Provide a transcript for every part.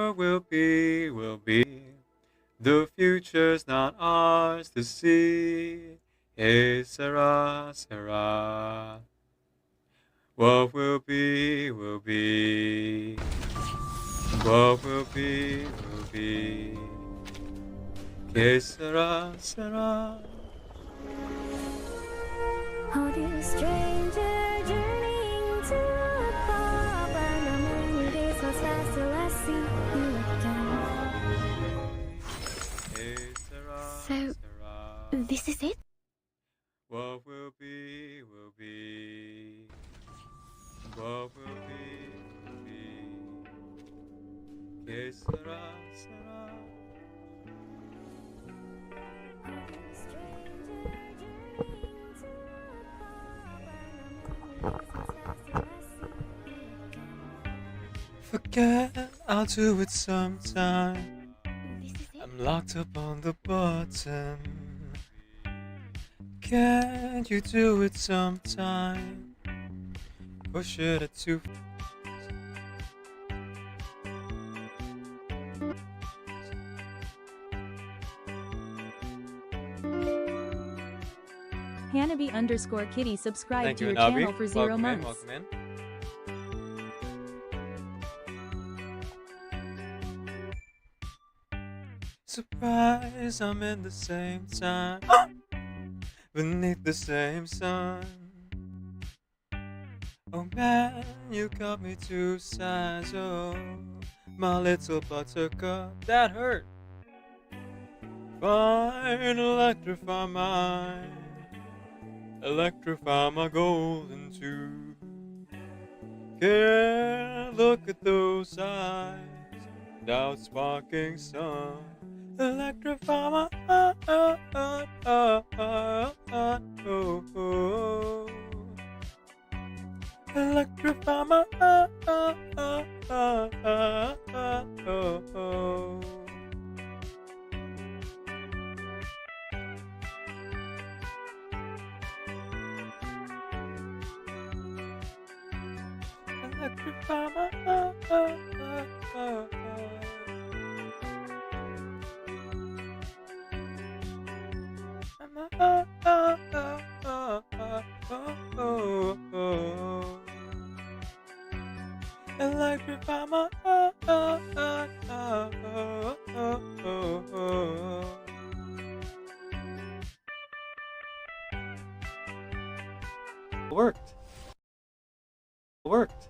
Whatever will be, will be. The future's not ours to see. Hey, Sarah, Sarah. What will be, will be. What will be, will be. Que sera, sera. How do you stranger journeying to a pub and a many days so fast till I see you again. Hey, Sera, So, Sera. this is it? What will be, will be. What will be, will be. Que sera, sera. How do you stranger journeying to a pub and a many days so fast till I see you again. Forget, I'll do it sometime. This is it? I'm locked up on the button. Can't you do it sometime? Push it at 2. Hanabi_Kitty subscribe Thank to you, your Anabi. channel for 0 Welcome months. welcome in. Surprise, I'm in the same time, beneath the same sun. Oh man, you got me two sides, oh, my little buttercup, that hurt. Fine, electrify mine, electrify my golden tube. Can't look at those eyes without sparking sun. Electrify my electrify my electrify electrify my worked. Worked.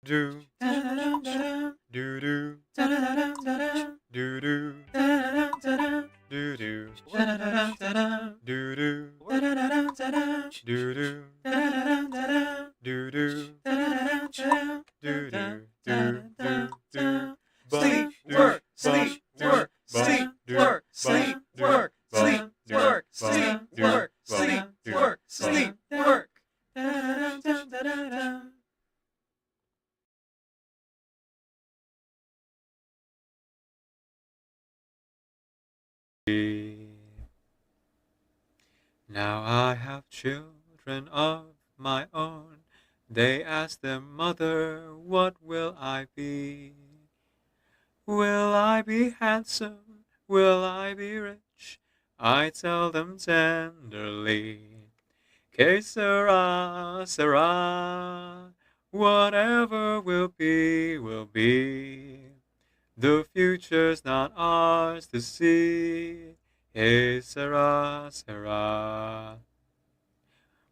Do do do do do do do do do do sleep work sleep work sleep work sleep work sleep work sleep work sleep work sleep work. Now I have children of my own. They ask their mother, what will I be? Will I be handsome? Will I be rich? I tell them tenderly, que sera, sera. Whatever will be, will be. The future's not ours to see. Hey, sera, sera.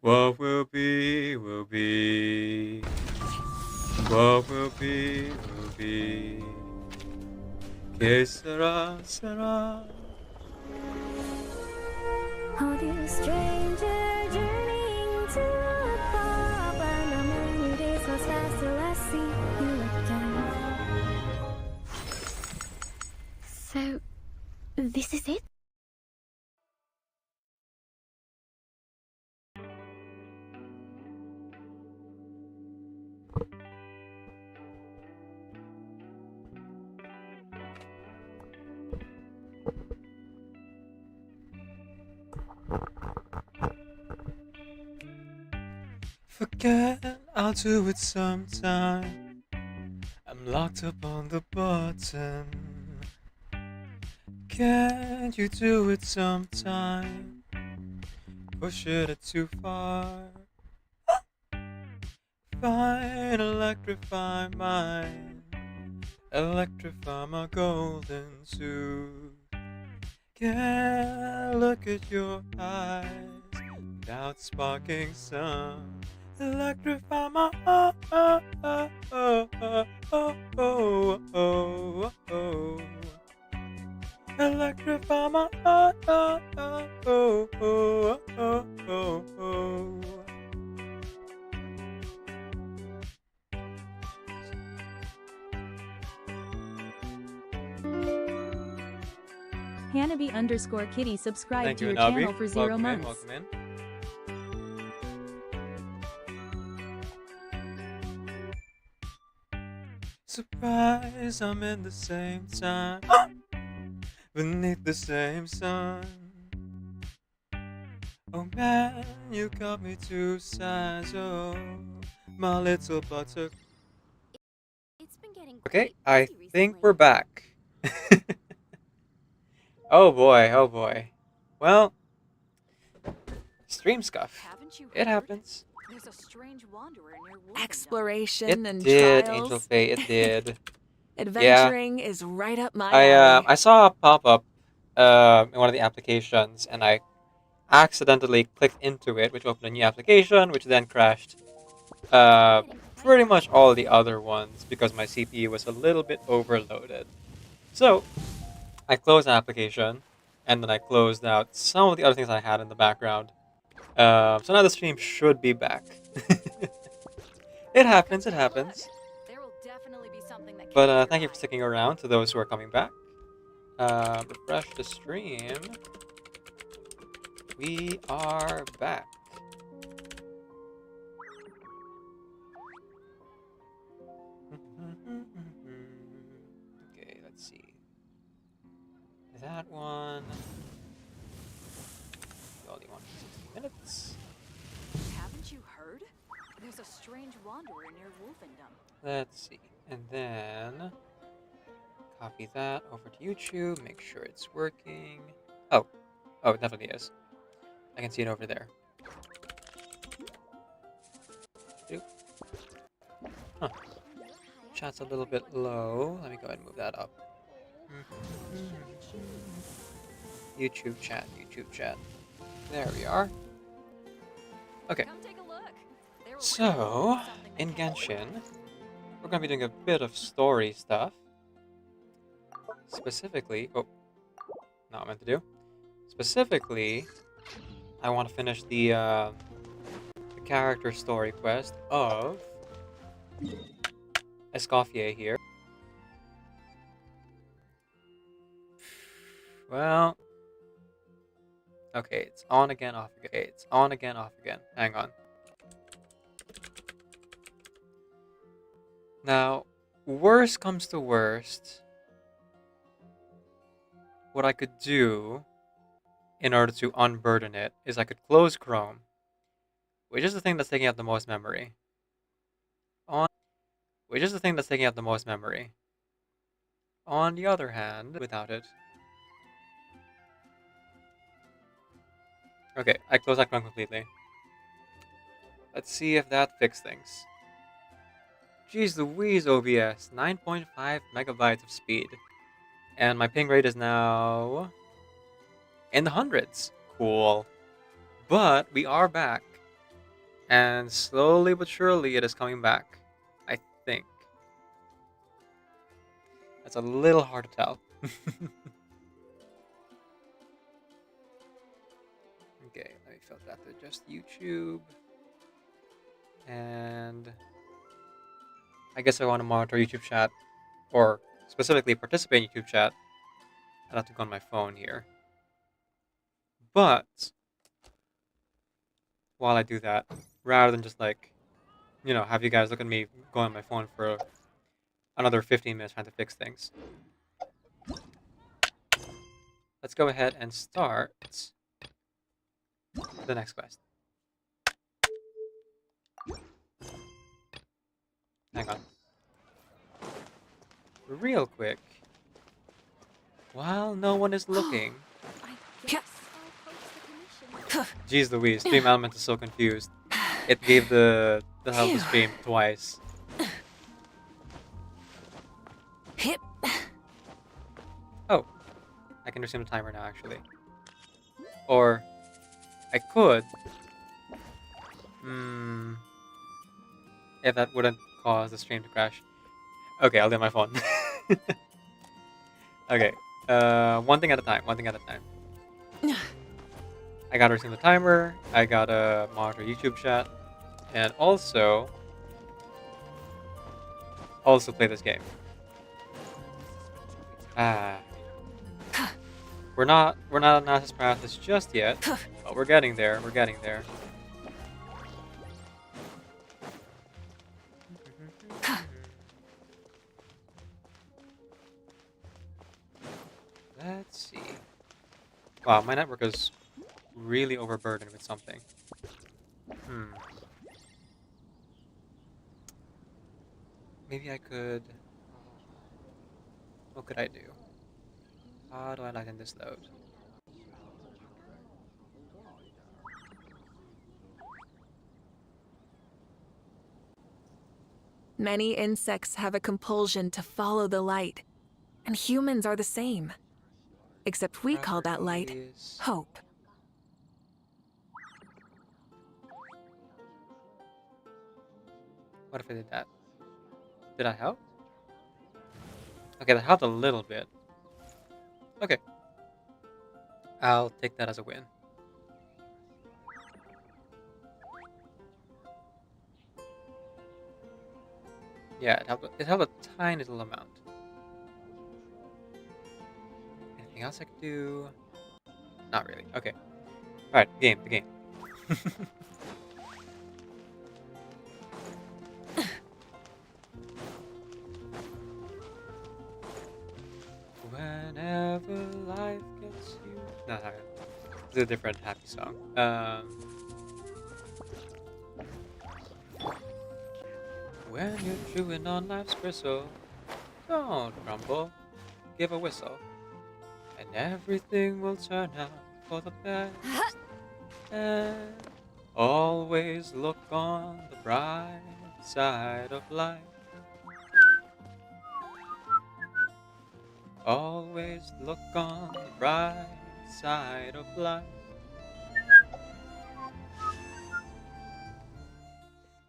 What will be, will be. What will be, will be. Que sera, sera. How do you stranger journeying to a pub and a many days so fast till I see you again. So, this is it? Forget, I'll do it sometime. I'm locked up on the button. Can't you do it sometime? Push it too far. Fine, electrify mine. Electrify my golden tooth. Can't look at your eyes without sparking some. Electrify my Electrify my Hanabi_Kitty subscribe Thank to you, your Nabi. channel for 0 Welcome months. welcome in. Surprise, I'm in the same time. Beneath the same sun. Oh man, you got me to size. Oh, my little butter. It's been getting Okay, quite I busy think recently. we're back. Oh boy, oh boy. Well, stream scuff. Haven't you It heard? happens. There's a strange wanderer near Wolfendom. Exploration It and did, trials. Angel Faye, it did. Adventuring is right up my alley. I saw a pop-up in one of the applications, and I accidentally clicked into it, which opened a new application, which then crashed pretty much all the other ones because my CPU was a little bit overloaded. So I closed the application, and then I closed out some of the other things I had in the background. So now the stream should be back. It happens, it happens. There will definitely be something that But catches your thank you for eye. sticking around to those who are coming back. Refresh the stream. We are back. Okay, let's see. That one. We only want 60 minutes. Haven't you heard? There's a strange wanderer near Wolfendom. Let's see. And then copy that over to YouTube. Make sure it's working. Oh, it definitely is. I can see it over there. Oop. Huh. Chat's a little bit low. Let me go ahead and move that up. YouTube chat, YouTube chat. There we are. Okay, Come take a look. There will so definitely be something in that catches your Genshin, eye. we're gonna be doing a bit of story stuff. Specifically, not what I meant to do. Specifically, I want to finish the character story quest of Escoffier here. Well, okay, it's on again, off again. Okay, it's on again, off again. Hang on. Now, worst comes to worst, what I could do in order to unburden it is I could close Chrome, which is the thing that's taking up the most memory. On the other hand, without it. Okay, I closed that Chrome completely. Let's see if that fixed things. Jeez Louise, OBS, 9.5 megabytes of speed. And my ping rate is now in the hundreds. Cool. But we are back. And slowly but surely it is coming back. I think. That's a little hard to tell. Okay, let me fill that to just YouTube. And I guess I want to monitor YouTube chat, or specifically participate in YouTube chat. I'd have to go on my phone here. But while I do that, rather than just have you guys look at me go on my phone for another 15 minutes trying to fix things, let's go ahead and start the next quest. real quick while no one is looking. I guess I'll post the commission. Jeez Louise, Stream Element is so confused. It gave the hell of the stream twice. Hip. Oh, I can resume the timer now actually. Or I could. If that wouldn't cause the stream to crash. Okay, I'll do my phone. Okay, one thing at a time. One thing at a time. I gotta resume the timer. I gotta monitor YouTube chat, and also play this game. We're not on Nasus Parathis just yet, but we're getting there. We're getting there. Let's see. Wow, my network is really overburdened with something. Maybe I could... What could I do? How do I lighten this load? Many insects have a compulsion to follow the light, and humans are the same. Except we call that light Properties. hope. What if I did that? Did that help? Okay, that helped a little bit. Okay. I'll take that as a win. Yeah, it helped a tiny little amount. Anything else I could do? Not really. Okay. Alright, the game. Whenever life gets you... No, it's a different happy song. When you're chewing on life's bristle, don't grumble, give a whistle, and everything will turn out for the best. And always look on the bright side of life. Always look on the bright side of life.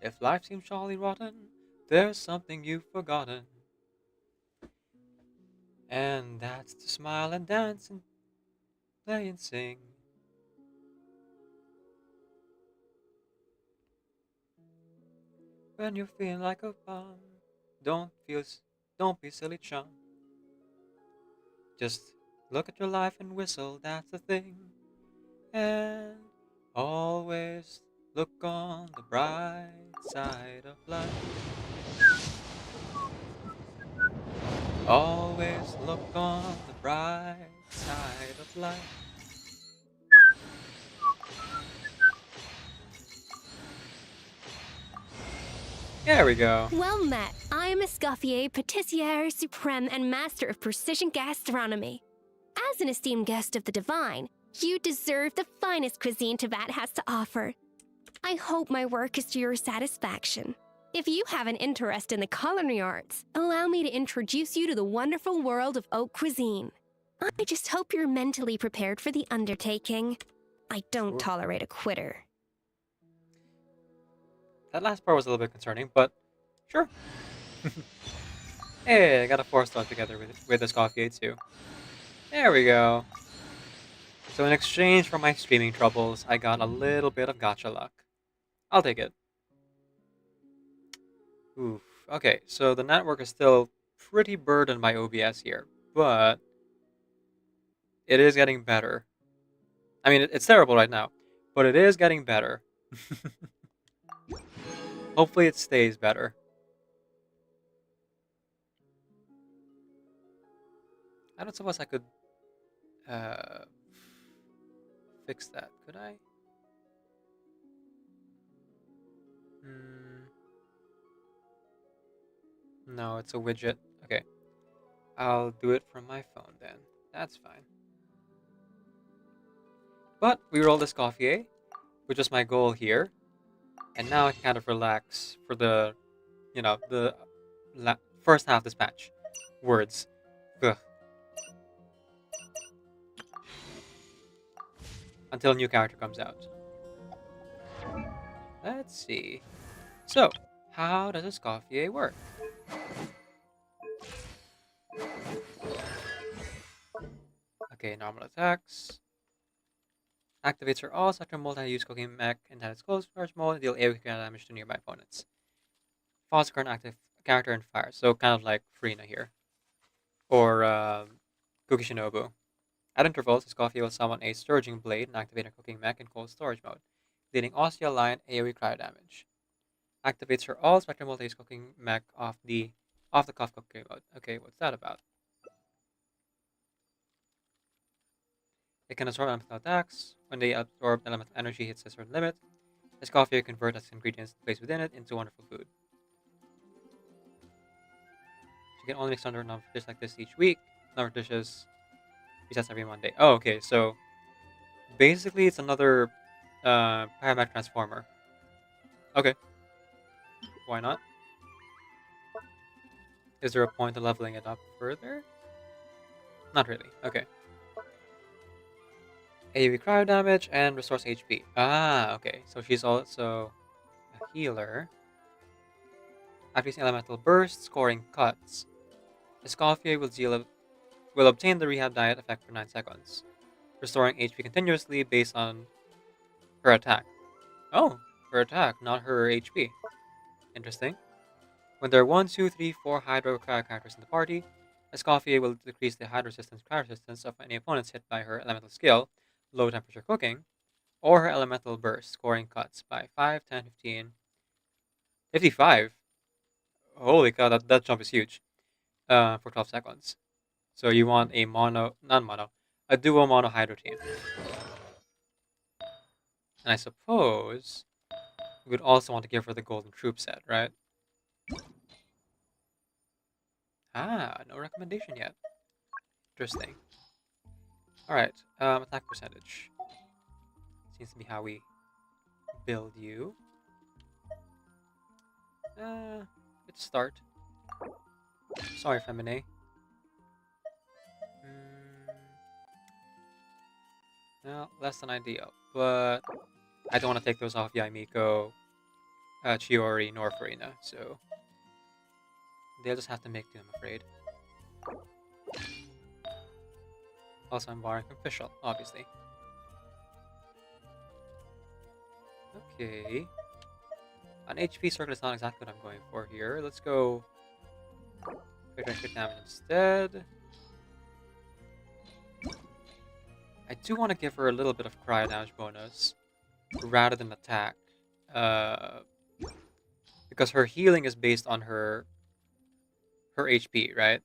If life seems jolly rotten, there's something you've forgotten. And that's to smile and dance and play and sing. When you're feeling like a bum, don't be silly chum. Just look at your life and whistle, that's the thing. And always look on the bright side of life. Always look on the bright side of life. There we go. Well met. I'm Escoffier, Patissiere Supreme and Master of Precision Gastronomy. As an esteemed guest of the divine, you deserve the finest cuisine Teyvat has to offer. I hope my work is to your satisfaction. If you have an interest in the culinary arts, allow me to introduce you to the wonderful world of haute cuisine. I just hope you're mentally prepared for the undertaking. I don't tolerate a quitter. That last part was a little bit concerning, but sure. Hey, I got a 4-star together with this coffee too. There we go. So in exchange for my streaming troubles, I got a little bit of gacha luck. I'll take it. Oof. Okay, so the network is still pretty burdened by OBS here, but it is getting better. I mean, it's terrible right now, but it is getting better. Hopefully it stays better. I don't suppose I could fix that, could I? No, it's a widget. Okay. I'll do it from my phone then. That's fine. But we rolled a Escoffier, which was my goal here. And now I can kind of relax for the, the first half of this patch. Words. Ugh. Until a new character comes out. Let's see. So, how does Escoffier work? Okay, normal attacks. Activates her all such a multi-use cooking mech and its close charge mode, deal AoE damage to nearby opponents. Follows current active character and fire, so kind of like Frina here. Or Kuki Shinobu. At intervals, Escoffier will summon a Scourging Blade and activate her cooking mech in cold storage mode, dealing Ostia Lion AoE cryo damage. Activates her all spectrum multi-use cooking mech off the cuff cooking mode. Okay, what's that about? It can absorb elemental attacks. When they absorb elemental energy hits a certain limit, Escoffier converts its ingredients placed within it into wonderful food. She can only mix under a number of dishes like this each week. Number of dishes resets every Monday. Oh, okay, so basically it's another Pyramech Transformer. Okay, why not? Is there a point to leveling it up further? Not really, okay. AoE cryo damage and restores HP. Ah, okay, so she's also a healer. After using elemental burst, scoring cuts, Escoffier will obtain the rehab diet effect for 9 seconds, restoring HP continuously based on her attack. Oh, her attack, not her HP. Interesting. When there are 1, 2, 3, 4 Hydro cryo characters in the party, Escoffier will decrease the Hydro resistance cryo resistance of any opponents hit by her elemental skill, low temperature cooking, or her elemental burst, scoring cuts by 5, 10, 15, 55. Holy cow, that jump is huge. For 12 seconds. So you want a a duo mono hydro team. And I suppose we would also want to give her the golden troop set, right? Ah, no recommendation yet. Interesting. Alright, attack percentage. Seems to be how we build you. Let's start. Sorry, Femine. No, less than ideal. But I don't want to take those off Yaimiko, Chiori, nor Farina, so they'll just have to make do, I'm afraid. Also, I'm borrowing from Fischl, obviously. Okay. An HP circle is not exactly what I'm going for here. Let's go crit damage instead. I do want to give her a little bit of cryo damage bonus rather than attack. Because her healing is based on her HP, right?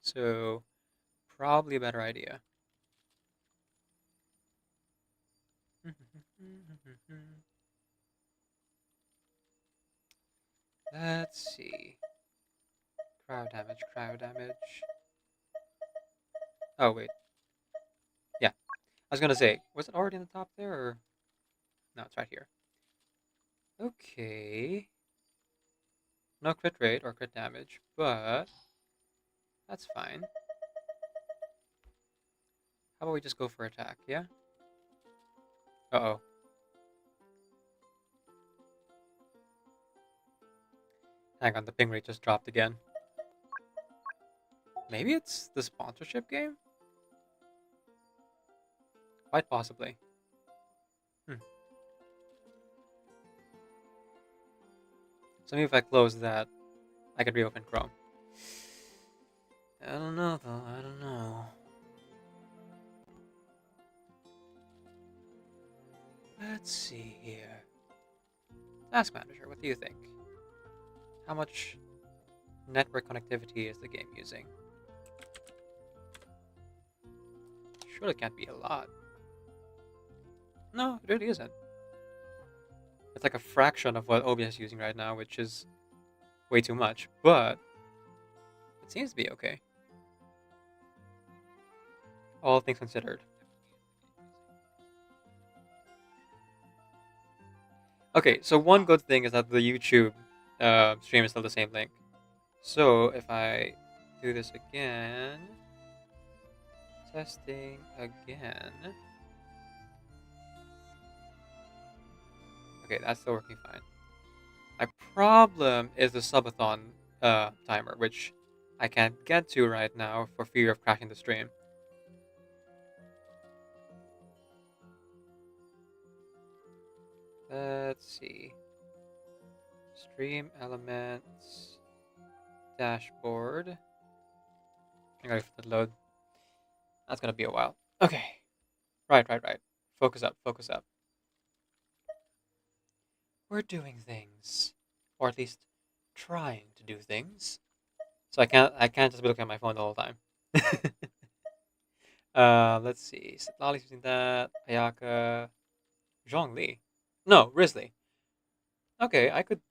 So probably a better idea. Let's see. Cryo damage. Oh, wait. Yeah. I was gonna say, was it already in the top there, or... No, it's right here. Okay. No crit rate or crit damage, but... That's fine. How about we just go for attack, yeah? Uh-oh. Hang on, the ping rate just dropped again. Maybe it's the sponsorship game? Quite possibly. So maybe if I close that, I could reopen Chrome. I don't know, though. I don't know. Let's see here. Task Manager, what do you think? How much network connectivity is the game using? Surely can't be a lot. No, it really isn't. It's like a fraction of what OBS is using right now, which is way too much, but it seems to be okay. All things considered. Okay, so one good thing is that the YouTube stream is still the same link. So if I do this again, testing again. Okay, that's still working fine. My problem is the subathon timer, which I can't get to right now for fear of crashing the stream. Let's see. Stream elements, dashboard. I gotta let it load. That's gonna be a while. Okay. Right. Focus up, focus up. We're doing things. Or at least trying to do things. So I can't just be looking at my phone the whole time. Let's see. Lolly's using that. Ayaka. Zhongli. No, Risley. Okay, I could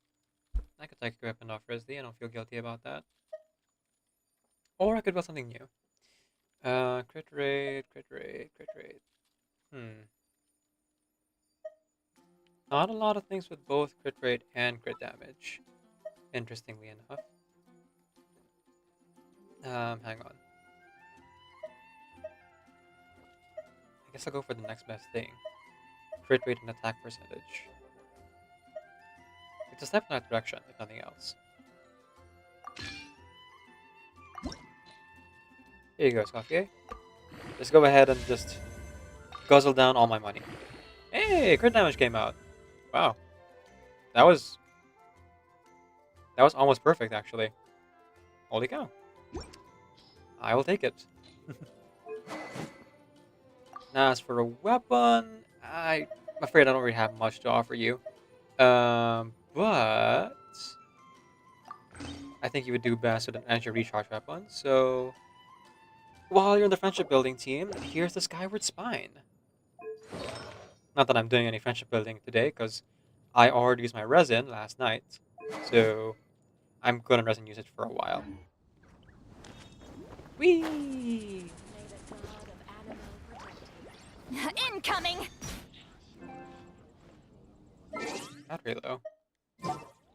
take a weapon off Risley. I don't feel guilty about that. Or I could build something new. Crit rate. Not a lot of things with both crit rate and crit damage. Interestingly enough. Hang on. I guess I'll go for the next best thing. Crit rate and attack percentage. It's a step in that direction, if nothing else. Here you go, Scofier. Let's go ahead and just guzzle down all my money. Hey, crit damage came out. Wow. That was almost perfect, actually. Holy cow. I will take it. Now, as for a weapon, I'm afraid I don't really have much to offer you. But I think you would do best with an energy recharge weapon. So, while you're in the friendship building team, here's the Skyward Spine. Not that I'm doing any friendship building today, because I already used my resin last night. So, I'm gonna resin use it for a while. Whee! Incoming! Battery low.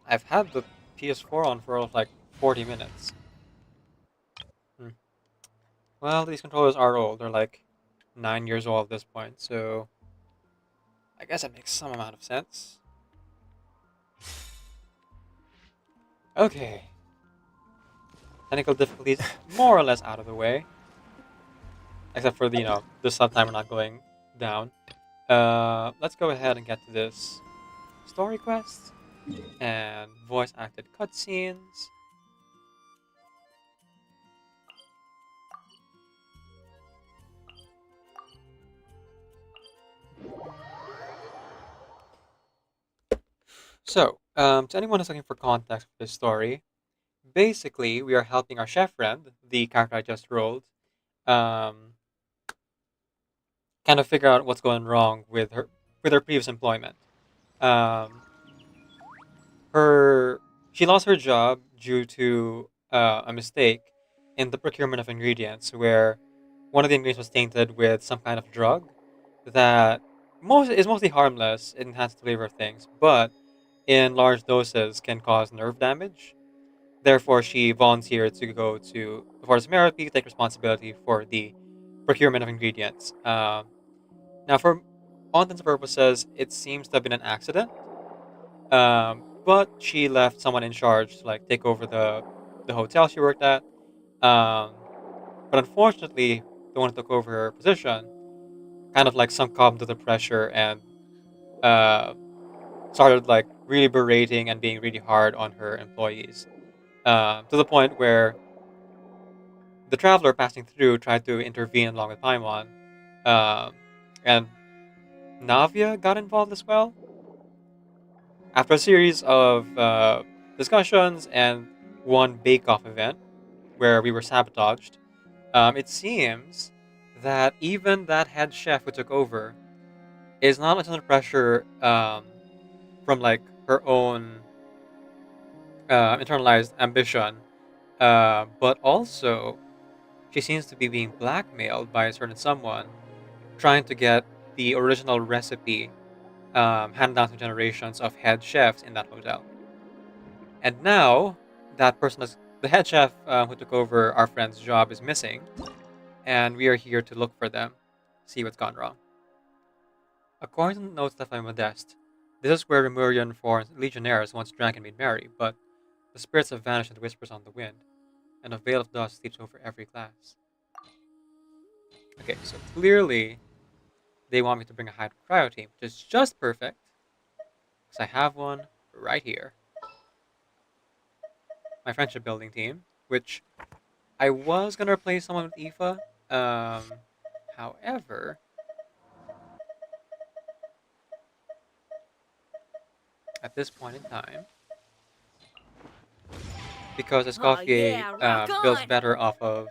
I've had the PS4 on for like 40 minutes. Well, these controllers are old. They're like 9 years old at this point, so I guess that makes some amount of sense. Okay. Technical difficulties more or less out of the way. Except for the, the sub timer not going down. Let's go ahead and get to this story quest and voice acted cutscenes. So, to anyone who's looking for context for this story, basically we are helping our chef friend, the character I just rolled, kind of figure out what's going wrong with her previous employment. Um, she lost her job due to a mistake in the procurement of ingredients, where one of the ingredients was tainted with some kind of drug that is mostly harmless. It enhances the flavor of things, but in large doses can cause nerve damage. Therefore, she volunteered to go to the Forest Therapy to take responsibility for the procurement of ingredients. Now, for all intents and purposes, it seems to have been an accident. But she left someone in charge to like take over the hotel she worked at. But unfortunately, the one who took over her position kind of like succumbed to the pressure and uh, started like really berating and being really hard on her employees. To the point where the traveler passing through tried to intervene along with Paimon, and Navia got involved as well. After a series of discussions and one bake-off event where we were sabotaged, it seems that even that head chef who took over is not much under pressure from like her own internalized ambition, but also she seems to be being blackmailed by a certain someone, trying to get the original recipe handed down to generations of head chefs in that hotel. And now, that person is the head chef who took over our friend's job is missing, and we are here to look for them, see what's gone wrong. According to the notes left by Modeste, this is where Lemurian foreign legionnaires once drank and made merry, but the spirits have vanished into whispers on the wind, and a veil of dust sleeps over every glass. Okay, so clearly they want me to bring a hydro cryo team, which is just perfect, because I have one right here. My friendship building team, which I was gonna replace someone with Aoife. However, at this point in time, because Escoffier builds better off of,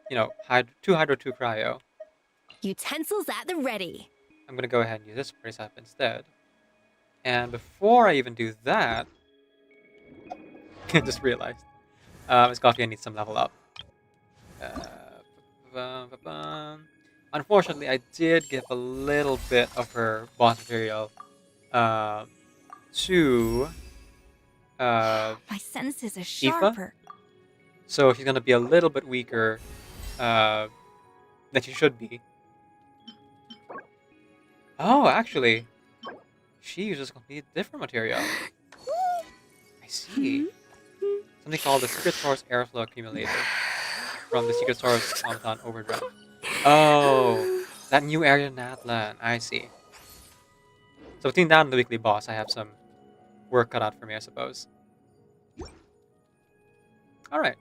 two Hydro, 2 Cryo, Utensils at the ready. I'm going to go ahead and use this brace up instead. And before I even do that, I just realized, Escoffier needs some level up. Unfortunately, I did give a little bit of her boss material to My senses are Aoife. sharper. So she's gonna be a little bit weaker than she should be. Oh, actually, she uses completely different material. I see. Something called the Secret Source Airflow Accumulator from the Secret Source Automaton Overdrive. Oh, that new area in Atlan. I see. So between that and the weekly boss, I have some work cut out for me, I suppose. Alright.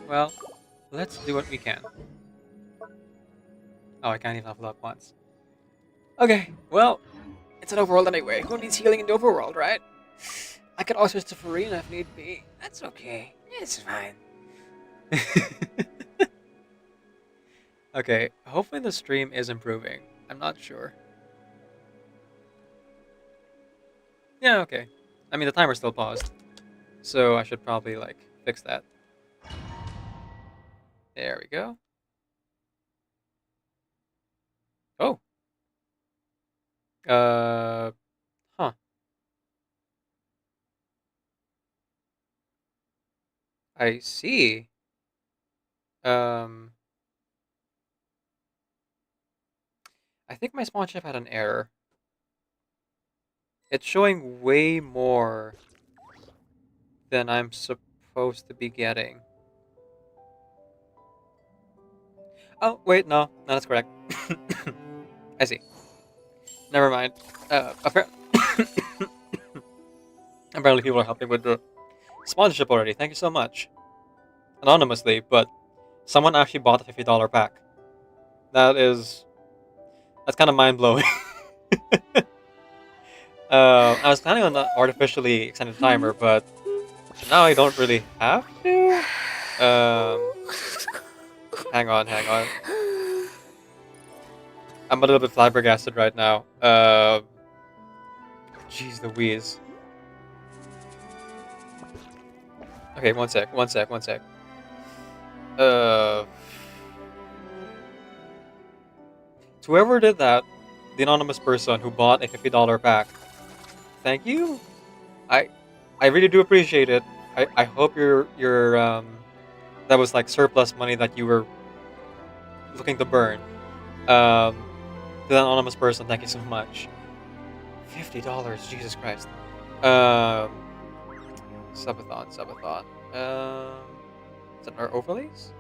Well, let's do what we can. Oh, I can't even level up once. Okay, well, it's an overworld anyway. Who needs healing in the overworld, right? I could also switch to Farina if need be. That's okay. It's fine. Okay, hopefully the stream is improving. I'm not sure. Yeah, okay. I mean, the timer's still paused. So I should probably, fix that. There we go. Oh. Huh. I see. I think my spawn chip had an error. It's showing way more than I'm supposed to be getting. Oh, wait, no, that's correct. I see. Never mind. Apparently people are helping with the sponsorship already. Thank you so much. Anonymously, but someone actually bought a $50 pack. That's kind of mind-blowing. I was planning on an artificially extended timer, but now I don't really have to. Hang on. I'm a little bit flabbergasted right now. Jeez Louise. Okay, one sec. To whoever did that, the anonymous person who bought a $50 pack, thank you. I really do appreciate it. I hope your that was like surplus money that you were looking to burn. To that anonymous person, thank you so much. $50, Jesus Christ. Subathon. Is that our overlays?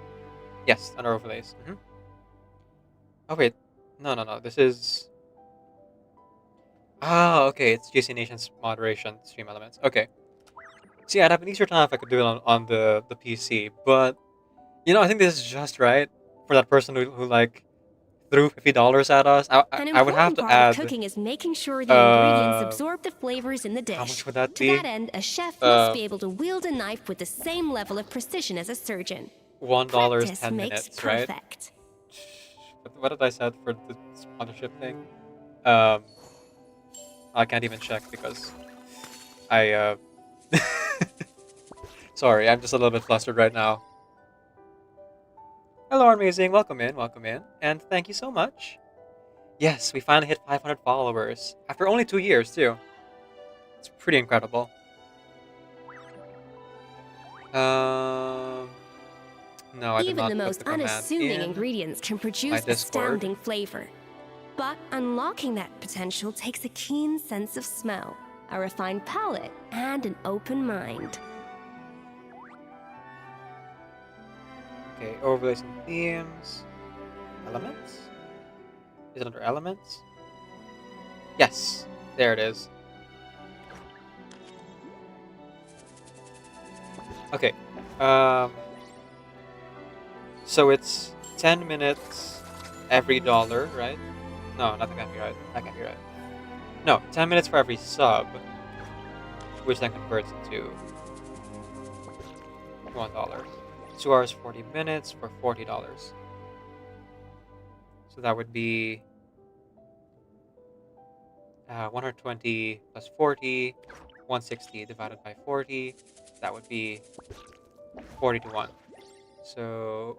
Yes, on our overlays. Oh wait, no. This is. Ah, okay. It's GC Nation's moderation stream elements. Okay. See, I'd have an easier time if I could do it on the PC, but I think this is just right for that person who threw $50 at us. An I would have important to part add. of cooking is making sure the ingredients absorb the flavors in the dish. How much would that To be? that end, a chef must be able to wield a knife with the same level of precision as a surgeon. $1 Practice 10 makes minutes, right? perfect. What did I say for the sponsorship thing? I can't even check because I Sorry, I'm just a little bit flustered right now. Hello, Amazing. Welcome in, and thank you so much. Yes, we finally hit 500 followers after only 2 years too. It's pretty incredible. Um, no, I did Even not the put most the command unassuming in ingredients can my produce Discord. astounding flavor. But unlocking that potential takes a keen sense of smell, a refined palate, and an open mind. Okay, overlays and themes. Elements? Is it under elements? Yes, there it is. Okay, so it's 10 minutes every dollar, right? No, that can't be right. That can't be right. No, 10 minutes for every sub, which then converts into $1. 2 hours 40 minutes for $40. So that would be 120 plus 40, 160 divided by 40. That would be 40 to 1. So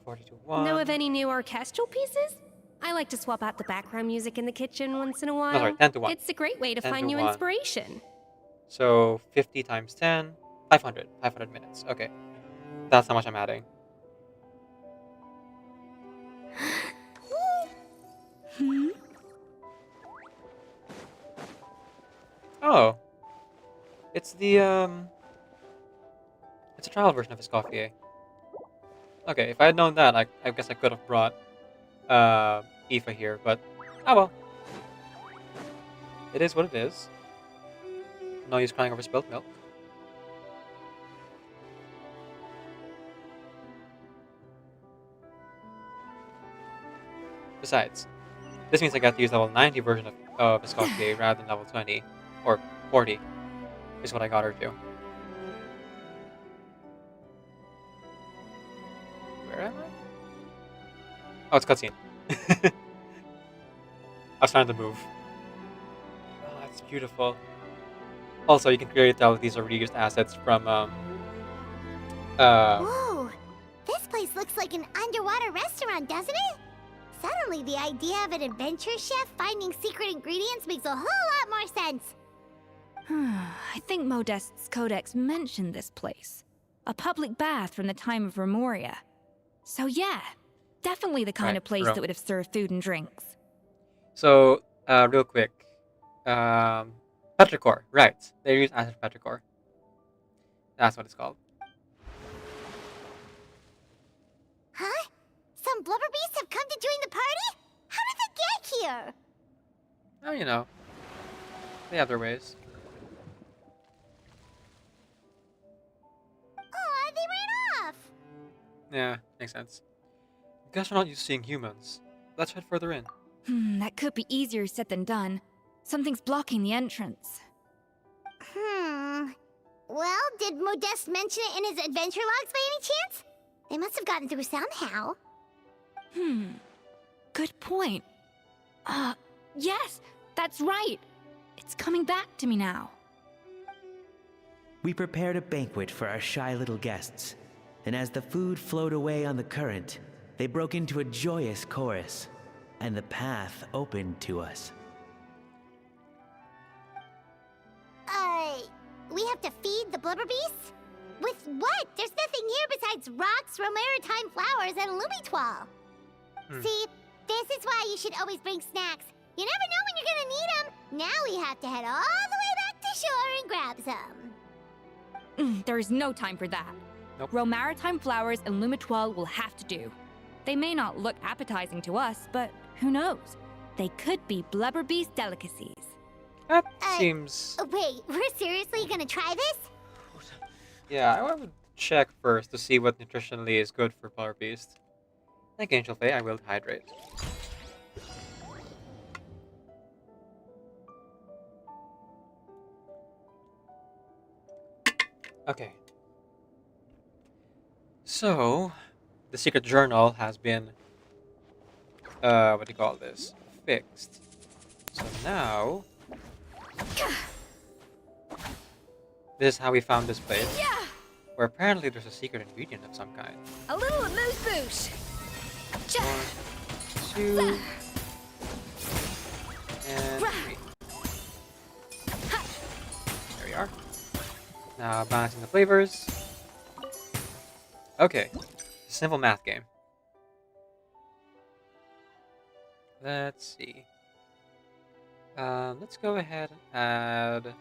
40 to 1. Know of any new orchestral pieces? I like to swap out the background music in the kitchen once in a while. No, sorry, 10 to 1. It's a great way to 10 find to new 1. inspiration. So 50 times 10, 500. 500 minutes. Okay. That's how much I'm adding. Oh. It's the, It's a trial version of Escoffier. Okay, if I had known that, I guess I could have brought, Aoife here, but, oh well. It is what it is. No use crying over spilt milk. Besides, this means I got to use level 90 version of Escoffier rather than level 20, or 40, is what I got her to. Where am I? Oh, it's cutscene. I was trying to move. Oh, that's beautiful. Also, you can clearly tell these are reused assets from, Whoa! This place looks like an underwater restaurant, doesn't it? Suddenly, the idea of an adventure chef finding secret ingredients makes a whole lot more sense. I think Modest's codex mentioned this place. A public bath from the time of Remoria. So yeah, definitely the kind Right, of place bro. that would have served food and drinks. So, real quick. Petrichor, right. They use acid petrichor. That's what it's called. Huh? Some blubber beasts have come to join the party? How did they get here? Oh, you know. They have their ways. Aw, they ran off! Yeah, makes sense. Guess we're not used to seeing humans. Let's head further in. That could be easier said than done. Something's blocking the entrance. Well, did Modeste mention it in his adventure logs by any chance? They must have gotten through somehow. Good point. Yes, that's right. It's coming back to me now. We prepared a banquet for our shy little guests, and as the food flowed away on the current, they broke into a joyous chorus, and the path opened to us. We have to feed the blubber beasts? With what? There's nothing here besides rocks, romaritime flowers, and lumitoile. See, this is why you should always bring snacks. You never know when you're gonna need them. Now we have to head all the way back to shore and grab some. There's no time for that. Nope. Romaritime flowers and lumitoile will have to do. They may not look appetizing to us, but who knows? They could be blubber beast delicacies. That seems... Wait, we're seriously gonna try this? Yeah, I would check first to see what nutritionally is good for Power Beast. Thank you, Angel Faye. I will hydrate. Okay. So, the secret journal has been, what do you call this? Fixed. So now, this is how we found this place. Yeah! Where apparently there's a secret ingredient of some kind. A little amuse-bouche! 1, 2, and 3. There we are. Now balancing the flavors. Okay, simple math game. Let's see. Let's go ahead and add.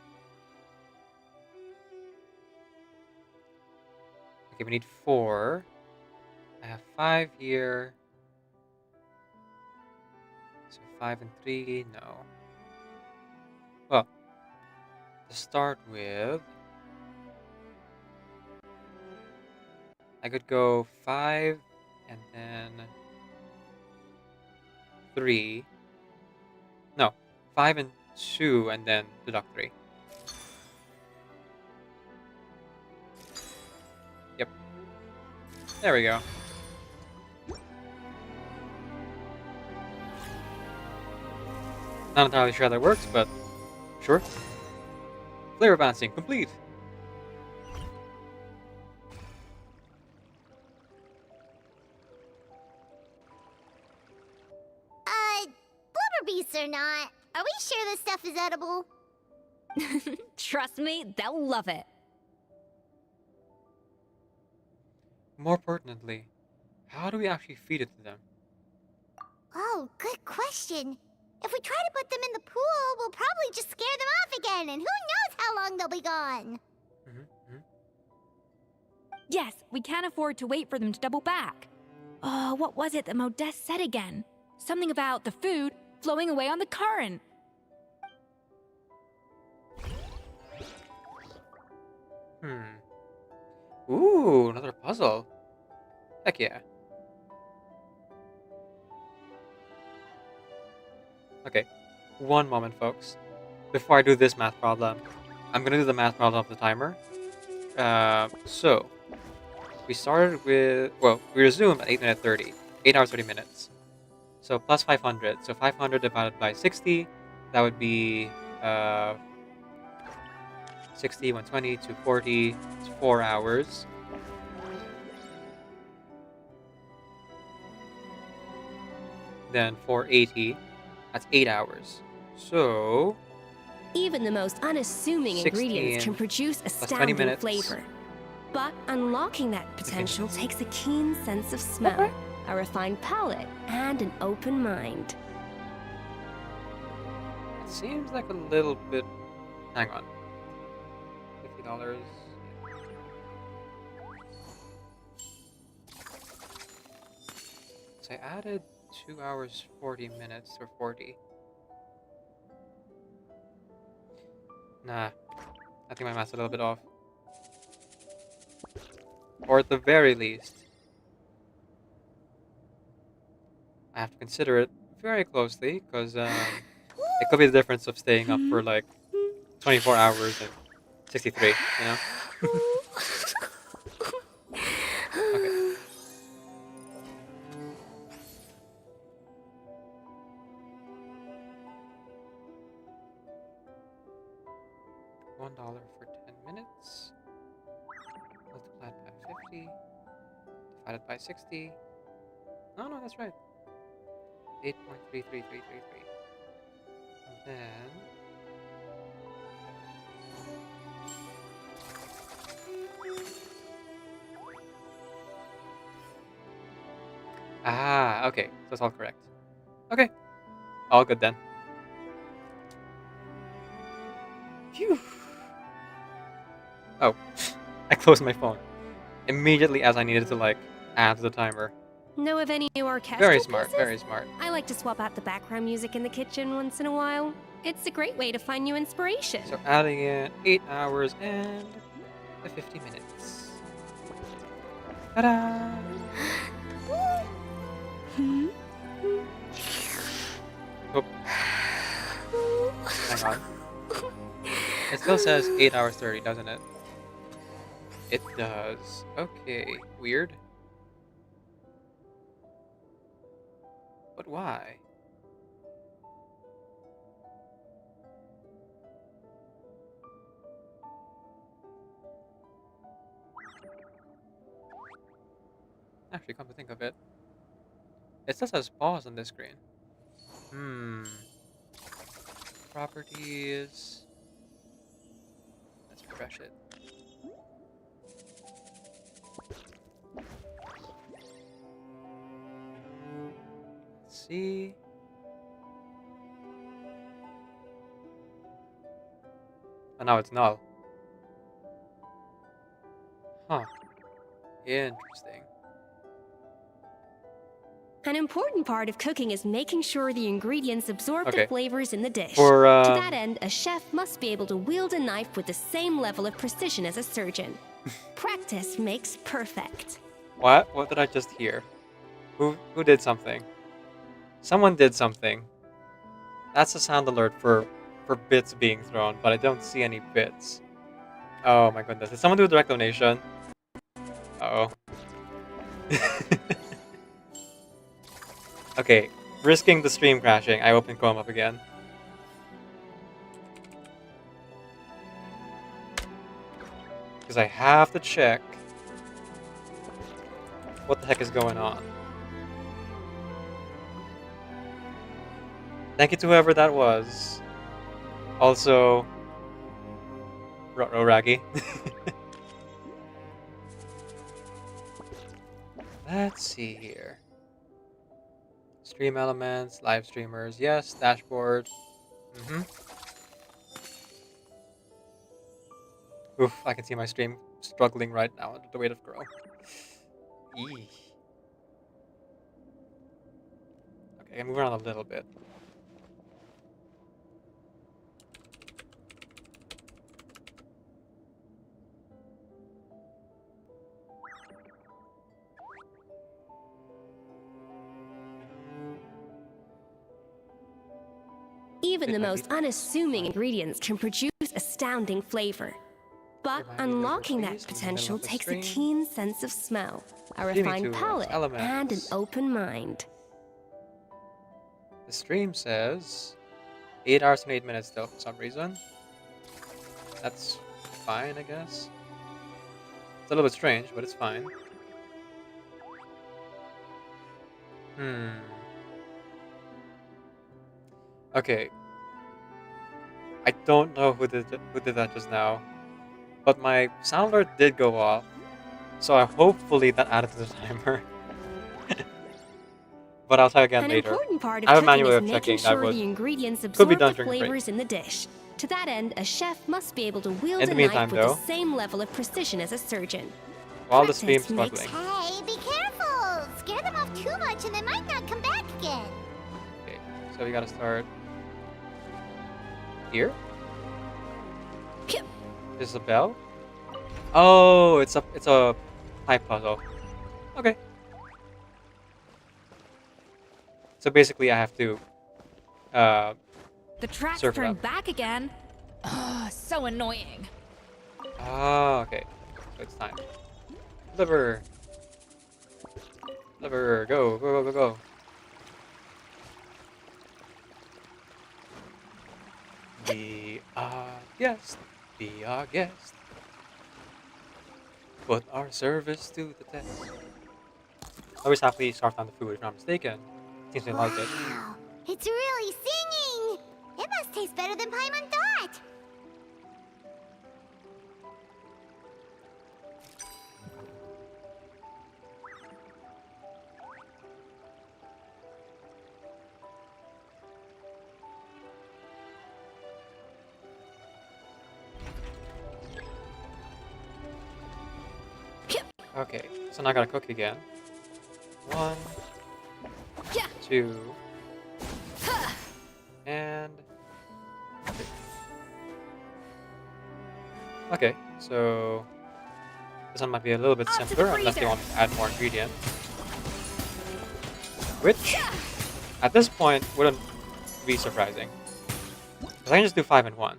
Okay, we need 4. I have 5 here. So 5 and 3, no. Well, to start with, I could go 5 and then 3. No, 5 and 2 and then deduct 3. Yep. There we go. Not entirely sure how that works, but sure. Flavor balancing complete. Blubber beasts or not, are we sure this stuff is edible? Trust me, they'll love it. More pertinently, how do we actually feed it to them? Oh, good question. If we try to put them in the pool, we'll probably just scare them off again, and who knows how long they'll be gone. Yes, we can't afford to wait for them to double back. Oh, what was it that Modeste said again? Something about the food flowing away on the current. Ooh, another puzzle. Heck yeah. Okay, one moment, folks. Before I do this math problem, I'm gonna do the math problem of the timer. So, we started with, well, we resume at 8 minutes 30. 8 hours 30 minutes. So plus 500. So 500 divided by 60, that would be 60, 120, 240, it's 4 hours. Then 480, that's 8 hours. So, Even the most unassuming ingredients 16 can produce 20 astounding minutes. flavor. But unlocking that potential Continues. takes a keen sense of smell, a refined palate, and an open mind. it seems like a little bit. Hang on. $50. So I added 2 hours 40 minutes or 40. Nah, I think my math's a little bit off. Or at the very least, I have to consider it very closely because it could be the difference of staying up for like 24 hours and 63, you know? Okay. $1 for 10 minutes. Multiplied by 50. Divided by 60. No, no, that's right. 8.33333. And then. Ah, okay. So it's all correct. Okay. All good then. Phew. Oh, I closed my phone immediately as I needed to like add to the timer. Know of any new orchestral Very smart, pieces? very smart. I like to swap out the background music in the kitchen once in a while. It's a great way to find new inspiration. So adding in 8 hours and 50 minutes. Ta-da! Oh. Hang on. It still says 8 hours 30, doesn't it? It does. Okay, weird. But why? Actually, come to think of it, it still says pause on this screen. Properties. Let's refresh it. Let's see. Oh, now it's null. Huh. Interesting. An important part of cooking is making sure the ingredients absorb Okay. the flavors in the dish. For, To that end, a chef must be able to wield a knife with the same level of precision as a surgeon. Practice makes perfect. What? What did I just hear? Who did something? Someone did something. That's a sound alert for bits being thrown, but I don't see any bits. Oh my goodness. Did someone do a direct donation? Uh-oh. Okay, risking the stream crashing, I open Chrome up again. Because I have to check what the heck is going on. Thank you to whoever that was. Also, Raggy. Let's see here. Stream elements, live streamers, yes, dashboard. Oof, I can see my stream struggling right now under the weight of Grow. Eee. Okay, move around a little bit. Even the most unassuming ingredients can produce astounding flavor. But unlocking that potential takes a keen sense of smell, a refined palate, and an open mind. The stream says 8 hours and 8 minutes though for some reason. That's fine, I guess. It's a little bit strange, but it's fine. Okay. I don't know who did that just now, but my sound alert did go off, so hopefully that added to the timer. But I'll try again An later. important part I have of a manual cooking way is of checking making that sure would the ingredients could be absorb done the during the break. flavors in the dish. To that end, a chef must be able to wield In a the meantime, knife with though, the same level of precision as a surgeon. while the Practice stream's makes struggling. Hey, be careful! Scare them off too much and they might not come back again. Okay, so we gotta start here. This is a bell. Oh, it's a pipe puzzle. Okay. So basically, I have to The tracks surf it turned up. back again. Ugh, so annoying. Ah, okay. So it's time. Liver. Liver, go, go, go, go, go. Be our guest. Be our guest. Put our service to the test. Always happily scarf down the food, if I'm not mistaken. Seems they like it. Wow, it's really singing! It must taste better than Paimon thought! Okay, so now I gotta cook again. 1, 2, and 3. Okay, so this one might be a little bit Off to the simpler unless they freezer. want me to add more ingredients. Which, at this point, wouldn't be surprising. Because I can just do 5 and 1.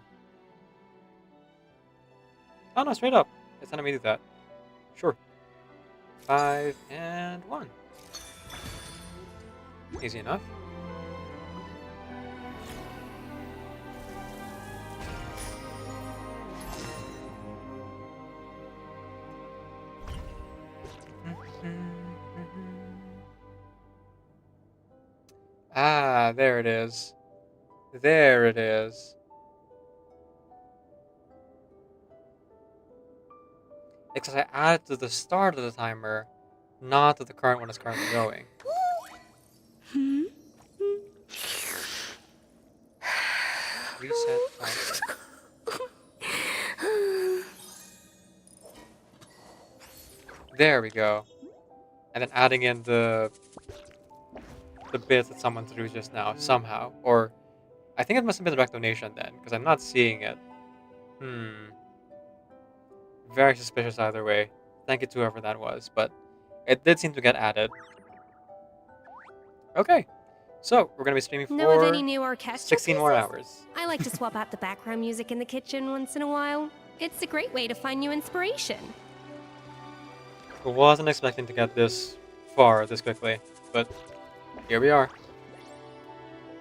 Oh no, straight up. It's letting me do that. Sure. 5 and 1. Easy enough. Ah, there it is. There it is. Because I added to the start of the timer, not to the current one is currently going. Reset timer. There we go. And then adding in the bit that someone threw just now somehow, or I think it must have been the direct donation then, because I'm not seeing it. Very suspicious either way. Thank you to whoever that was, but it did seem to get added. Okay, so we're gonna be streaming Know of for any new orchestral 16 more pieces? hours. I like to swap out the background music in the kitchen once in a while. It's a great way to find new inspiration. I wasn't expecting to get this far this quickly, but here we are.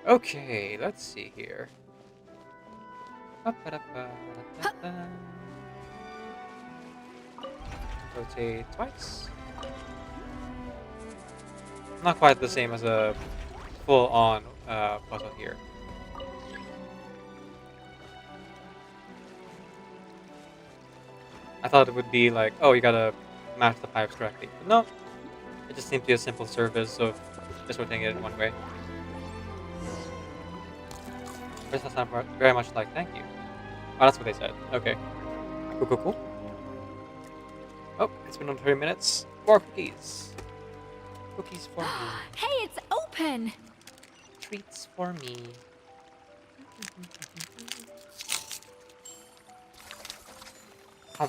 Okay, let's see here. Rotate twice. Not quite the same as a full-on puzzle here. I thought it would be like, oh, you gotta match the pipes correctly. But no, it just seems to be a simple service of just rotating it in one way. First, that sounds very much like thank you. Oh, that's what they said. Okay. Cool, cool, cool. Oh, it's been on 30 minutes. More cookies. Cookies for me. Hey, it's open! Treats for me. Oh.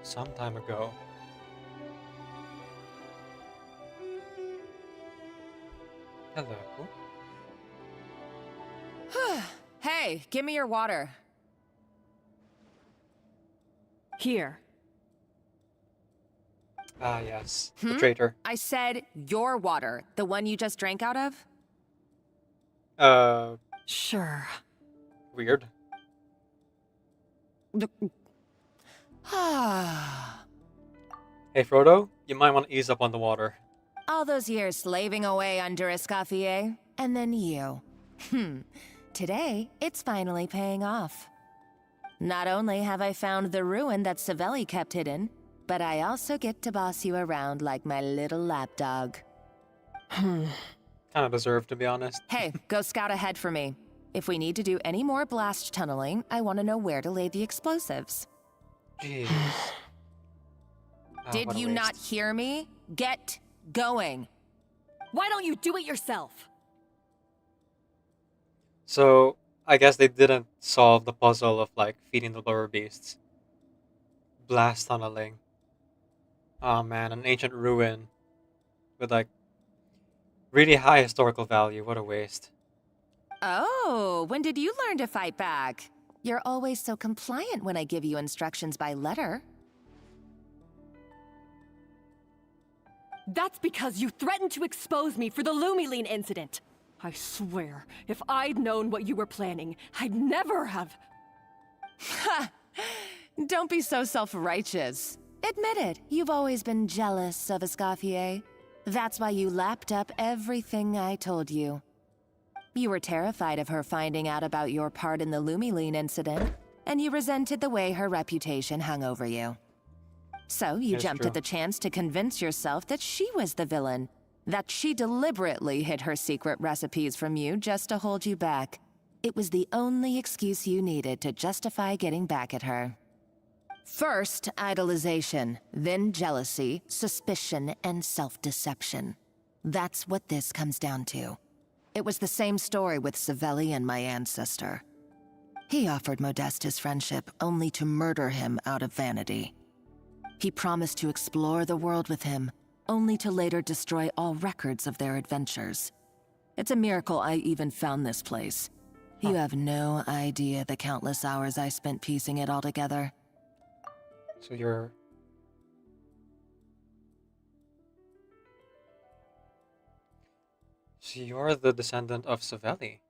Some time ago. Hello. Hey, give me your water. Here. Ah, yes. The traitor. I said your water, the one you just drank out of? Sure. Weird. Hey, Frodo, you might want to ease up on the water. All those years slaving away under Escoffier, and then you. Today, it's finally paying off. Not only have I found the ruin that Savelli kept hidden, but I also get to boss you around like my little lapdog. Kind of deserved, to be honest. Hey, go scout ahead for me. If we need to do any more blast tunneling, I want to know where to lay the explosives. Jeez. Did what a you waste. not hear me? Get going. Why don't you do it yourself? So, I guess they didn't solve the puzzle of, like, feeding the lower beasts. Blast tunneling. Oh man, an ancient ruin with, like, really high historical value. What a waste. Oh, when did you learn to fight back? You're always so compliant when I give you instructions by letter. That's because you threatened to expose me for the Lumiline incident. I swear, if I'd known what you were planning, I'd never have... Ha! Don't be so self-righteous. Admit it, you've always been jealous of Escoffier. That's why you lapped up everything I told you. You were terrified of her finding out about your part in the Lumiline incident, and you resented the way her reputation hung over you. So you That's jumped true. at the chance to convince yourself that she was the villain, that she deliberately hid her secret recipes from you just to hold you back. It was the only excuse you needed to justify getting back at her. First, idolization, then jealousy, suspicion, and self-deception. That's what this comes down to. It was the same story with Savelli and my ancestor. He offered Modeste his friendship only to murder him out of vanity. He promised to explore the world with him, only to later destroy all records of their adventures. It's a miracle I even found this place. You have no idea the countless hours I spent piecing it all together. So you're... So you're the descendant of Savelli.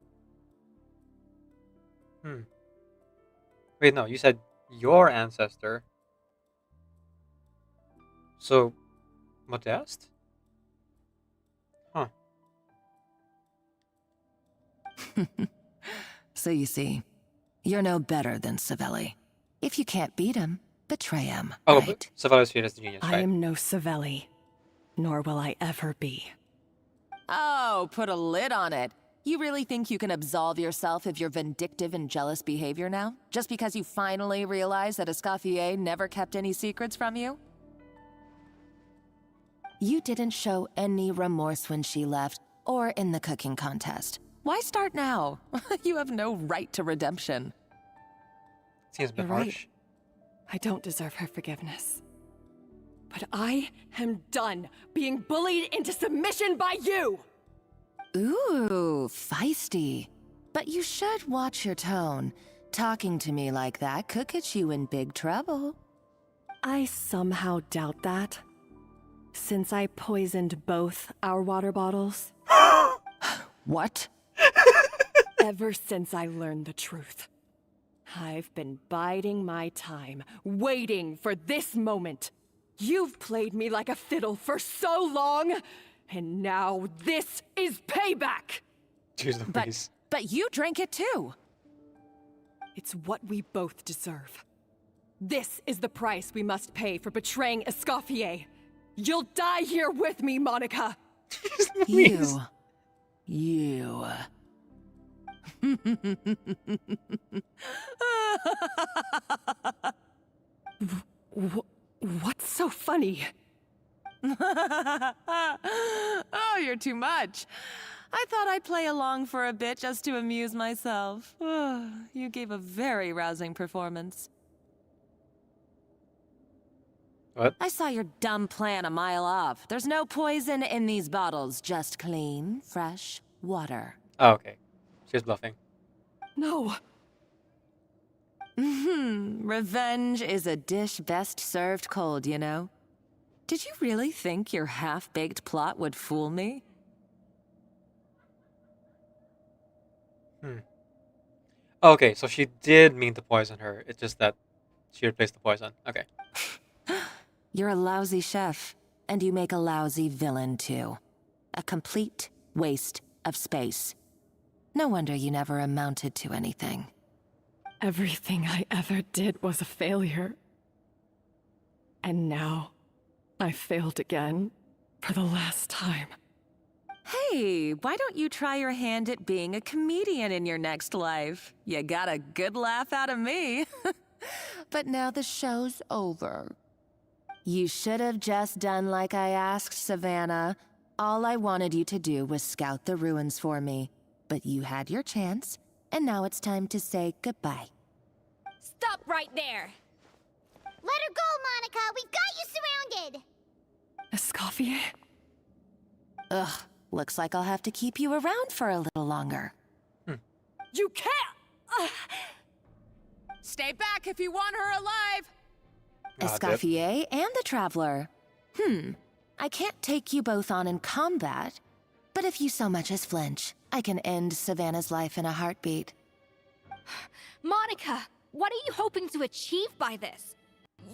Wait, no, you said your ancestor. So, Modeste? Huh. So you see, you're no better than Savelli. If you can't beat him, betray him, Oh, right? but Savelli's treated as the genius, I right? am no Savelli, nor will I ever be. Oh, put a lid on it. You really think you can absolve yourself of your vindictive and jealous behavior now? Just because you finally realize that Escoffier never kept any secrets from you? You didn't show any remorse when she left, or in the cooking contest. Why start now? You have no right to redemption. Seems a bit You're right. harsh. I don't deserve her forgiveness. But I am done being bullied into submission by you! Ooh, feisty. But you should watch your tone. Talking to me like that could get you in big trouble. I somehow doubt that. Since I poisoned both our water bottles. What? Ever since I learned the truth. I've been biding my time, waiting for this moment. You've played me like a fiddle for so long, and now this is payback! Jeez Louise. But you drank it too. It's what we both deserve. This is the price we must pay for betraying Escoffier. You'll die here with me, Monica! You. What's so funny? Oh, you're too much. I thought I'd play along for a bit just to amuse myself. You gave a very rousing performance. What? I saw your dumb plan a mile off. There's no poison in these bottles, just clean, fresh water. Oh, okay. She was bluffing. No. Revenge is a dish best served cold, you know? Did you really think your half-baked plot would fool me? Okay, so she did mean to poison her. It's just that she replaced the poison. Okay. You're a lousy chef, and you make a lousy villain, too. A complete waste of space. No wonder you never amounted to anything. Everything I ever did was a failure. And now, I failed again, for the last time. Hey, why don't you try your hand at being a comedian in your next life? You got a good laugh out of me. But now the show's over. You should have just done like I asked, Savannah. All I wanted you to do was scout the ruins for me. But you had your chance, and now it's time to say goodbye. Stop right there! Let her go, Monica! We've got you surrounded! Escoffier? Ugh, looks like I'll have to keep you around for a little longer. You can't! Stay back if you want her alive! Ah, Escoffier and the Traveler. I can't take you both on in combat, but if you so much as flinch, I can end Savannah's life in a heartbeat. Monica, what are you hoping to achieve by this?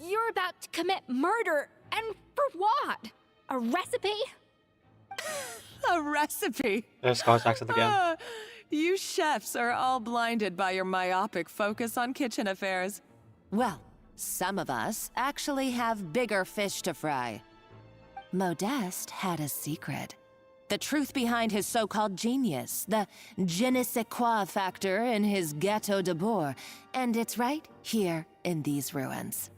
You're about to commit murder, and for what? A recipe? A recipe? There's Scottish accent again. You chefs are all blinded by your myopic focus on kitchen affairs. Well, some of us actually have bigger fish to fry. Modeste had a secret. The truth behind his so-called genius, the je ne sais quoi factor in his Gâteau de Bourg, and it's right here in these ruins.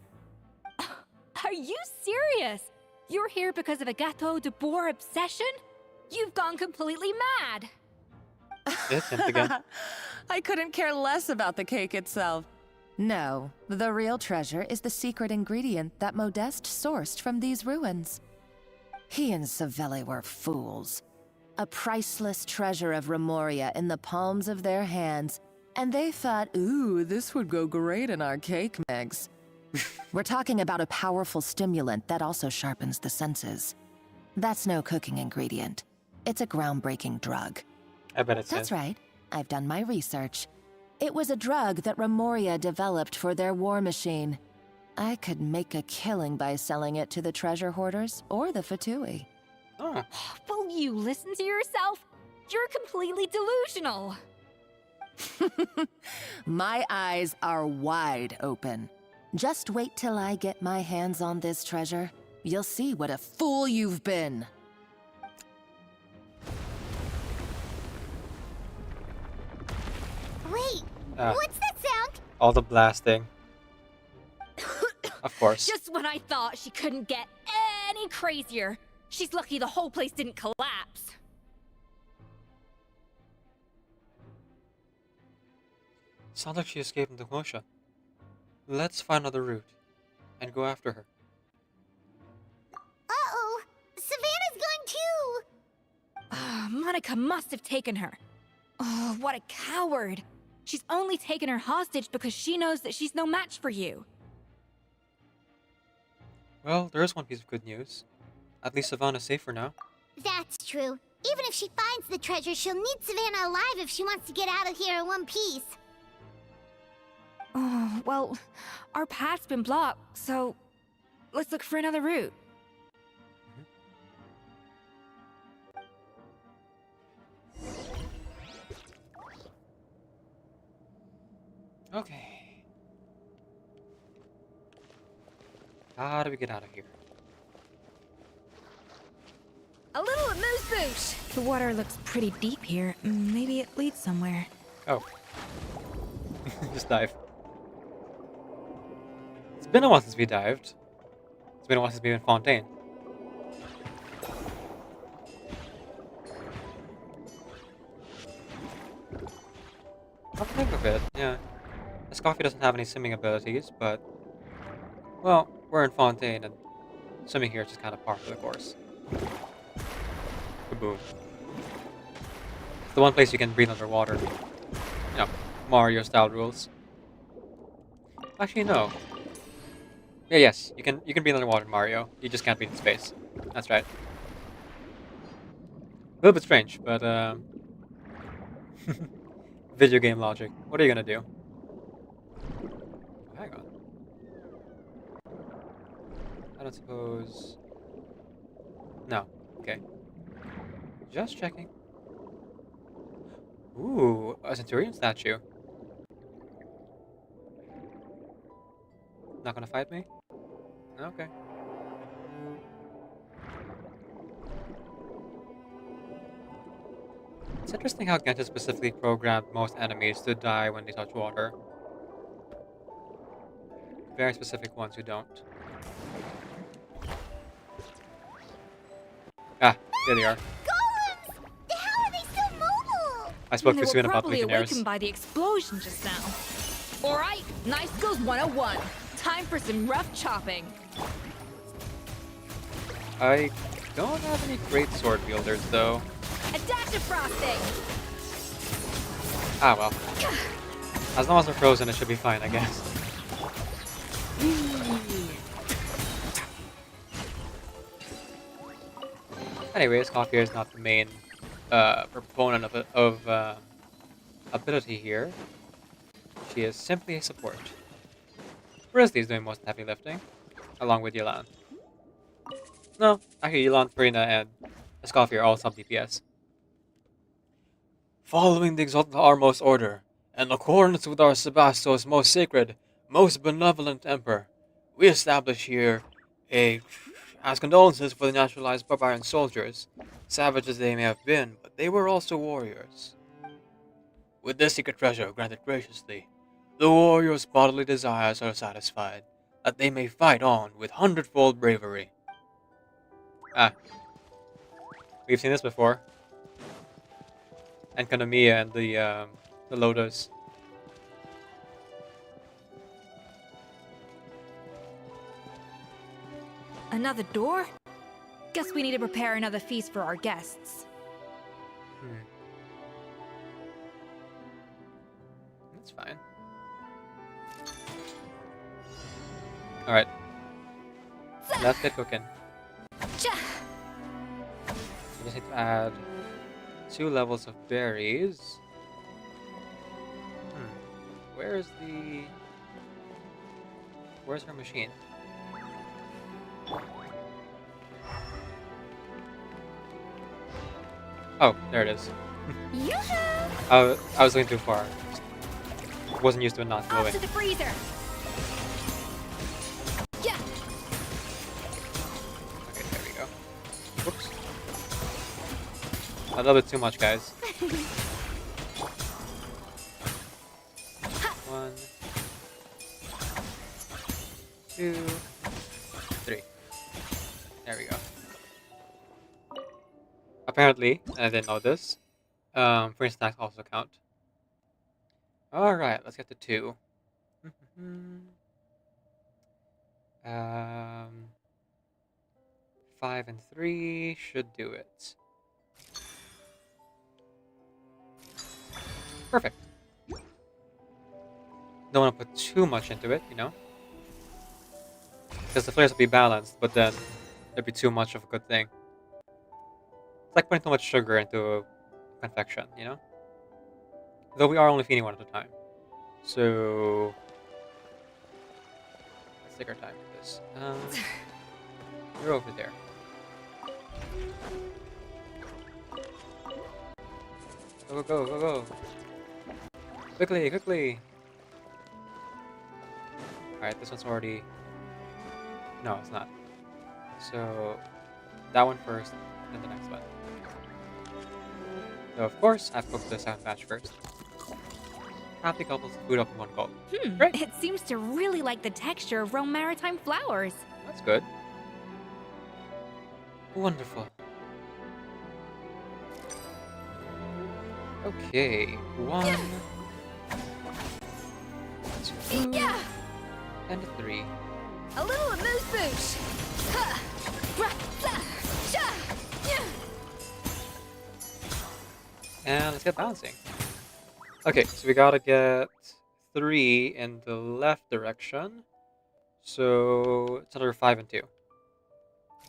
Are you serious? You're here because of a Gâteau de Bourg obsession? You've gone completely mad! It's hint again. I couldn't care less about the cake itself. No, the real treasure is the secret ingredient that Modeste sourced from these ruins. He and Savelli were fools. A priceless treasure of Remoria in the palms of their hands, and they thought, ooh, this would go great in our cake mix. We're talking about a powerful stimulant that also sharpens the senses. That's no cooking ingredient. It's a groundbreaking drug. I bet it's That's hint. right. I've done my research. It was a drug that Remoria developed for their war machine. I could make a killing by selling it to the treasure hoarders or the Fatui. Oh, Will you listen to yourself? You're completely delusional. My eyes are wide open. Just wait till I get my hands on this treasure. You'll see what a fool you've been. Wait, Ah. what's that sound? all the blasting. Of course. Just when I thought she couldn't get any crazier. She's lucky the whole place didn't collapse. Sounds like she escaped into commotion. Let's find another route and go after her. Uh-oh, Savannah's gone too! Monica must have taken her. Oh, what a coward. She's only taken her hostage because she knows that she's no match for you. Well, there is one piece of good news. At least Savannah's safe for now. That's true. Even if she finds the treasure, she'll need Savannah alive if she wants to get out of here in one piece. Oh, well, our path's been blocked, so let's look for another route. Okay. How do we get out of here? A little amuse-bouche. The water looks pretty deep here. Maybe it leads somewhere. Oh. Just dive. It's been a while since we dived. It's been a while since we've been in Fontaine. I'll think of it, yeah. This coffee doesn't have any swimming abilities, but... Well, we're in Fontaine, and swimming here is just kind of par for the course. Kaboom. It's the one place you can breathe underwater. You know, Mario-style rules. Actually, no. Yeah, yes, you can breathe underwater in Mario. You just can't breathe in space. That's right. A little bit strange, but video game logic. What are you gonna do? Hang on. I don't suppose. No. Okay. Just checking. Ooh, a Centurion statue. Not gonna fight me? Okay. It's interesting how Genshin specifically programmed most enemies to die when they touch water. Very specific ones who don't. Ah, there they are. Golems! How are they so mobile? I spoke They too were soon about probably Legionnaires. awakened by the explosion just now. All right, Nice Skills 101. Time for some rough chopping. I don't have any great sword wielders though. A dash of frosting. Ah well. As long as they're frozen, it should be fine, I guess. Anyways, Coffee is not the main proponent of ability here. She is simply a support. Grizzly is doing most of the heavy lifting, along with Yelan. No, actually Yelan, Farina, and Escoffier are all sub DPS. Following the Exalted Armos order, and in accordance with our Sebastos most sacred, most benevolent emperor, we establish here as condolences for the naturalized barbarian soldiers, savage as they may have been, but they were also warriors. With this secret treasure granted graciously, the warriors' bodily desires are satisfied, that they may fight on with hundredfold bravery. Ah. We've seen this before. and Kanamiya and the Lotus. Another door? Guess we need to prepare another feast for our guests. That's fine. Alright. Let's get cooking. We just need to add 2 levels of berries. Where's her machine? Oh, there it is. I was going too far. Wasn't used to it not Off glowing. to the freezer. Yeah. Okay, there we go. Whoops. A little bit too much, guys. 1, 2, 3. There we go. Apparently, and I didn't know this, free snacks also count. Alright, let's get to 2. 5 and 3 should do it. Perfect. Don't want to put too much into it, you know? Because the flavors will be balanced, but then there'd be too much of a good thing. It's like putting too much sugar into a confection, you know? Though we are only feeding one at a time. So let's take our time with this. You're over there. Go, go, go, go. Quickly, quickly. Alright, this one's already... No, it's not. So that one first, then the next one. So of course, I've cooked the second batch first. Happy couples food up in one gulp. Great. It seems to really like the texture of Rome Maritime flowers. That's good. Wonderful. Okay, 1, 2, and 3. A little amuse-bouche. And let's get bouncing. Okay, so we gotta get 3 in the left direction. So it's another 5 and 2.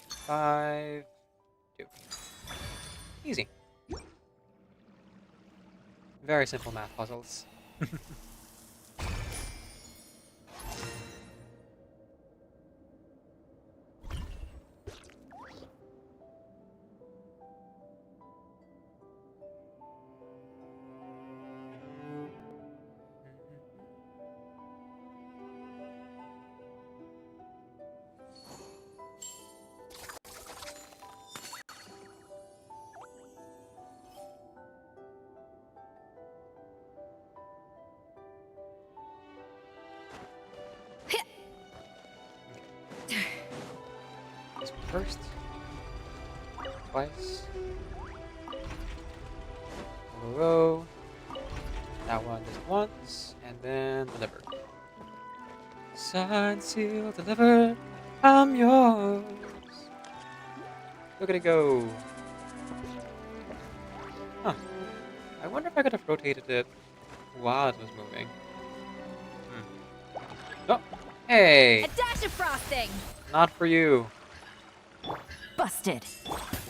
5, 2. Easy. Very simple math puzzles. This one first. Twice. Row. That one just once. And then deliver. Signed, sealed, delivered. I'm yours. Look at it go. Huh. I wonder if I could have rotated it while it was moving. Oh, hey! A dash of frosting. Not for you. Busted.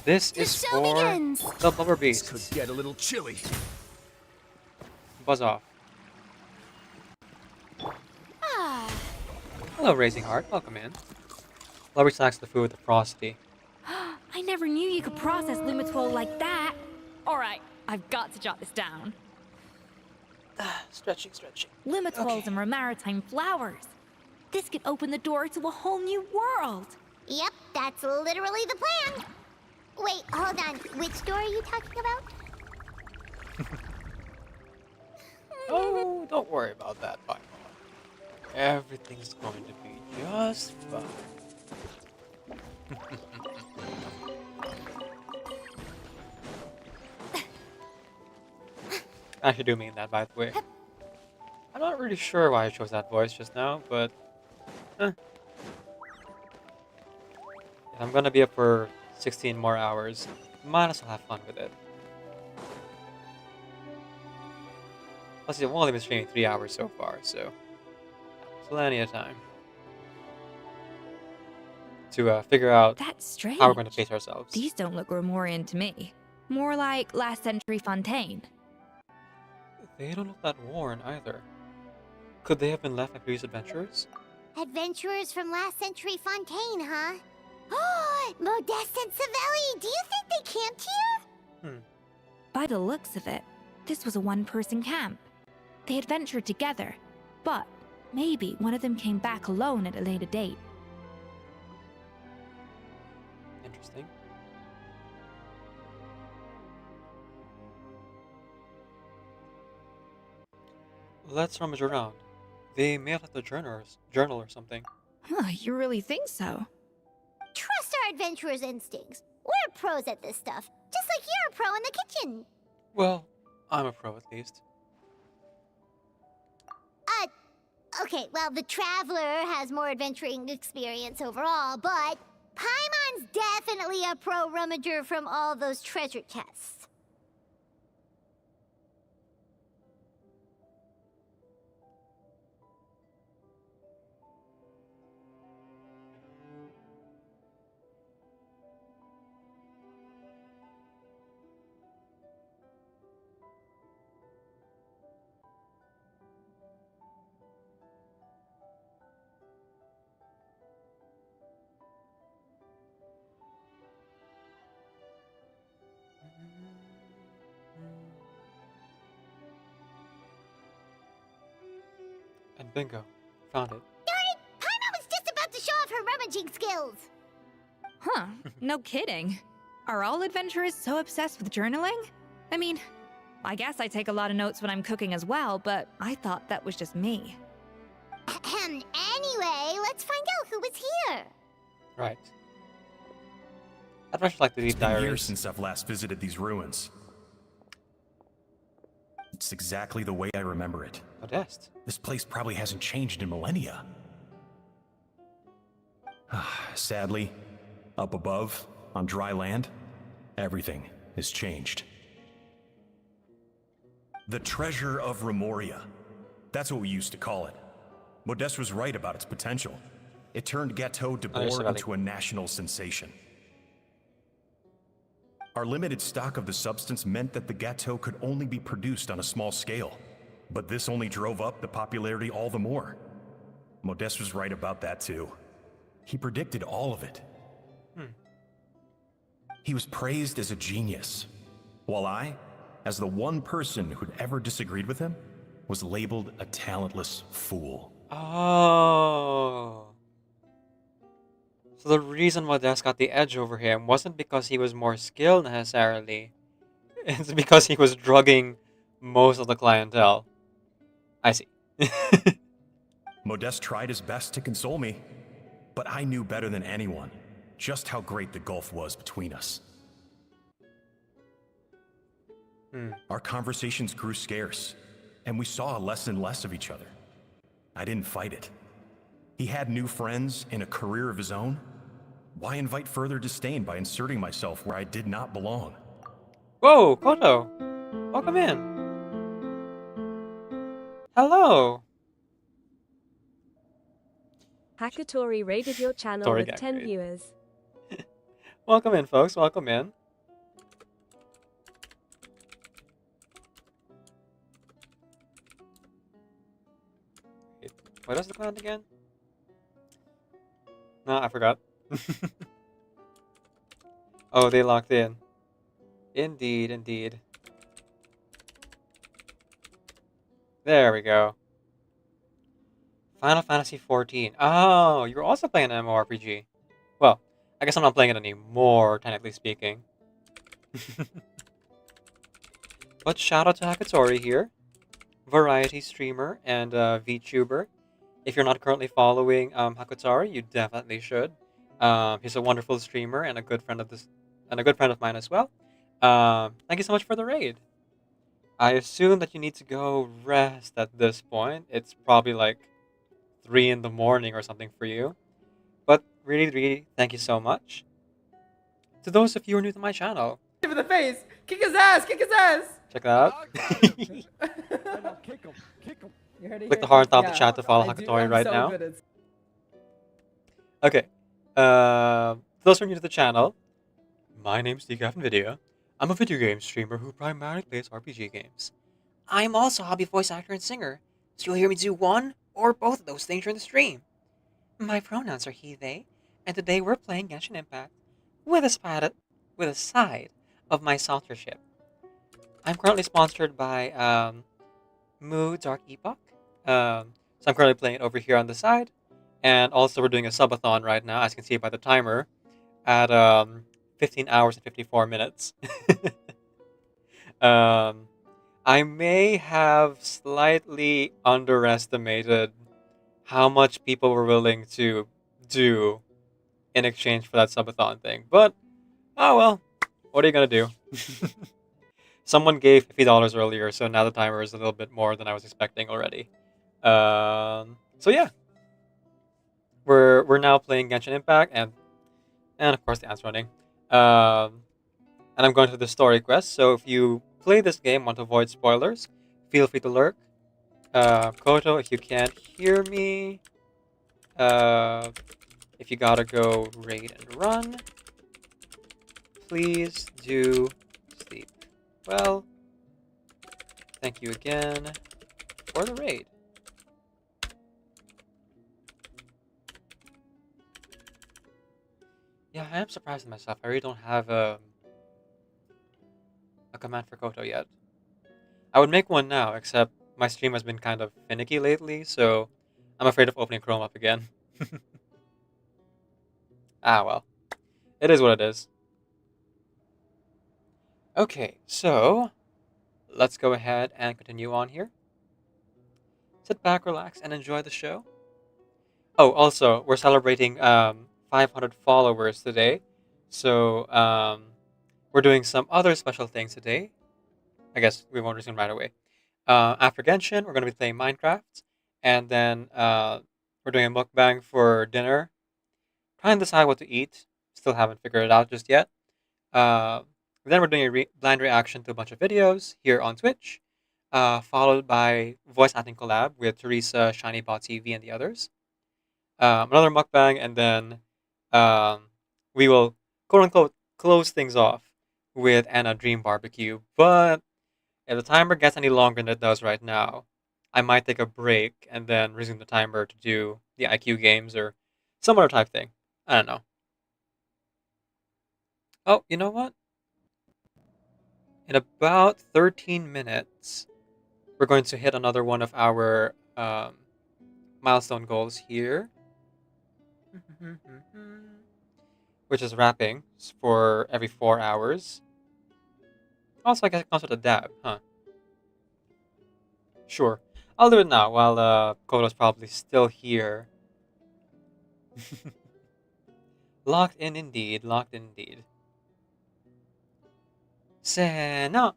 This The is show for begins. the blubber This beast. could get a little chilly. Buzz off. Ah. Hello, Raising Heart. Welcome in. Blubber snacks the food with the frosty. I never knew you could process Lumitol like that. Alright, I've got to jot this down. Stretching, stretching. Lumitols and Maritime flowers. This could open the door to a whole new world. Yep, that's literally the plan. Wait, hold on. Which door are you talking about? Oh, don't worry about that, Paimon. Everything's going to be just fine. I actually do mean that, by the way. I'm not really sure why I chose that voice just now, but if I'm gonna be up for 16 more hours, might as well have fun with it. Plus, I've only been streaming 3 hours so far, so plenty of time to figure out That's strange. how we're going to pace ourselves. These don't look Romorian to me. More like last century Fontaine. They don't look that worn either. Could they have been left by previous adventurers? Adventurers from last century Fontaine, huh? Oh, Modeste and Savelli, do you think they camped here? By the looks of it, this was a one-person camp. They adventured together, but maybe one of them came back alone at a later date. Interesting. Let's rummage around. They may have left a journal or something. Huh, you really think so? Trust our adventurers' instincts. We're pros at this stuff, just like you're a pro in the kitchen. Well, I'm a pro at least. Okay, well, the Traveler has more adventuring experience overall, but Paimon's definitely a pro rummager from all those treasure chests. And bingo, found it. Darn it! Paimon was just about to show off her rummaging skills! Huh, no kidding. Are all adventurers so obsessed with journaling? I mean, I guess I take a lot of notes when I'm cooking as well, but I thought that was just me. Anyway, let's find out who was here. Right. I'd much like to read It's been years diaries. since I've last visited these ruins. It's exactly the way I remember it. Modeste. This place probably hasn't changed in millennia. Sadly, up above, on dry land, everything has changed. The treasure of Remoria. That's what we used to call it. Modeste was right about its potential. It turned Gâteau de Bourg into a national sensation. Our limited stock of the substance meant that the gâteau could only be produced on a small scale. But this only drove up the popularity all the more. Modeste was right about that too. He predicted all of it. He was praised as a genius, while I, as the one person who'd ever disagreed with him, was labeled a talentless fool. Oh. So the reason Modeste got the edge over him wasn't because he was more skilled necessarily. It's because he was drugging most of the clientele. I see. Modeste tried his best to console me, but I knew better than anyone just how great the gulf was between us. Our conversations grew scarce, and we saw less and less of each other. I didn't fight it. He had new friends and a career of his own. Why invite further disdain by inserting myself where I did not belong? Whoa, Koto! Welcome in. Hello! Hakatori rated your channel Story with gang 10 raid. viewers. Welcome in, folks. Welcome in. Wait, what is the command again? No, I forgot. Oh, they locked in. Indeed, indeed. There we go. Final Fantasy XIV. Oh, you're also playing an MMORPG. Well, I guess I'm not playing it anymore, technically speaking. But shout out to Hakatori here. Variety streamer and VTuber. If you're not currently following Hakatori, you definitely should. He's a wonderful streamer and a good friend of mine as well. Thank you so much for the raid. I assume that you need to go rest at this point. It's probably like 3 in the morning or something for you. But really, really, thank you so much. To those of you who are new to my channel, Give him the face. Kick his ass. Kick his ass. check that out. Kick him. Kick him. You heard it Click the here. heart on top of Yeah, the chat to follow I do- Hakatori I'm right so now. good at- Okay. To those who are new to the channel, my name's DCAFNVideo. I'm a video game streamer who primarily plays RPG games. I'm also a hobby voice actor and singer, so you'll hear me do one or both of those things during the stream. My pronouns are he, they, and today we're playing Genshin Impact with a side of my censorship. I'm currently sponsored by Moo Dark Epoch, so I'm currently playing it over here on the side, and also we're doing a subathon right now, as you can see by the timer, at 15 hours and 54 minutes. I may have slightly underestimated how much people were willing to do in exchange for that subathon thing. But, oh well, what are you going to do? Someone gave $50 earlier, so now the timer is a little bit more than I was expecting already. So yeah. We're now playing Genshin Impact, and of course the ant's running. And I'm going through the story quest, so if you play this game, want to avoid spoilers, feel free to lurk. Koto, if you can't hear me, if you gotta go raid and run, please do sleep well. Thank you again for the raid. Yeah, I am surprised at myself. I really don't have a command for Koto yet. I would make one now, except my stream has been kind of finicky lately, so I'm afraid of opening Chrome up again. Ah, well. It is what it is. Okay, so let's go ahead and continue on here. Sit back, relax, and enjoy the show. Oh, also, we're celebrating 500 followers today, so we're doing some other special things today. I guess we won't resume right away. After Genshin, we're going to be playing Minecraft, and then we're doing a mukbang for dinner. Trying to decide what to eat. Still haven't figured it out just yet. Then we're doing a blind reaction to a bunch of videos here on Twitch, followed by voice acting collab with Teresa, ShinyBot TV, and the others. Another mukbang, and then we will quote unquote close things off with Anna Dream Barbecue. But if the timer gets any longer than it does right now, I might take a break and then resume the timer to do the IQ games or some other type thing. I don't know. Oh, you know what? In about 13 minutes, we're going to hit another one of our milestone goals here. Which is rapping for every 4 hours. Also, I guess it comes with a dab, huh? Sure. I'll do it now while Koto's probably still here. Locked in indeed, locked in indeed. Senna!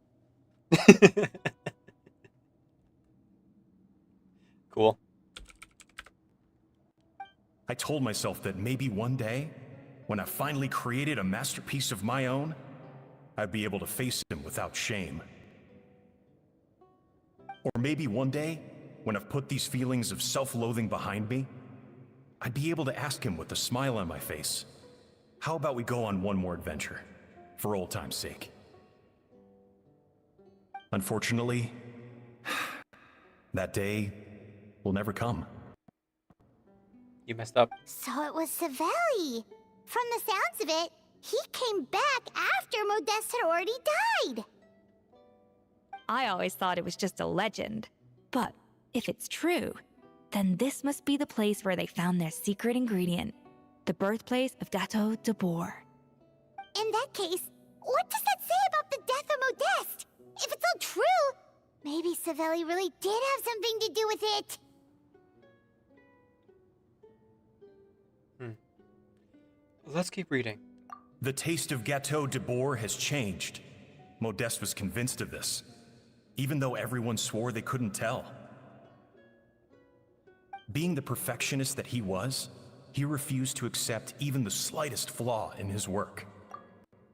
Cool. I told myself that maybe one day, when I finally created a masterpiece of my own, I'd be able to face him without shame. Or maybe one day, when I've put these feelings of self-loathing behind me, I'd be able to ask him with a smile on my face, how about we go on one more adventure, for old time's sake? Unfortunately, that day will never come. You messed up. So it was Savelli. From the sounds of it, he came back after Modeste had already died. I always thought it was just a legend. But if it's true, then this must be the place where they found their secret ingredient, the birthplace of Dato de Boer. In that case, what does that say about the death of Modeste? If it's all true, maybe Savelli really did have something to do with it. Let's keep reading. The taste of Gâteau de Boer has changed. Modeste was convinced of this. even though everyone swore they couldn't tell. Being the perfectionist that he was, he refused to accept even the slightest flaw in his work.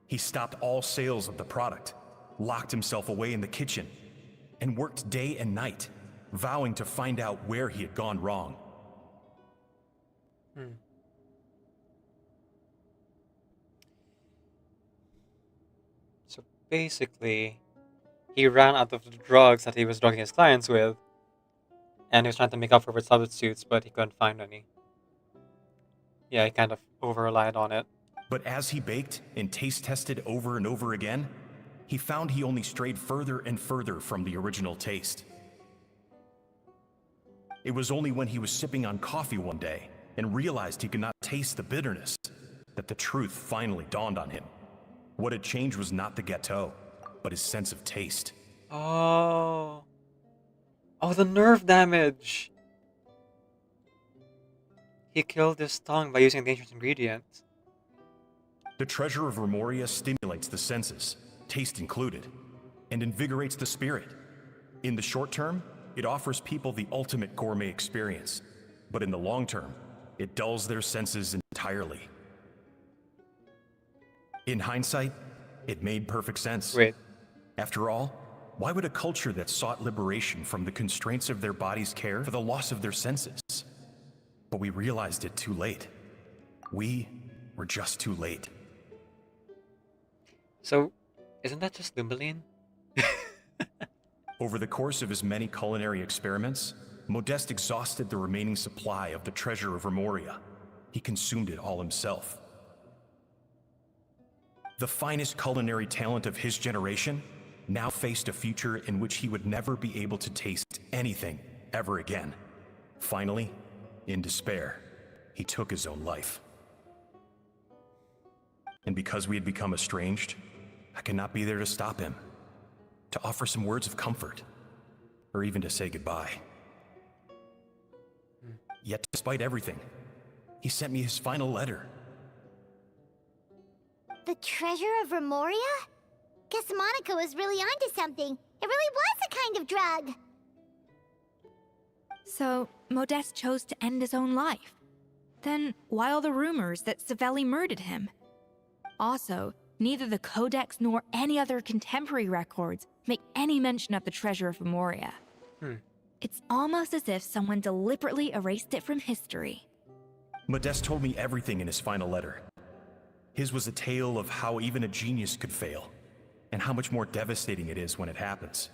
He stopped all sales of the product, locked himself away in the kitchen, and worked day and night, vowing to find out where he had gone wrong. So basically, he ran out of the drugs that he was drugging his clients with, and he was trying to make up for it with substitutes, but he couldn't find any. Yeah, he kind of over-relied on it. But as he baked and taste tested over and over again, he found he only strayed further and further from the original taste. It was only when he was sipping on coffee one day and realized he could not taste the bitterness that the truth finally dawned on him. What had changed was not the gâteau, but his sense of taste. Oh. Oh, the nerve damage! He killed his tongue by using a dangerous ingredient. The treasure of Remoria stimulates the senses, taste included, and invigorates the spirit. In the short term, it offers people the ultimate gourmet experience, but in the long term, it dulls their senses entirely. In hindsight, it made perfect sense. Wait. After all, why would a culture that sought liberation from the constraints of their bodies care for the loss of their senses? But we realized it too late. We were just too late. So, isn't that just Lumbeline? Over the course of his many culinary experiments, Modeste exhausted the remaining supply of the treasure of Remoria. He consumed it all himself. The finest culinary talent of his generation now faced a future in which he would never be able to taste anything ever again. Finally, in despair, he took his own life. And because we had become estranged, I could not be there to stop him, to offer some words of comfort, or even to say goodbye. Yet despite everything, he sent me his final letter. The treasure of Remoria? Guess Monica was really onto something. It really was a kind of drug. So, Modeste chose to end his own life. Then, why all the rumors that Savelli murdered him? Also, neither the Codex nor any other contemporary records make any mention of the treasure of Remoria. It's almost as if someone deliberately erased it from history. Modeste told me everything in his final letter. His was a tale of how even a genius could fail, and how much more devastating it is when it happens.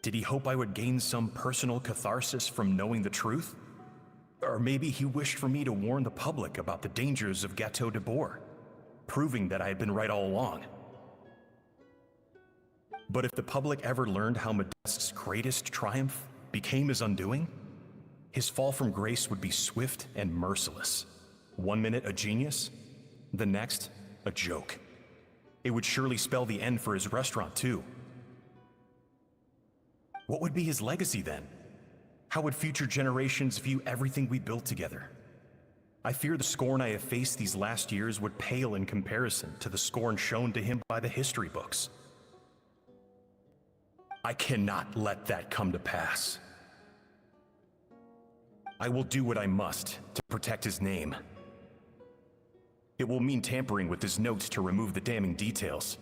Did he hope I would gain some personal catharsis from knowing the truth? Or maybe he wished for me to warn the public about the dangers of Gâteau de Bourg, proving that I had been right all along. But if the public ever learned how Modeste's greatest triumph became his undoing, his fall from grace would be swift and merciless. 1 minute a genius, the next a joke. It would surely spell the end for his restaurant too. What would be his legacy then? How would future generations view everything we built together? I fear the scorn I have faced these last years would pale in comparison to the scorn shown to him by the history books. I cannot let that come to pass. I will do what I must to protect his name. It will mean tampering with his notes to remove the damning details,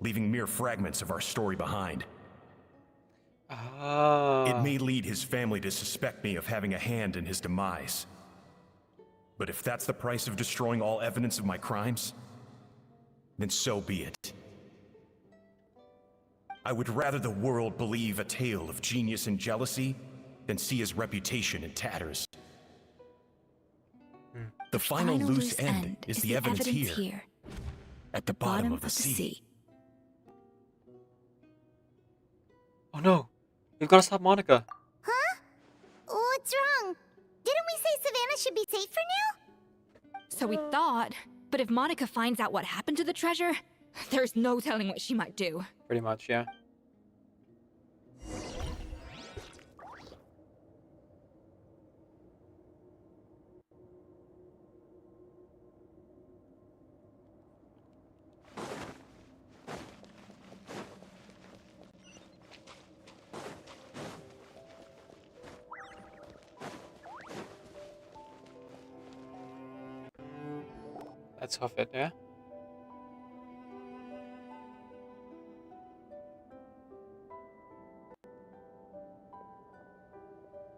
leaving mere fragments of our story behind. It may lead his family to suspect me of having a hand in his demise. But if that's the price of destroying all evidence of my crimes, then so be it. I would rather the world believe a tale of genius and jealousy than see his reputation in tatters. The final loose end is the evidence here, at the bottom of the sea. Oh no! We've got to stop Monica! Huh? What's wrong? Didn't we say Savannah should be safe for now? So we thought, but if Monica finds out what happened to the treasure, there's no telling what she might do. Pretty much, yeah. Let's hoof it, yeah?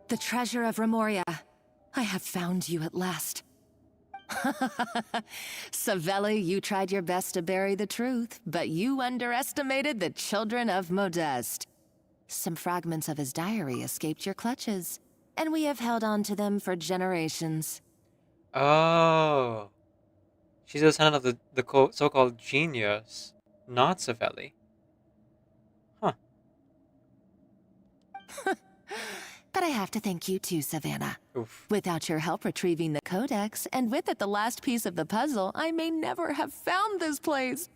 The treasure of Remoria. I have found you at last. Savelli, you tried your best to bury the truth, but you underestimated the children of Modeste. Some fragments of his diary escaped your clutches, and we have held on to them for generations. Oh. She's a son of the so-called genius, not Savelli. Huh. But I have to thank you too, Savannah. Oof. Without your help retrieving the codex, and with it the last piece of the puzzle, I may never have found this place.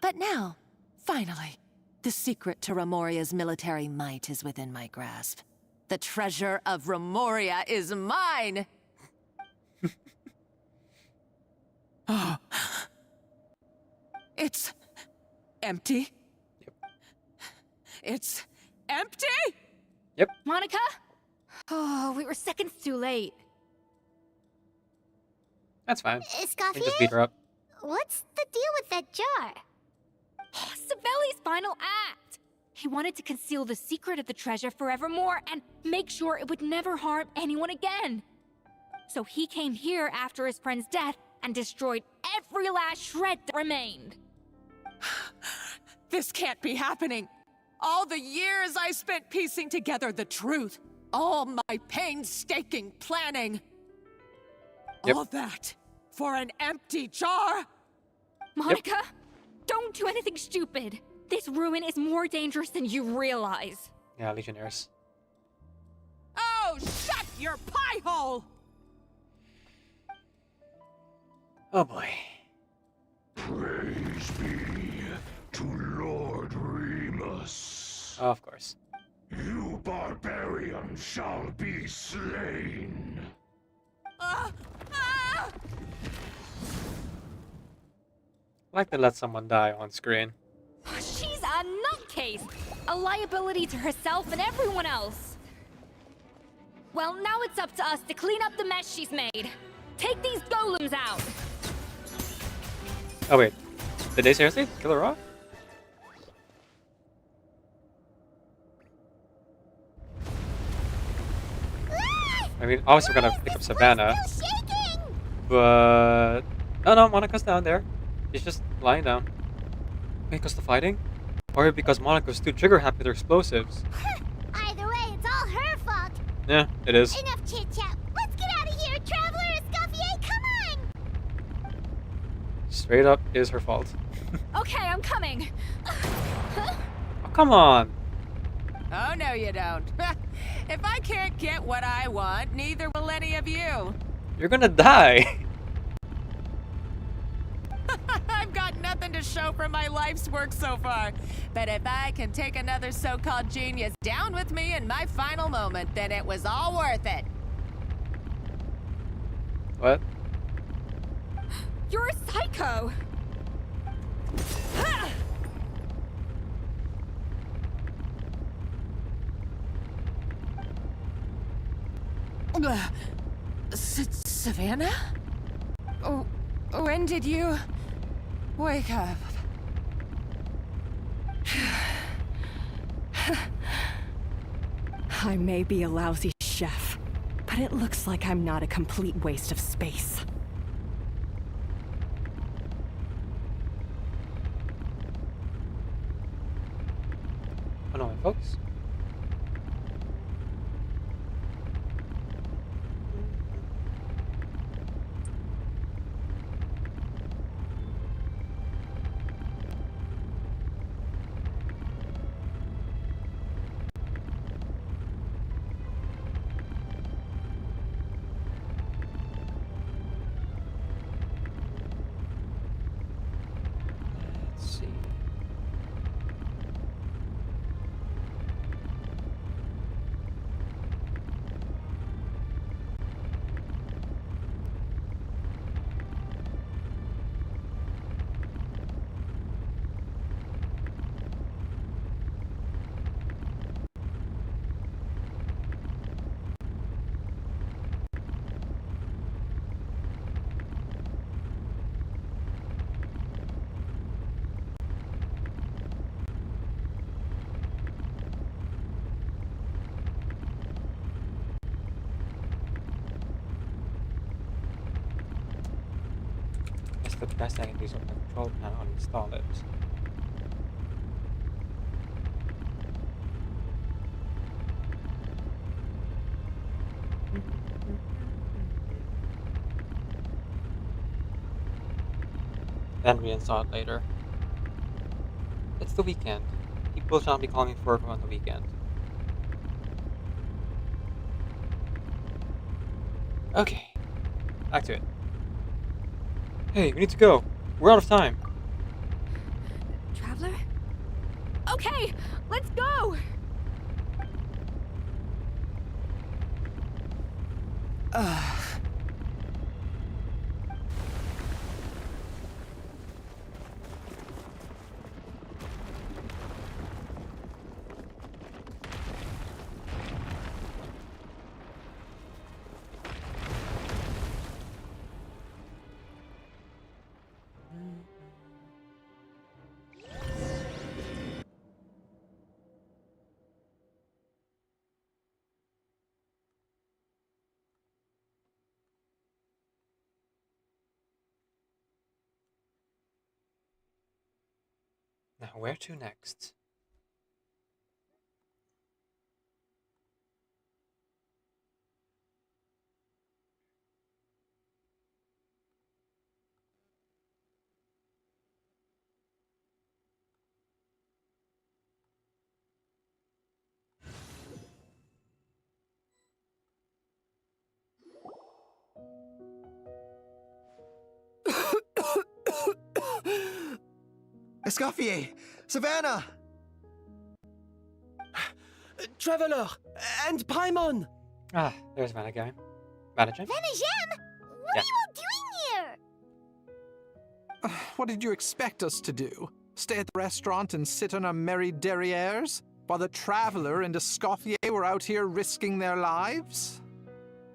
But now, finally, the secret to Remoria's military might is within my grasp. The treasure of Remoria is mine! Oh. It's empty? Yep. It's empty? Yep. Monica? Oh, we were seconds too late. That's fine. I just beat Escoffier? her up. What's the deal with that jar? Savelli's final act! He wanted to conceal the secret of the treasure forevermore and make sure it would never harm anyone again. So he came here after his friend's death and destroyed every last shred that remained. This can't be happening. All the years I spent piecing together the truth. All my painstaking planning. Yep. All that for an empty jar? Monica, don't do anything stupid. This ruin is more dangerous than you realize. Yeah, Legionnaires. Oh, shut your pie hole! Oh boy. Praise be to Lord Remus. Oh, of course. You barbarian shall be slain. I like to let someone die on screen. She's a nutcase, a liability to herself and everyone else. Well, now it's up to us to clean up the mess she's made. Take these golems out. Oh wait, did they seriously kill her off? I mean, obviously we're gonna pick up Savannah, but oh no, Monica's down there. She's just lying down. Wait, because the fighting, or because Monica's too trigger happy with her explosives? Either way, it's all her fault. Yeah, it is. Enough chit chat. Let's get out of here, Traveler Escoffier. Come on. Straight up is her fault. Okay, I'm coming. Oh, come on. Oh, no you don't. If I can't get what I want, neither will any of you. You're gonna die. I've got nothing to show for my life's work so far. But if I can take another so-called genius down with me in my final moment, then it was all worth it. What? You're a psycho. Savannah? Oh, when did you wake up? I may be a lousy chef, but it looks like I'm not a complete waste of space. Oh no, folks. Let's see. best I can use on the control panel and install it. Then reinstall it later. It's the weekend. People shall not be calling me for work on the weekend. Okay, back to it. Hey, we need to go. We're out of time. Traveler? Okay, let's go! Now, where to next? Escoffier! Savannah! Traveler! And Paimon! Ah, there's Vanagon. Vanagon? Venajem? What Yeah. are you all doing here? What did you expect us to do? Stay at the restaurant and sit on our merry derrieres while the Traveler and Escoffier were out here risking their lives?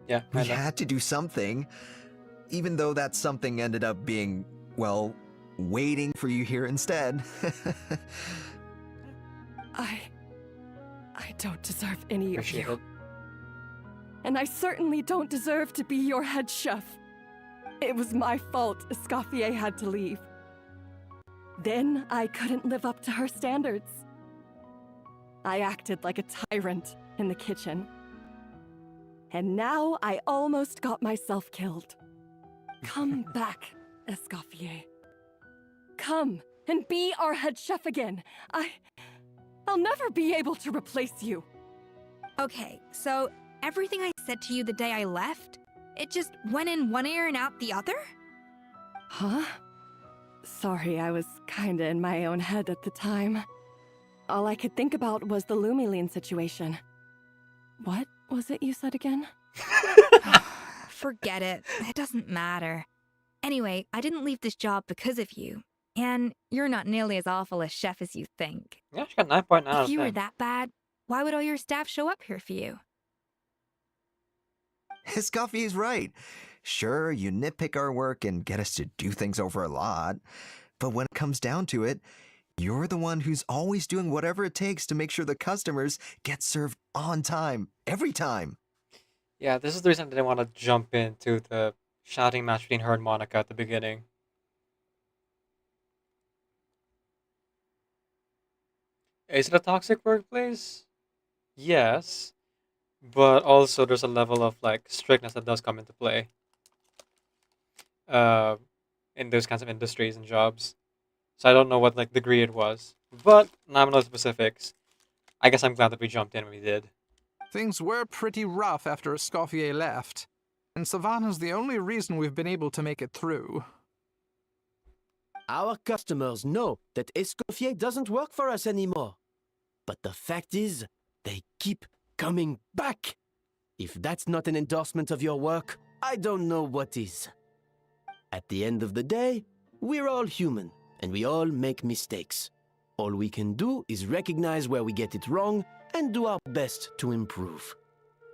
Yeah, We had to do something. Even though that something ended up being, well, waiting for you here instead. I don't deserve any of Appreciate you. it. And I certainly don't deserve to be your head chef. It was my fault Escoffier had to leave. Then I couldn't live up to her standards. I acted like a tyrant in the kitchen. And now I almost got myself killed. Come back, Escoffier. Come and be our head chef again. I'll never be able to replace you. Okay, so everything I said to you the day I left, it just went in one ear and out the other? Huh? Sorry, I was kinda in my own head at the time. All I could think about was the Lumiline situation. What was it you said again? Forget it. It doesn't matter. Anyway, I didn't leave this job because of you. And you're not nearly as awful a chef as you think. Yeah, she got 9.9 out If of you 10. were that bad, why would all your staff show up here for you? Escoffier's right. Sure, you nitpick our work and get us to do things over a lot. But when it comes down to it, you're the one who's always doing whatever it takes to make sure the customers get served on time, every time. Yeah, this is the reason I didn't want to jump into the shouting match between her and Monica at the beginning. Is it a toxic workplace? Yes. But also there's a level of like strictness that does come into play. In those kinds of industries and jobs. So I don't know what like degree it was. But now I know the specifics. I guess I'm glad that we jumped in when we did. Things were pretty rough after Escoffier left, and Savannah's the only reason we've been able to make it through. Our customers know that Escoffier doesn't work for us anymore. But the fact is, they keep coming back. If that's not an endorsement of your work, I don't know what is. At the end of the day, we're all human, and we all make mistakes. All we can do is recognize where we get it wrong and do our best to improve.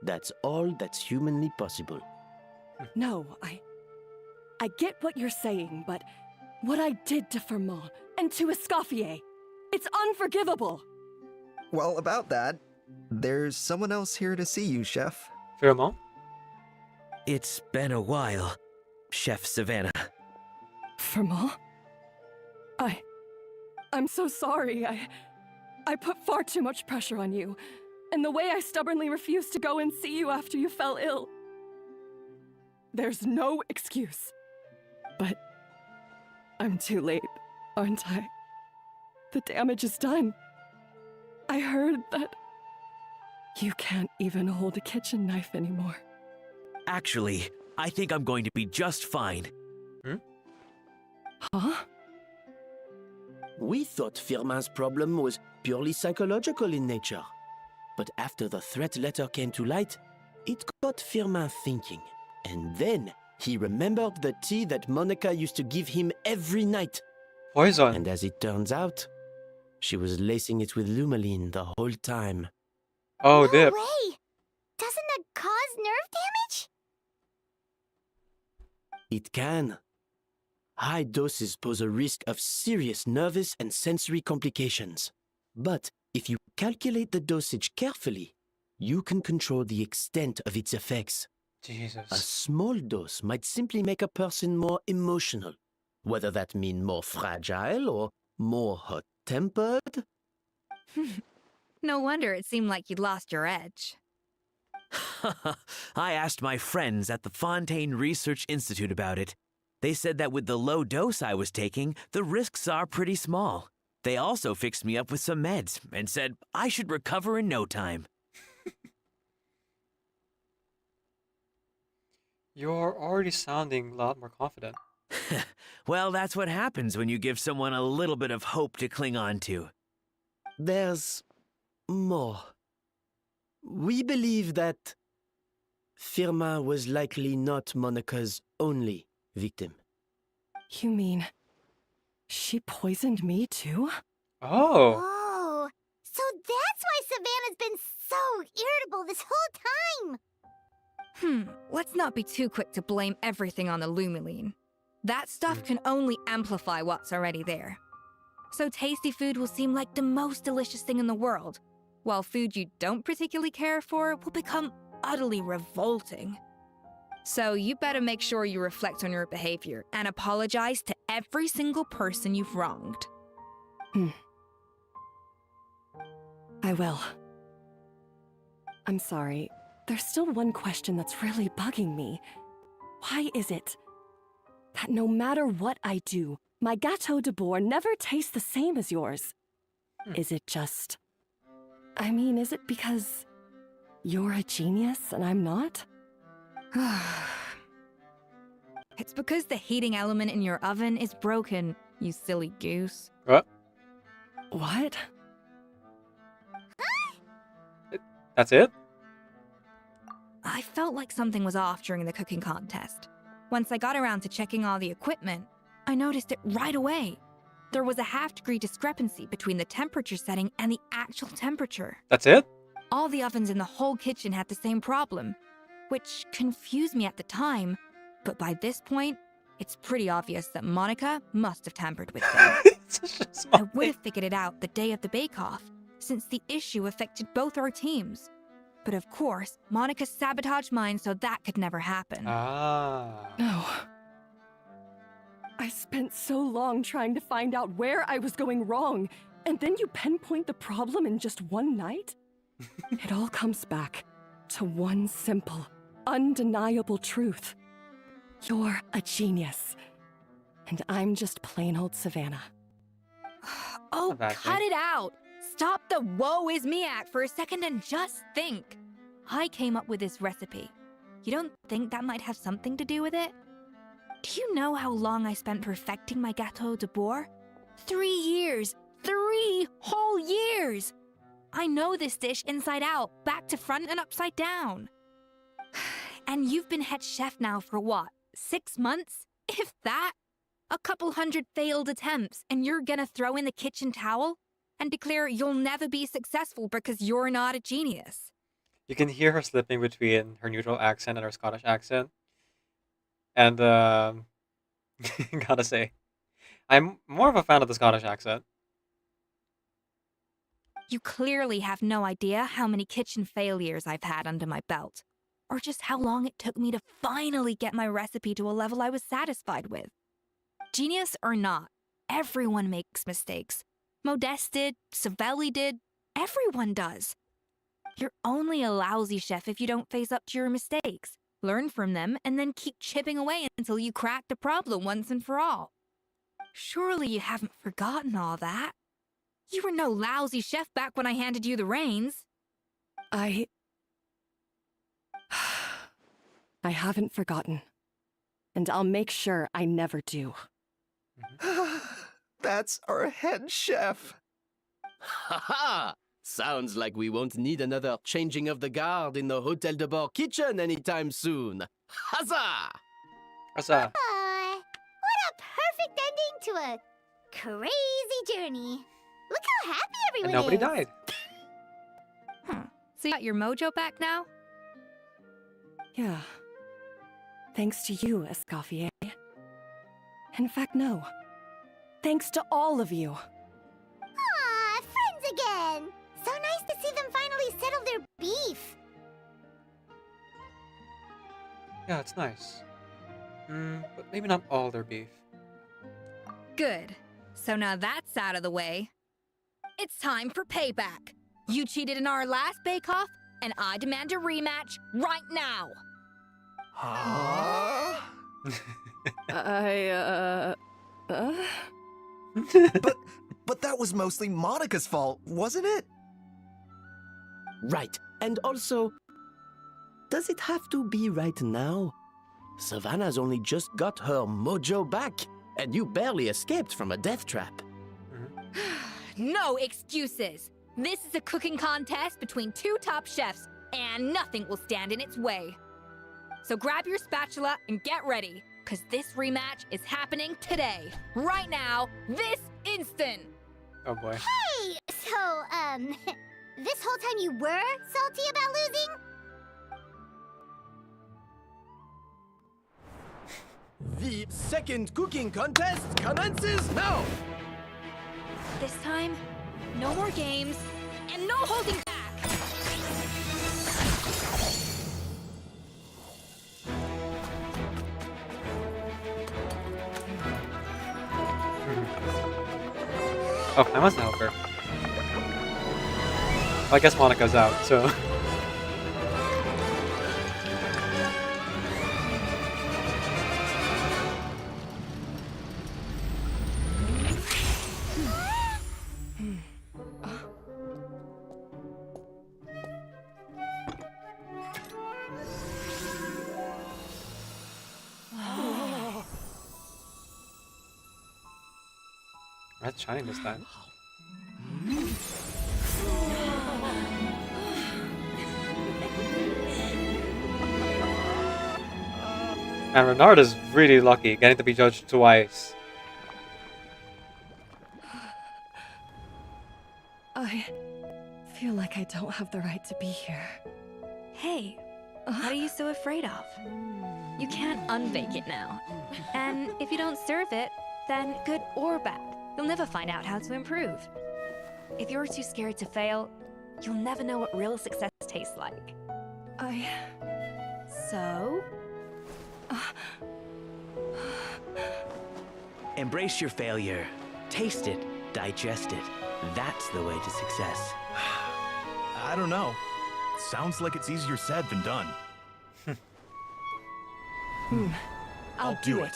That's all that's humanly possible. No, I get what you're saying, but what I did to Fermont and to Escoffier, it's unforgivable. Well, about that, there's someone else here to see you, Chef. Pheromone? It's been a while, Chef Savannah. Firma? I'm so sorry. I put far too much pressure on you. And the way I stubbornly refused to go and see you after you fell ill. There's no excuse. But I'm too late, aren't I? The damage is done. I heard that you can't even hold a kitchen knife anymore. Actually, I think I'm going to be just fine. Huh? We thought Firmin's problem was purely psychological in nature. But after the threat letter came to light, it got Firmin thinking. And then he remembered the tea that Monica used to give him every night. Poison. And as it turns out, she was lacing it with Lumaline the whole time. Oh, No dip. way! Doesn't that cause nerve damage? It can. High doses pose a risk of serious nervous and sensory complications. But if you calculate the dosage carefully, you can control the extent of its effects. Jesus. A small dose might simply make a person more emotional, whether that means more fragile or more hot-tempered. No wonder it seemed like you'd lost your edge. I asked my friends at the Fontaine Research Institute about it. They said that with the low dose I was taking, the risks are pretty small. They also fixed me up with some meds and said I should recover in no time. You're already sounding a lot more confident. Well, that's what happens when you give someone a little bit of hope to cling on to. There's more. We believe that Firmin was likely not Monica's only victim. You mean she poisoned me too? Oh. Oh, so that's why Savannah's been so irritable this whole time. Let's not be too quick to blame everything on the Lumaline. That stuff can only amplify what's already there. So tasty food will seem like the most delicious thing in the world, while food you don't particularly care for will become utterly revolting. So you better make sure you reflect on your behavior and apologize to every single person you've wronged. I will. I'm sorry. There's still one question that's really bugging me. Why is it that no matter what I do, my Gâteau de Bourg never tastes the same as yours? Is it just... I mean, is it because you're a genius and I'm not? It's because the heating element in your oven is broken, you silly goose. What? What? That's it? I felt like something was off during the cooking contest. Once I got around to checking all the equipment, I noticed it right away. There was a half-degree discrepancy between the temperature setting and the actual temperature. That's it? All the ovens in the whole kitchen had the same problem, which confused me at the time, but by this point, it's pretty obvious that Monica must have tampered with them. I would have figured it out the day of the bake-off, since the issue affected both our teams. But of course, Monica sabotaged mine, so that could never happen. No. I spent so long trying to find out where I was going wrong, and then you pinpoint the problem in just one night? It all comes back to one simple, undeniable truth. You're a genius, and I'm just plain old Savannah. Oh, cut it out! Stop the woe is me act for a second and just think. I came up with this recipe. You don't think that might have something to do with it? Do you know how long I spent perfecting my Gâteau de Bourg? 3 years! 3 whole years! I know this dish inside out, back to front and upside down. And you've been head chef now for what, 6 months? If that? A couple hundred failed attempts, and you're gonna throw in the kitchen towel? And declare you'll never be successful because you're not a genius. You can hear her slipping between her neutral accent and her Scottish accent. And, gotta say, I'm more of a fan of the Scottish accent. You clearly have no idea how many kitchen failures I've had under my belt, or just how long it took me to finally get my recipe to a level I was satisfied with. Genius or not, everyone makes mistakes. Modeste did, Savelli did, everyone does. You're only a lousy chef if you don't face up to your mistakes, learn from them, and then keep chipping away until you crack the problem once and for all. Surely you haven't forgotten all that. You were no lousy chef back when I handed you the reins. I haven't forgotten. And I'll make sure I never do. That's our head chef. Ha ha! Sounds like we won't need another changing of the guard in the Hotel de Bord kitchen anytime soon. Huzzah! Huzzah. What a perfect ending to a crazy journey. Look how happy everyone And nobody is. died. So you got your mojo back now? Yeah. Thanks to you, Escoffier. In fact, no. Thanks to all of you. Aw, friends again. So nice to see them finally settle their beef. Yeah, it's nice. But maybe not all their beef. Good. So now that's out of the way. It's time for payback. You cheated in our last bake-off, and I demand a rematch right now. Huh? But that was mostly Monica's fault, wasn't it? Right. And also, does it have to be right now? Savannah's only just got her mojo back, and you barely escaped from a death trap. No excuses. This is a cooking contest between two top chefs, and nothing will stand in its way. So grab your spatula and get ready, because this rematch is happening today, right now, this instant. Oh boy. Hey, so, this whole time you were salty about losing? The second cooking contest commences now! This time, no more games, and no holding back! Oh, I must help her. Well, I guess Monica's out, so... That's shining this time. And Renard is really lucky getting to be judged twice. I feel like I don't have the right to be here. Hey, what are you so afraid of? You can't unbake it now. And if you don't serve it, then good or bad, you'll never find out how to improve. If you're too scared to fail, you'll never know what real success tastes like. So? Embrace your failure. Taste it. Digest it. That's the way to success. I don't know. Sounds like it's easier said than done. I'll do it.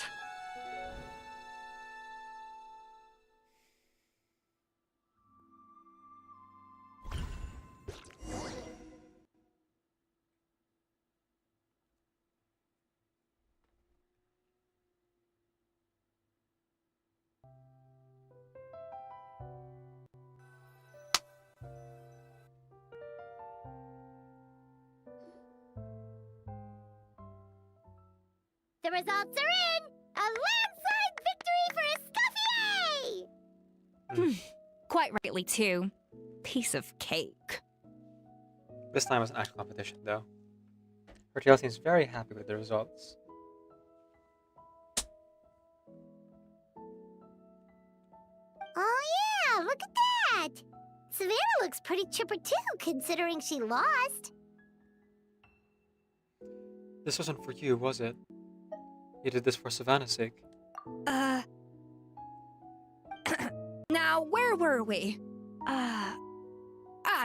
The results are in! A landslide victory for Escoffier! Quite rightly, too. Piece of cake. This time was an actual competition, though. Hertiel seems very happy with the results. Oh yeah, look at that! Savannah looks pretty chipper too, considering she lost. This wasn't for you, was it? You did this for Savannah's sake. Now, where were we?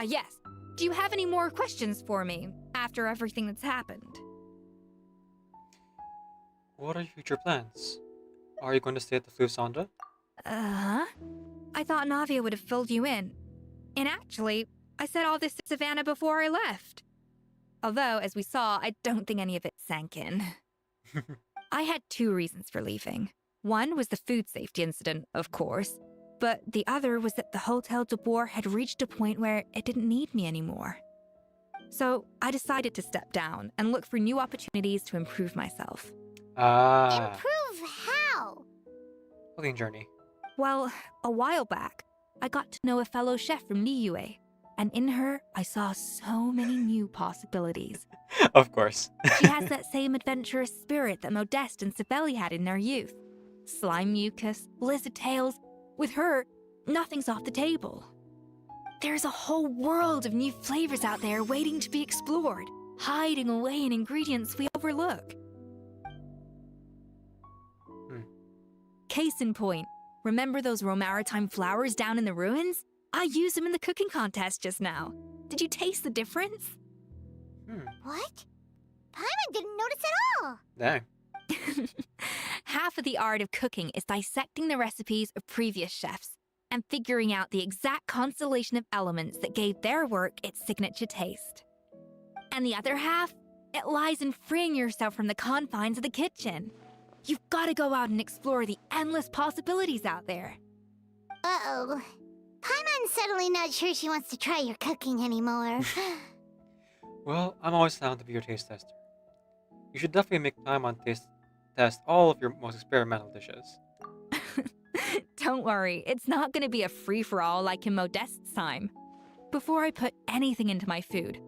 Yes. Do you have any more questions for me after everything that's happened? What are your future plans? Are you going to stay at the Flusanda? I thought Navia would have filled you in. And actually, I said all this to Savannah before I left. Although, as we saw, I don't think any of it sank in. I had 2 reasons for leaving. One was the food safety incident, of course, but the other was that the Hotel de Boer had reached a point where it didn't need me anymore. So I decided to step down and look for new opportunities to improve myself. Improve how? Cooking journey. Well, a while back, I got to know a fellow chef from Liyue, and in her, I saw so many new possibilities. Of course. She has that same adventurous spirit that Modeste and Sibeli had in their youth. Slime mucus, lizard tails. With her, nothing's off the table. There's a whole world of new flavors out there waiting to be explored, hiding away in ingredients we overlook. Case in point, remember those Romaritime flowers down in the ruins? I used them in the cooking contest just now. Did you taste the difference? What? Paimon didn't notice at all. Dang. Half of the art of cooking is dissecting the recipes of previous chefs and figuring out the exact constellation of elements that gave their work its signature taste. And the other half, it lies in freeing yourself from the confines of the kitchen. You've got to go out and explore the endless possibilities out there. Uh-oh. Paimon's suddenly not sure she wants to try your cooking anymore. Well, I'm always down to be your taste tester. You should definitely make time on test all of your most experimental dishes. Don't worry, it's not going to be a free-for-all like in Modeste's time. Before I put anything into my food,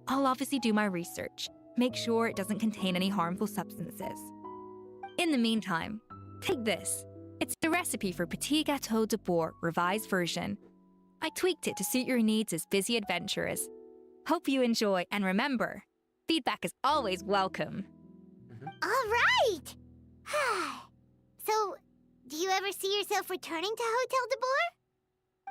I'll obviously do my research, make sure it doesn't contain any harmful substances. In the meantime, take this. It's the recipe for Petit Gâteau de Boer revised version. I tweaked it to suit your needs as busy adventurers. Hope you enjoy, and remember, feedback is always welcome. All right! So, do you ever see yourself returning to Hotel de Boer?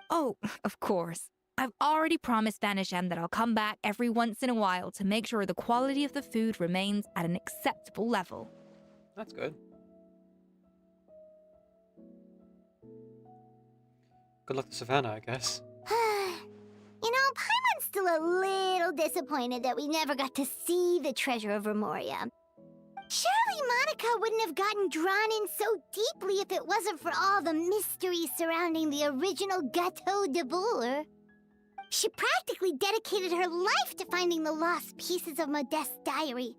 Oh, of course. I've already promised Vanishem that I'll come back every once in a while to make sure the quality of the food remains at an acceptable level. That's good. Good luck to Savannah, I guess. You know, Paimon's still a little disappointed that we never got to see the treasure of Remoria. Surely Monica wouldn't have gotten drawn in so deeply if it wasn't for all the mystery surrounding the original Gâteau de Boer. She practically dedicated her life to finding the lost pieces of Modeste's diary.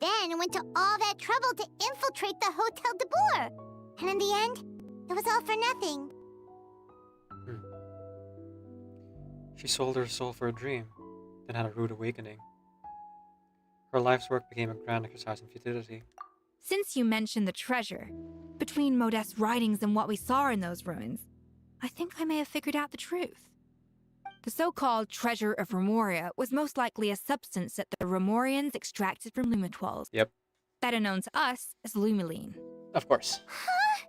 Then went to all that trouble to infiltrate the Hotel de Boer. And in the end, it was all for nothing. She sold her soul for a dream, then had a rude awakening. Her life's work became a grand exercise in futility. Since you mentioned the treasure, between Modeste's writings and what we saw in those ruins, I think I may have figured out the truth. The so-called treasure of Remoria was most likely a substance that the Remorians extracted from Lumitoiles. Yep. Better known to us as Lumiline. Of course. Huh?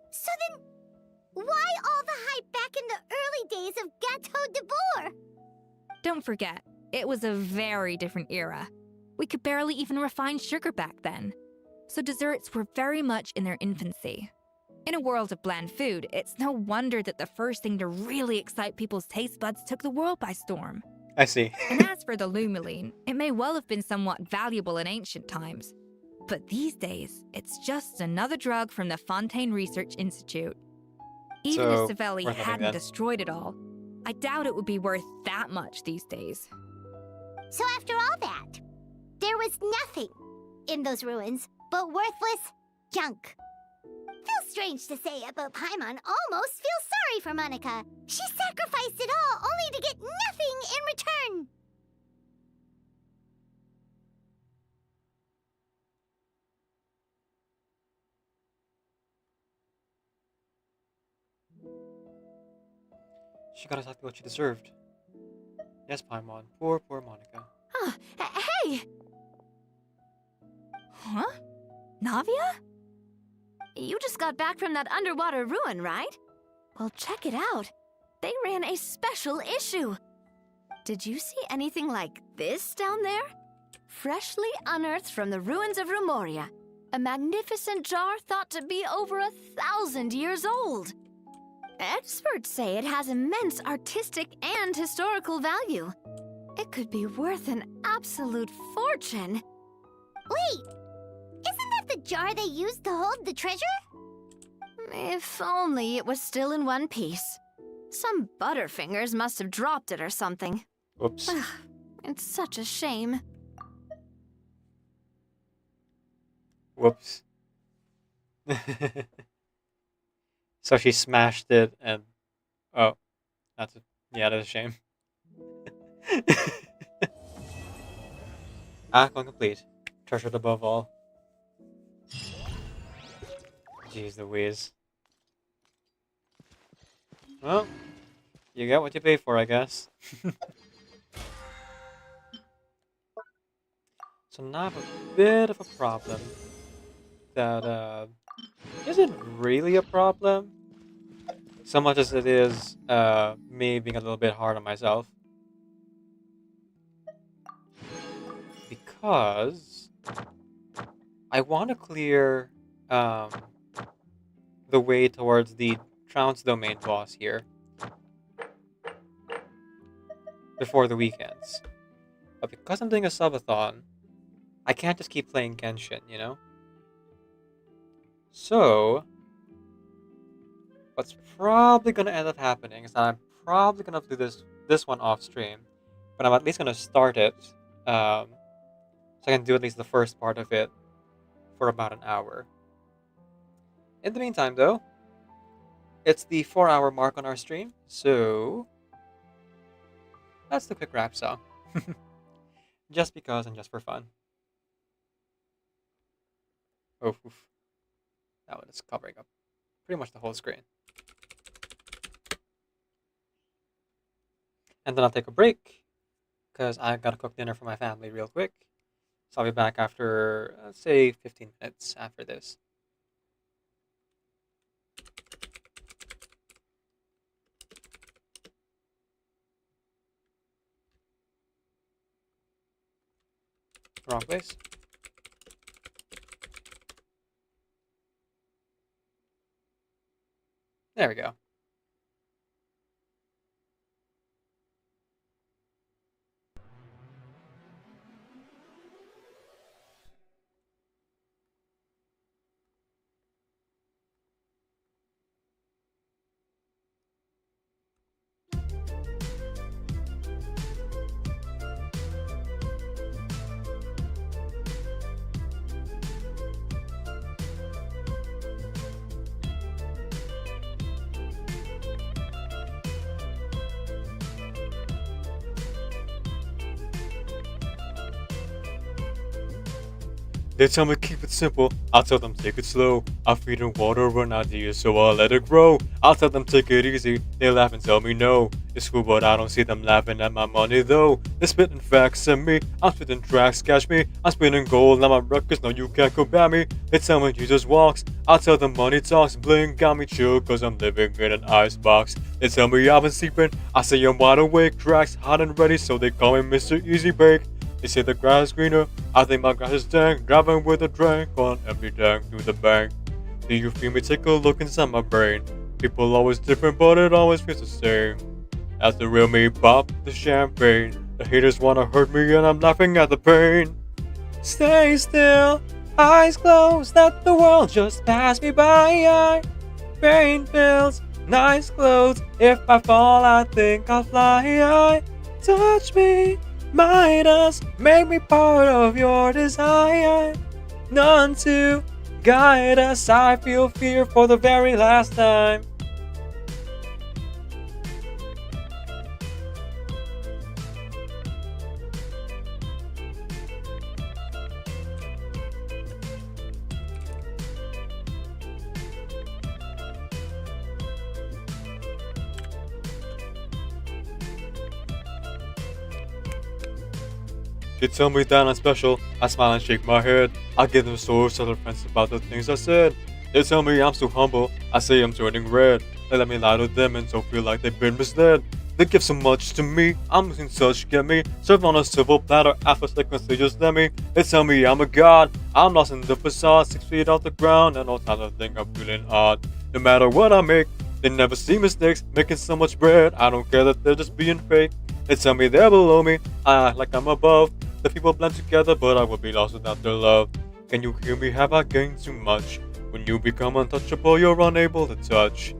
So then, why all the hype back in the early days of Gâteau de Boer? Don't forget, it was a very different era. We could barely even refine sugar back then. So desserts were very much in their infancy. In a world of bland food, it's no wonder that the first thing to really excite people's taste buds took the world by storm. I see. And as for the Lumiline, it may well have been somewhat valuable in ancient times. But these days, it's just another drug from the Fontaine Research Institute. Even So, if Savelli worth nothing hadn't then. destroyed it all, I doubt it would be worth that much these days. So after all that, there was nothing in those ruins but worthless junk. Feels strange to say it, but Paimon almost feels sorry for Monica. She sacrificed it all only to get nothing in return. She got exactly what she deserved. Yes, Paimon. Poor, poor Monica. Hey! Huh? Navia? You just got back from that underwater ruin, right? Well, check it out. They ran a special issue. Did you see anything like this down there? Freshly unearthed from the ruins of Rumoria, a magnificent jar thought to be over 1,000 years old. Experts say it has immense artistic and historical value. It could be worth an absolute fortune. Wait! Isn't that the jar they used to hold the treasure? If only it was still in one piece. Some butterfingers must have dropped it or something. Whoops. It's such a shame. Whoops. So she smashed it and... Oh. That's a shame. Going complete. Treasured above all. Jeez Louise. Well, you get what you pay for, I guess. So now I have a bit of a problem that isn't really a problem so much as it is me being a little bit hard on myself. Because I want to clear the way towards the Trounce Domain boss here before the weekends. But because I'm doing a subathon, I can't just keep playing Genshin, you know? So, what's probably going to end up happening is that I'm probably going to do this one off stream, but I'm at least going to start it so I can do at least the first part of it for about an hour. In the meantime, though, it's the 4-hour mark on our stream, so that's the quick rap song. Just because and just for fun. Oh, oof. That one is covering up pretty much the whole screen. And then I'll take a break, because I gotta cook dinner for my family real quick. So I'll be back after, let's say, 15 minutes after this. Wrong place. There we go. They tell me keep it simple, I'll tell them take it slow. I feed them water and ideas, so I'll let it grow. I'll tell them take it easy, they laugh and tell me no. It's cool, but I don't see them laughing at my money though. They're spitting facts at me, I'm spitting tracks, catch me. I'm spinning gold, now my records, no you can't combat me. They tell me Jesus walks, I'll tell them money talks. Bling got me chill, cause I'm living in an icebox. They tell me I've been sleeping, I say I'm wide awake. Tracks hot and ready, so they call me Mr. Easy Bake. They say the grass is greener, I think my grass is dank. Driving with a drink on every tank through the bank. Do you feel me? Take a look inside my brain. People always different, but it always feels the same. As the real me pop the champagne. The haters wanna hurt me and I'm laughing at the pain. Stay still, eyes closed, let the world just pass me by. Pain pills, nice clothes. If I fall, I think I'll fly. Touch me. Midas, make me part of your desire. None to guide us. I feel fear for the very last time. They tell me that I'm special, I smile and shake my head. I give them stories to their friends about the things I said. They tell me I'm so humble, I say I'm turning red. They let me lie to them and so feel like they've been misled. They give so much to me, I'm losing such, get me served on a silver platter. After seconds they just let me. They tell me I'm a god, I'm lost in the facade, 6 feet off the ground, and all time I think I'm feeling odd. No matter what I make, they never see mistakes, making so much bread. I don't care that they're just being fake. They tell me they're below me, I act like I'm above. The people blend together, but I would be lost without their love. Can you hear me? Have I gained too much? When you become untouchable, you're unable to touch.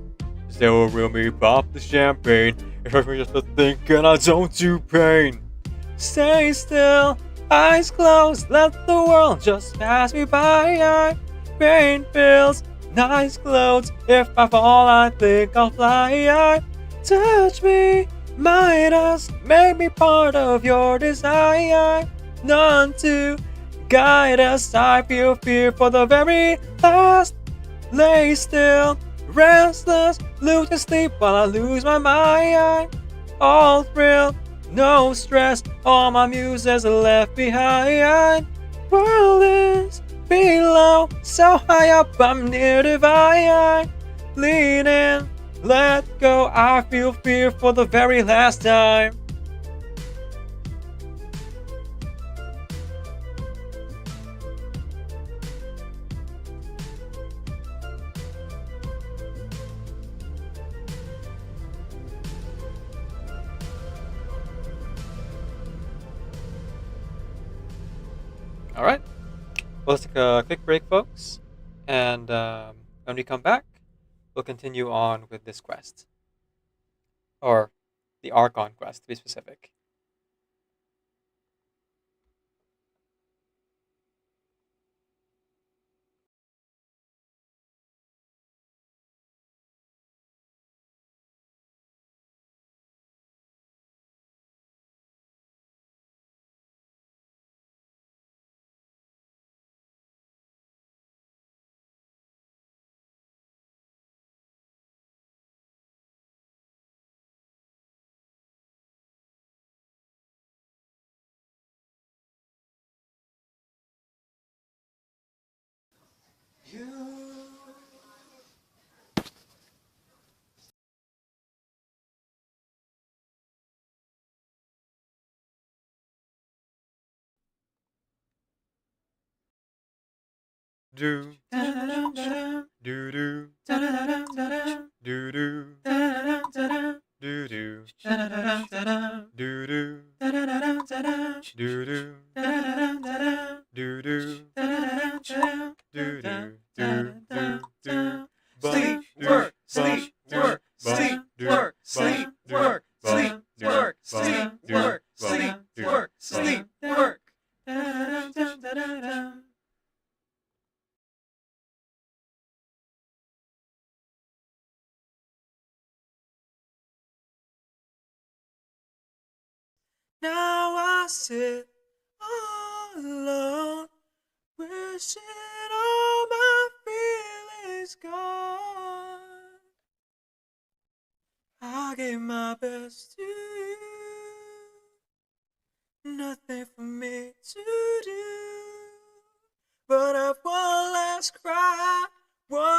Is there a real me? Pop the champagne. It hurts me just to think, and I don't do pain. Stay still, eyes closed, let the world just pass me by. Pain pills, nice clothes. If I fall, I think I'll fly. Touch me, Midas, make me part of your desire. None to guide us. I feel fear for the very last. Lay still, restless, losing sleep while I lose my mind. All thrill, no stress, all my muses are left behind. World is below, so high up I'm near divine. Lean in, let go, I feel fear for the very last time. Alright, well, let's take a quick break, folks, and when we come back, we'll continue on with this quest. Or the Archon quest, to be specific. Do do do do do do do do do sleep work sleep work sleep work sleep work sleep work sleep work sleep work sleep work. Now I sit all alone, wishing all my feelings gone. I gave my best to you, nothing for me to do, but I've one last cry, before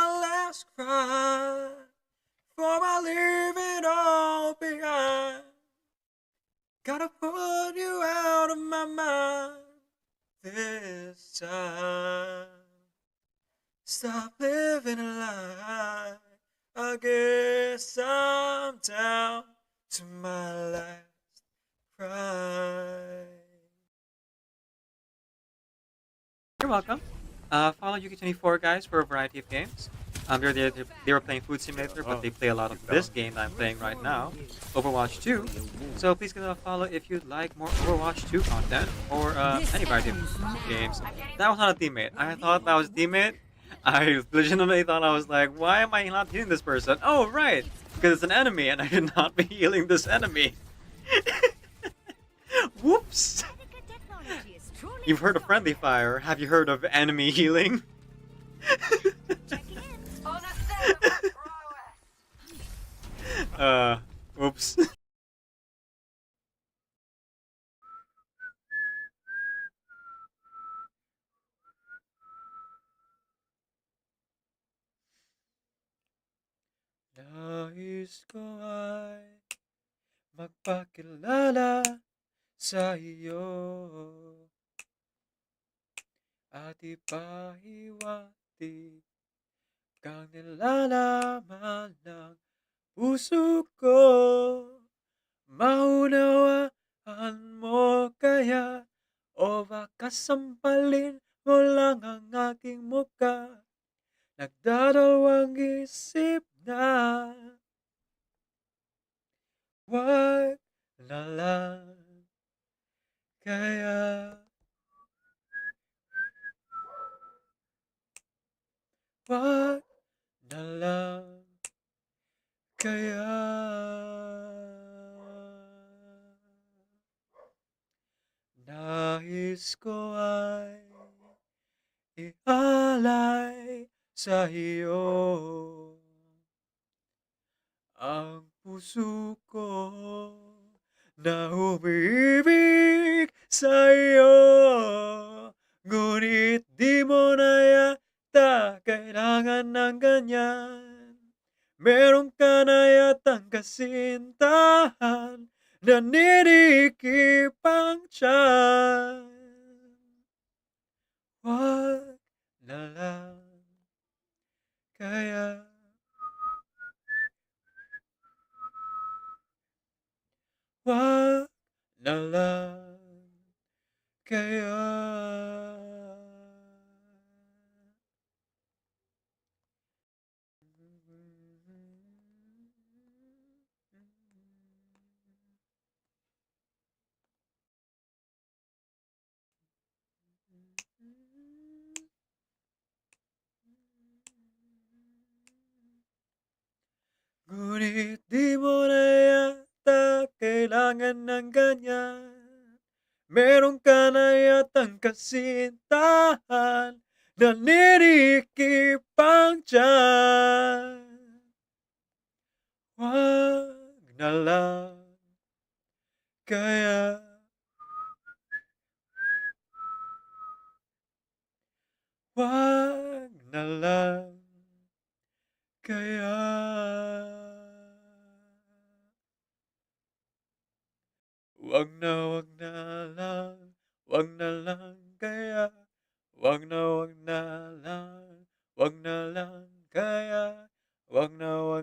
I leave it all behind. Gotta put you out of my mind this time. Stop living a lie. I guess I'm down to my last cry. You're welcome. Follow Yuki24 guys for a variety of games. They were playing Food Simulator, but they play a lot of this game that I'm playing right now, Overwatch 2. So please give them a follow if you'd like more Overwatch 2 content or any variety of games. That was not a teammate. I thought that was a teammate. I legitimately thought, I was like, why am I not healing this person? Oh, right, because it's an enemy and I should not be healing this enemy. Whoops! You've heard of friendly fire. Have you heard of enemy healing? Oops. Nais ko ay magpakilala sa iyo at ipahiwatig kang nilalaman ng puso ko. Maunawaan mo kaya o baka sampalin mo lang ang aking muka. Nagdadalawang isip na wag na lang kaya. Wag na lang kaya. Nais ko ay ialay sa iyo ang puso ko na umiibig sa iyo. Ngunit di mo na yata kailangan ng ganyan. Meron ka na yatang kasintahan na ninikip ang tiyan. Wag na lang kaya. Wag na lang kaya. Ngunit di mo na yata kailangan ng ganyan. Meron ka na yatang kasintahan na ninikip ang tiyan. Wag na lang kaya. Wag na lang kaya. Wag na lang, wag na lang kaya. Wag na lang, wag na lang kaya. Wag na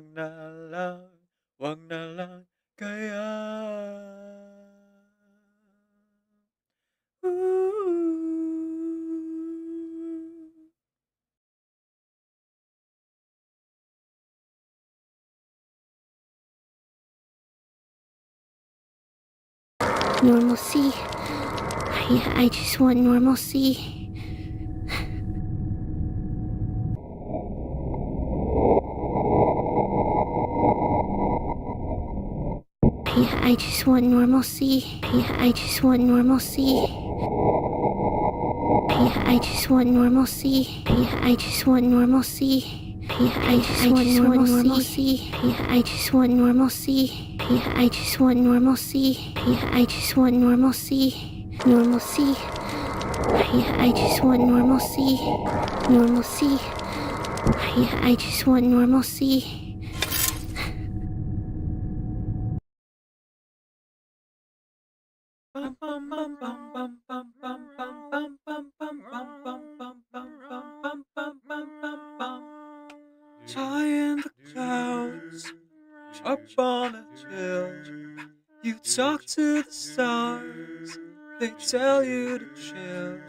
lang, wag na lang kaya. Normalcy. I just want normalcy. I just want normalcy. I just want normalcy. I just want normalcy. I just want normalcy. I just want normalcy. I just want normalcy. I just want normalcy. I just want normalcy. Normalcy. I just want normalcy. Normalcy. I just want normalcy. High in the clouds, up on a hill, you talk to the stars, they tell you to chill.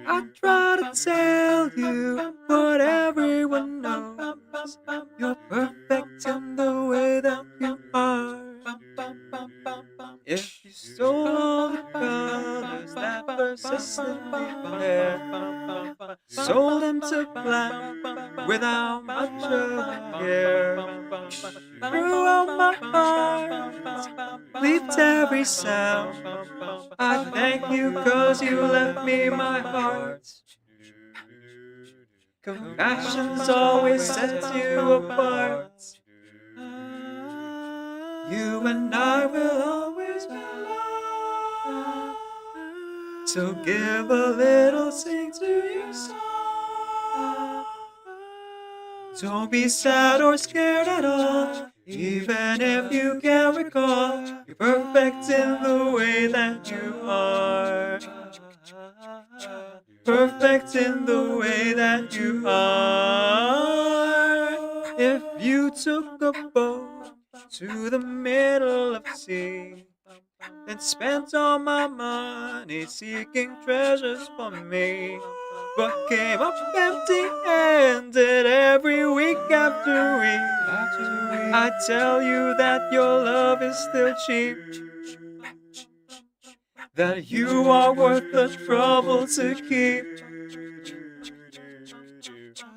I try to tell you what everyone knows, you're perfect in the way that you are. If you stole all the colors that persistently there, sold them to black without much of a care, threw out my heart, bleeped every sound. I thank you 'cause you left me my heart. Compassion's always sets you apart. You and I will always be loved. So give a little sing to your soul. Don't be sad or scared at all, even if you can't recall. You're perfect in the way that you are. Perfect in the way that you are. If you took a boat to the middle of the sea, then spent all my money seeking treasures for me, but came up empty-handed every week after week, I tell you that your love is still cheap, that you are worth the trouble to keep.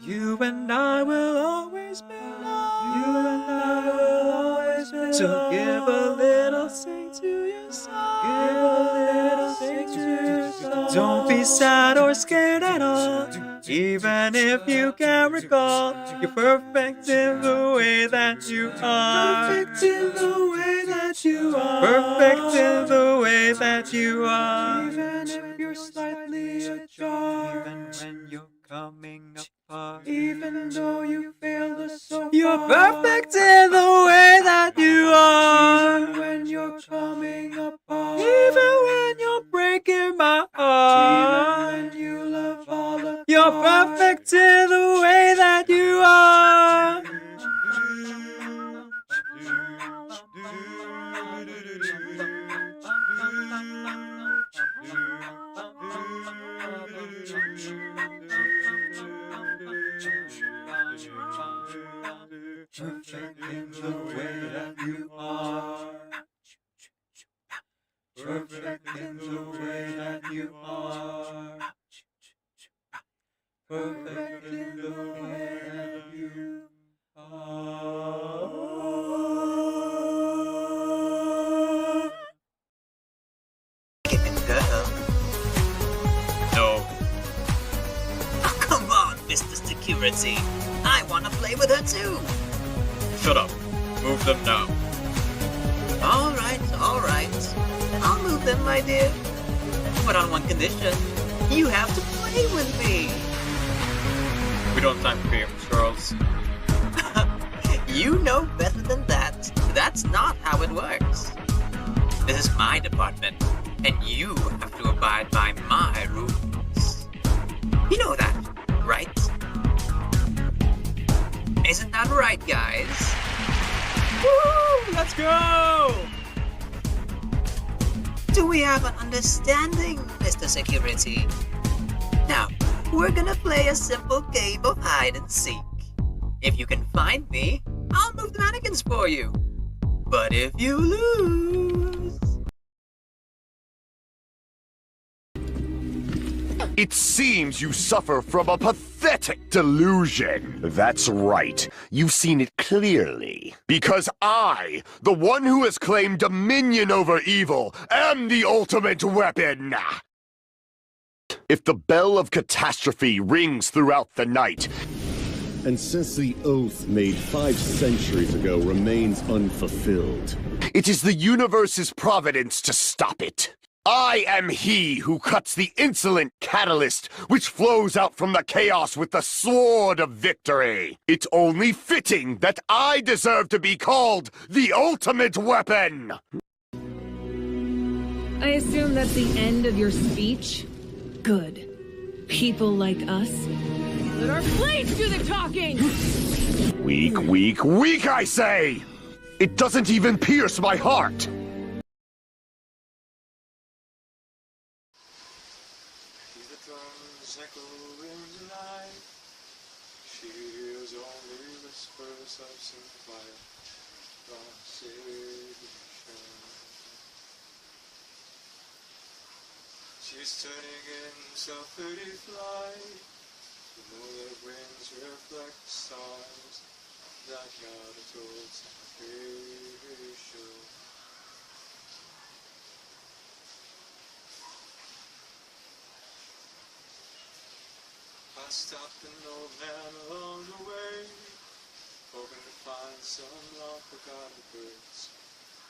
You and I will always belong. You and I will always belong. So give a little sing to your song. Give a little sing to your song. Don't be sad or scared at all, even if you can't recall. You're perfect in the way that you are. Perfect in the way that you are. Perfect in the way that you are. Even if you're slightly ajar. Even when you're coming apart. Even though you failed us so far. You're perfect in the way that you are. Even when you're coming apart. Even when you're breaking my heart. Even when you love all the You're perfect in the way that you are. Perfect in the way that you are. Perfect in the way that you are. Perfect in the way that you are. Girl. No. Oh, come on, Mr. Security. I want to play with her too. Shut up. Move them now. All right. I'll move them, my dear. But on one condition. You have to play with me. We don't have time for games, girls. You know better than that. That's not how it works. This is my department, and you have to abide by my rules. You know that, right? Isn't that right, guys? Woo! Let's go! Do we have an understanding, Mr. Security? Now, we're gonna play a simple game of hide and seek. If you can find me, I'll move the mannequins for you. But if you lose... It seems you suffer from a pathetic delusion. That's right. You've seen it clearly. Because I, the one who has claimed dominion over evil, am the ultimate weapon. If the bell of catastrophe rings throughout the night, and since the oath made 5 centuries ago remains unfulfilled, it is the universe's providence to stop it. I am he who cuts the insolent catalyst which flows out from the chaos with the sword of victory. It's only fitting that I deserve to be called the ultimate weapon. I assume that's the end of your speech? Good. People like us. Let our blades do the talking! Weak, weak, weak, I say! It doesn't even pierce my heart! She hears only whispers of some quiet conversation. She's turning in self-pity flight. The moonlit winds reflect the stars that gather towards salvation. I stopped an old man along the way, hoping to find some long-forgotten birds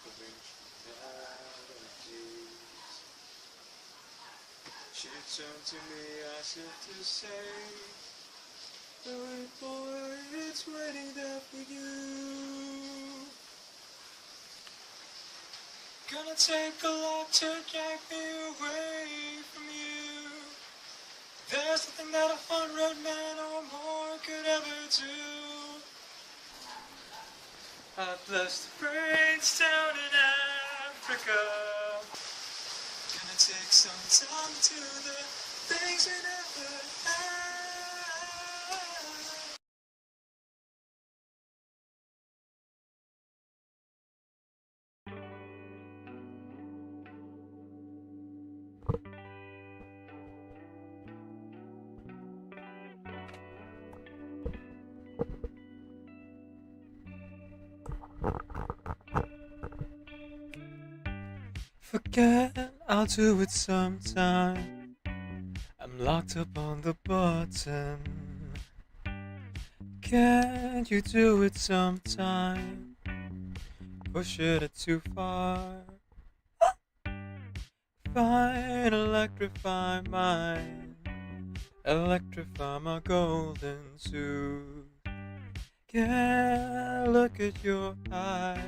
of ancient melodies. She turned to me as if to say, boy, it's waiting there for you. Gonna take a lot to drag me away from you. There's nothing that 100 men or more could ever do. I've blessed the brains down in Africa. Gonna take some time to the things we never had. Forget, I'll do it sometime. I'm locked up on the button. Can't you do it sometime? Push it too far. Fine, electrify mine. Electrify my golden tooth. Can't look at your eyes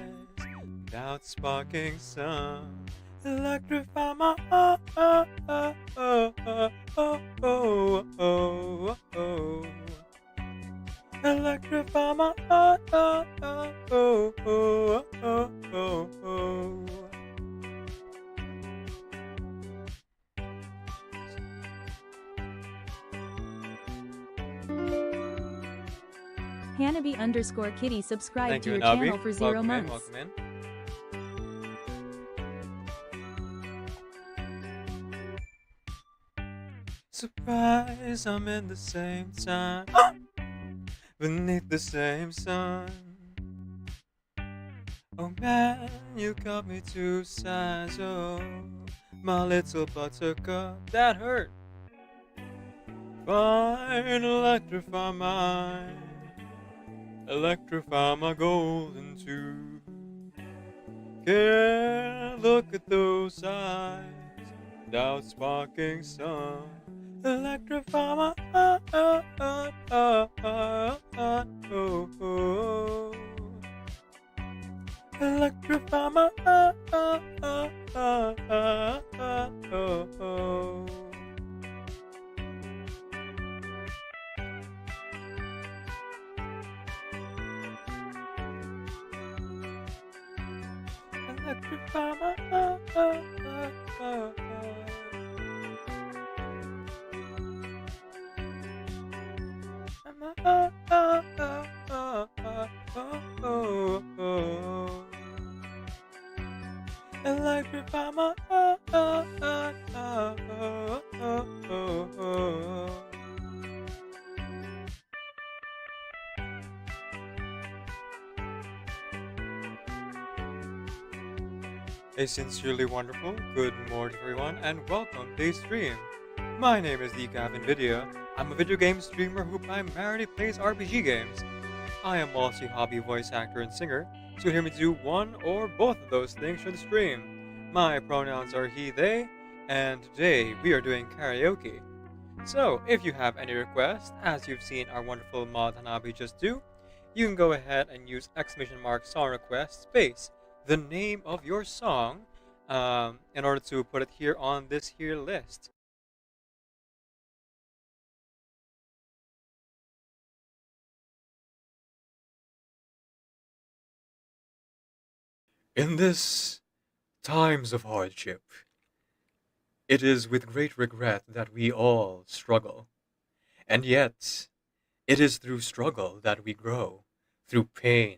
without sparking some. Electrify my Electrify my Hanabi_Kitty subscribe Thank to you, your Nabi. channel for 0 Welcome months. Welcome in. Surprise, I'm in the same time. Beneath the same sun. Oh man, you got me to size. Oh, my little buttercup, that hurt. Fine, electrify mine. Electrify my golden tooth. Can't look at those eyes without sparking some. Electrify my Electrify my Electrify Electrify my A sincerely wonderful good morning everyone and welcome to the stream. My name is the Gavin Vidya. I'm a video game streamer who primarily plays RPG games. I am also a hobby voice actor and singer, so you'll hear me do one or both of those things for the stream. My pronouns are he, they, and today we are doing karaoke. So if you have any requests, as you've seen our wonderful mod Hanabi just do, you can go ahead and use !! song request space the name of your song in order to put it here on this here list. In this times of hardship, it is with great regret that we all struggle. And yet, it is through struggle that we grow, through pain.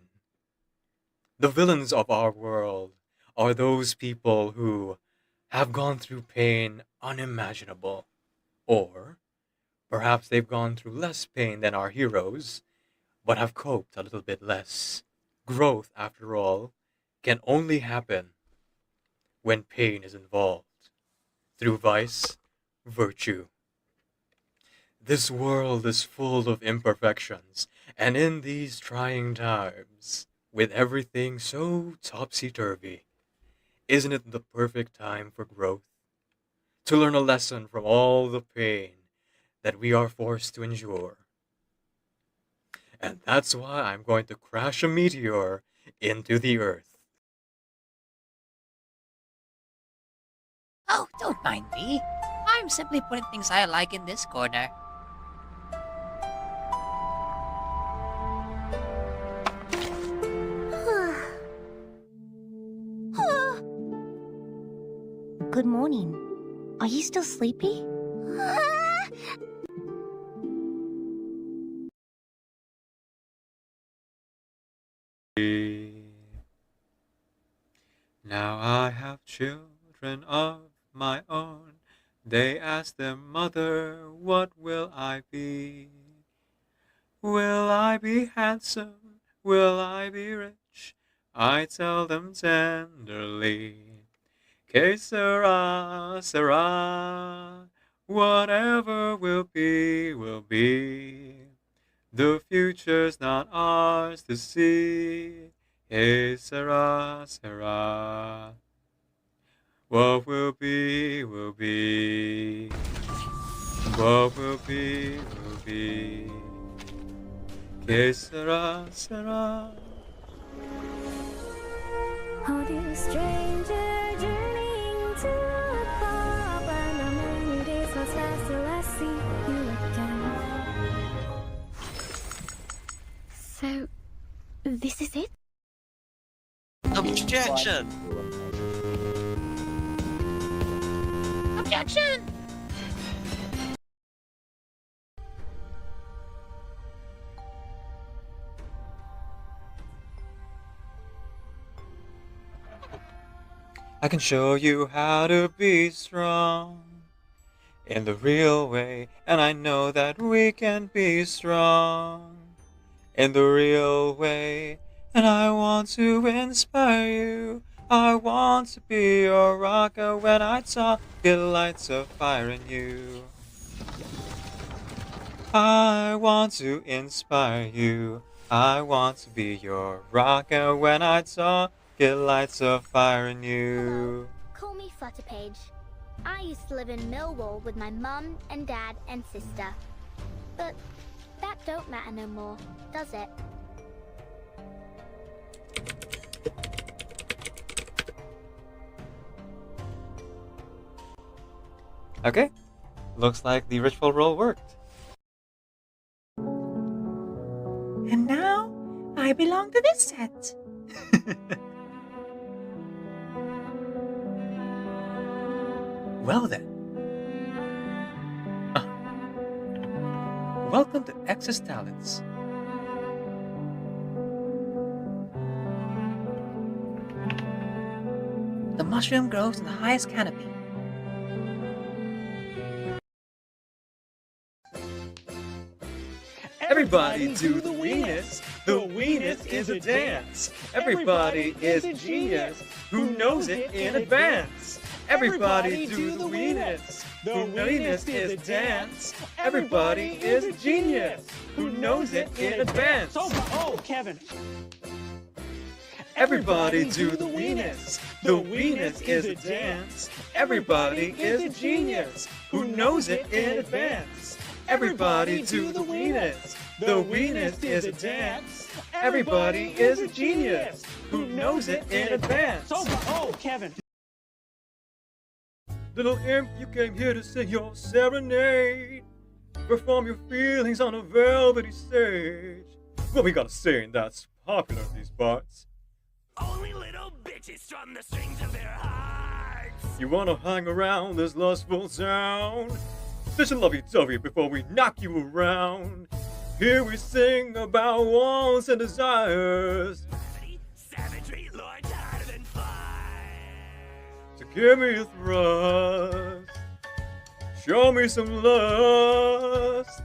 The villains of our world are those people who have gone through pain unimaginable. Or perhaps they've gone through less pain than our heroes, but have coped a little bit less. Growth, after all, can only happen when pain is involved. Through vice, virtue. This world is full of imperfections, and in these trying times, with everything so topsy-turvy, isn't it the perfect time for growth? To learn a lesson from all the pain that we are forced to endure. And that's why I'm going to crash a meteor into the Earth. Oh, don't mind me. I'm simply putting things I like in this corner. Good morning. Are you still sleepy? Now I have children of my own. They ask their mother, what will I be? Will I be handsome? Will I be rich? I tell them tenderly, que sera, sera. Whatever will be, will be. The future's not ours to see. Que sera, sera. What will be, will be. What will be, will be. Que sera, sera. Oh, dear stranger, journeying to a pub, and how many days must pass till I see you again. So, this is it? Objection! Objection! I can show you how to be strong in the real way, and I know that we can be strong in the real way. And I want to inspire you. I want to be your rocker. When I talk, it lights a fire in you. I want to inspire you. I want to be your rocker. When I talk, it lights a fire in you. Call me Flutterpage. I used to live in Millwall with my mum and dad and sister. But that don't matter no more, does it? Okay, looks like the ritual roll worked. And now, I belong to this set. Well then. Welcome to X's Talents. The mushroom grows in the highest canopy. Everybody do the weenus. The weenus is a dance. Everybody is a genius who knows it in advance. Everybody do the weenus. The weenus is a dance. Everybody is a genius who knows it in advance. Oh, Kevin. Everybody do the weenus. The weenus is a dance. Everybody is a genius who knows it in advance. Everybody do the weenus. The weenus is a dance. Everybody is a genius who knows it in advance. Oh, Kevin. Little imp, you came here to sing your serenade. Perform your feelings on a velvety stage. What we gotta say that's popular in these parts? Only little bitches strum the strings of their hearts. You wanna hang around this lustful town? Such a lovey-dovey before we knock you around. Here we sing about wants and desires. Savagery, Lord, harder than fire. So give me a thrust. Show me some lust.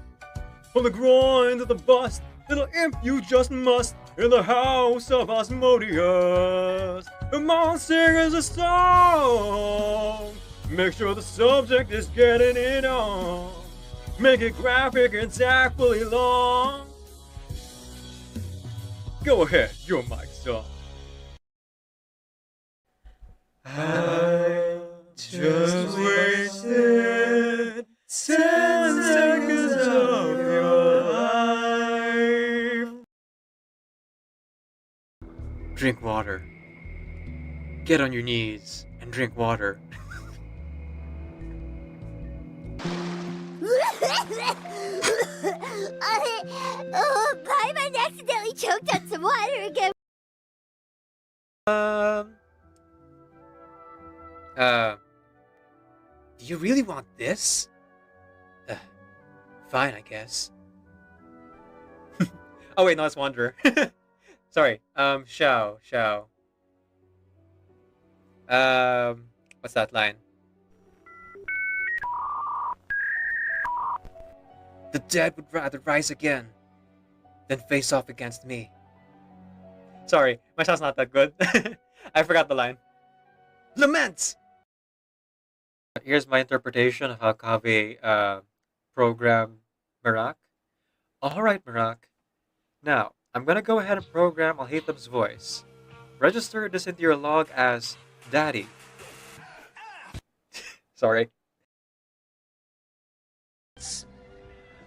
From the groin to the bust, little imp, you just must. In the house of Asmodeus, come on, sing us a song. Make sure the subject is getting it on. Make it graphic and tactfully long. Go ahead, your mic's on. I just wasted 10 seconds of your life. Drink water. Get on your knees and drink water. Paimon accidentally choked on some water again. Do you really want this? Fine, I guess. Oh wait, no, it's Wanderer. Sorry. Shao. What's that line? The dead would rather rise again than face off against me. Sorry, my sound's not that good. I forgot the line. Lament! Here's my interpretation of how Kaveh programmed Merak. Alright, Merak. Now, I'm gonna go ahead and program Alhaitham's voice. Register this into your log as Daddy. Sorry.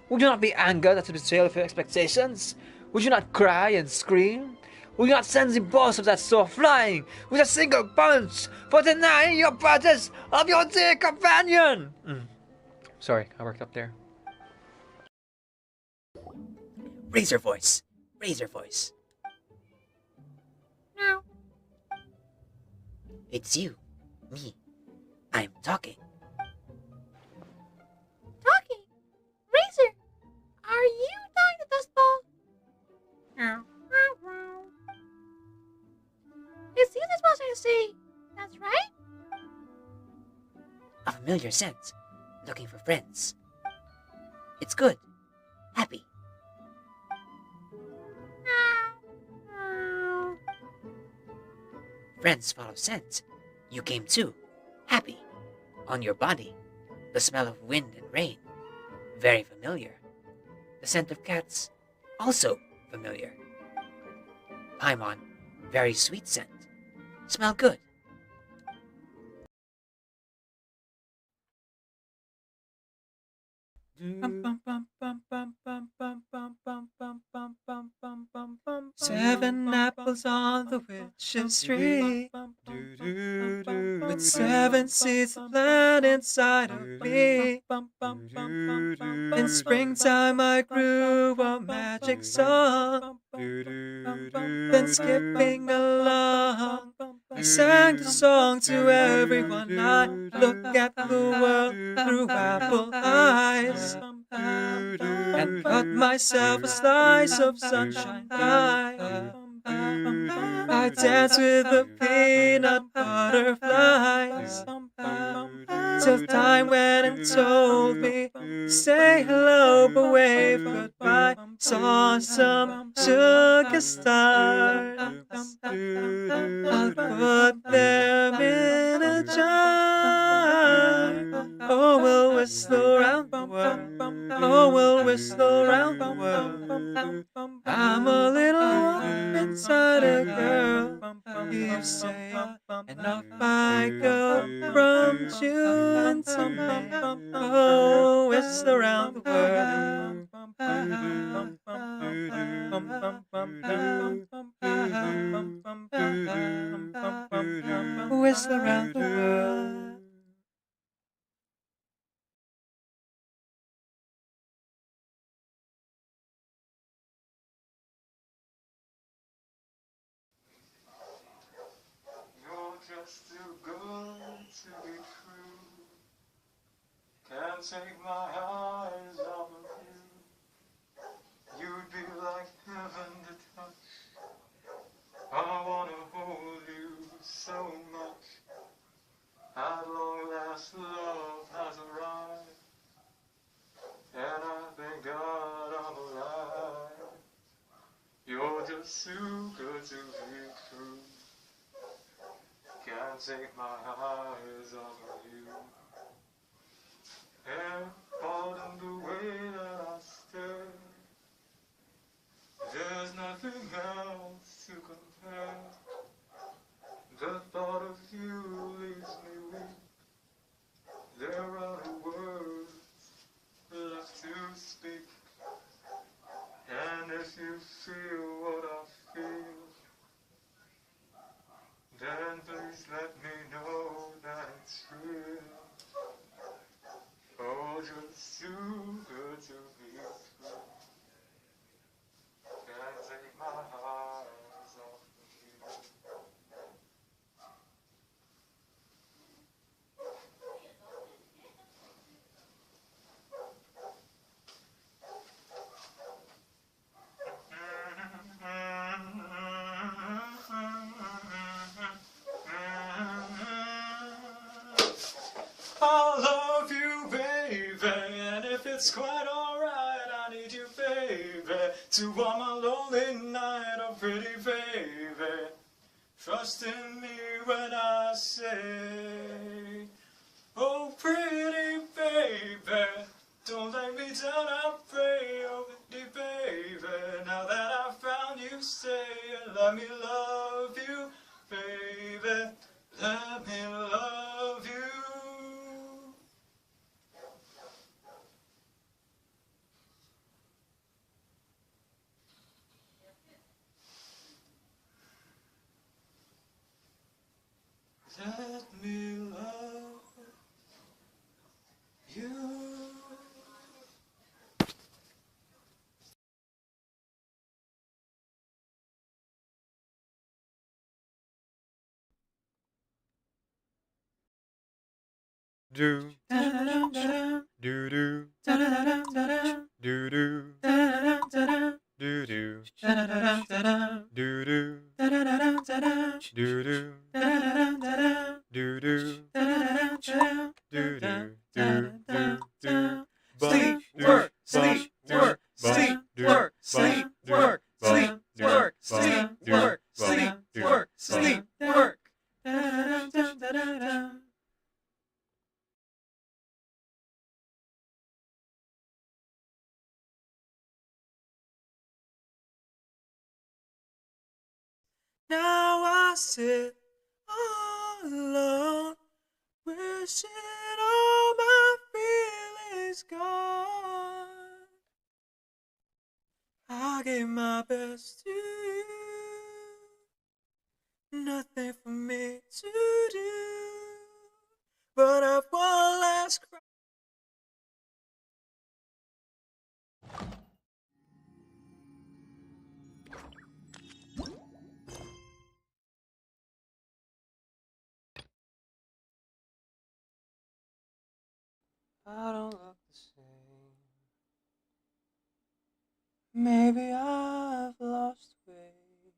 Would you not be angered at the betrayal of your expectations? Would you not cry and scream? Would you not send the boss of that store flying with a single punch for denying your purchase of your dear companion? Sorry, I worked up there. Raise your voice. Raise your voice. No. It's you. Me. I'm talking. Talking? Razor, are you talking to Dustball? No. It's you that's supposed to say, that's right? A familiar scent. Looking for friends. It's good. Happy. Friends follow scent. You came too. Happy. On your body. The smell of wind and rain. Very familiar. The scent of cats. Also familiar. Paimon. Very sweet scent. Smell good. Seven apples on the witch's tree, with 7 seeds planted inside of me. In springtime I grew a magic song, then skipping along, I sang the song to everyone. I look at the world through apple eyes, and cut myself a slice of sunshine pie. I dance with the peanut butterflies, till time went and told me to say hello but wave goodbye. Saw some sugar stars, I'll put them in a jar. Oh, we'll whistle around the world. Oh, we'll whistle around the world. I'm a little wolf inside a girl, you say, and off I go from June to May. Oh, whistle around the world. Whistle around the world. Just too good to be true. Can't take my eyes off of you. You'd be like heaven to touch. I wanna hold you so much. At long last, love has arrived, and I thank God I'm alive. You're just too good to be true. Can't take my eyes off of you. And pardon the way that I stare. There's nothing else to compare. The thought of you leaves me weak. There are no words left to speak. And if you feel what I feel, I love you, baby, and if it's quite alright, I need you, baby, to warm my lonely night, oh pretty baby. Trust in me when I say, oh pretty baby, don't let me down, I pray, oh pretty baby. Now that I found you, stay and let me love you, baby. Let me love you. Let me love you. Do Da-da-dum, da-dum. do do Da-da-dum, da-dum. do do Da-da-dum, da-dum. do do Da-da-dum, da-dum. do do Da-da-dum, da-dum. do do Da-da-dum, da-dum. do do Da-da-dum, da-dum. do Da-dum, do da-dum, da-dum. bum Sleep, do work, bum sleep, do work, bum sleep, do work, bum sleep, do work, bum sleep, do work, bum sleep, do work, bum sleep, do work, bum sleep, work. Da-da-dum, dum, da-da-dum. Now I sit all alone, wishing all my feelings gone. I gave my best to you, nothing for me to do, but I've one last cry. I don't look the same. Maybe I've lost weight.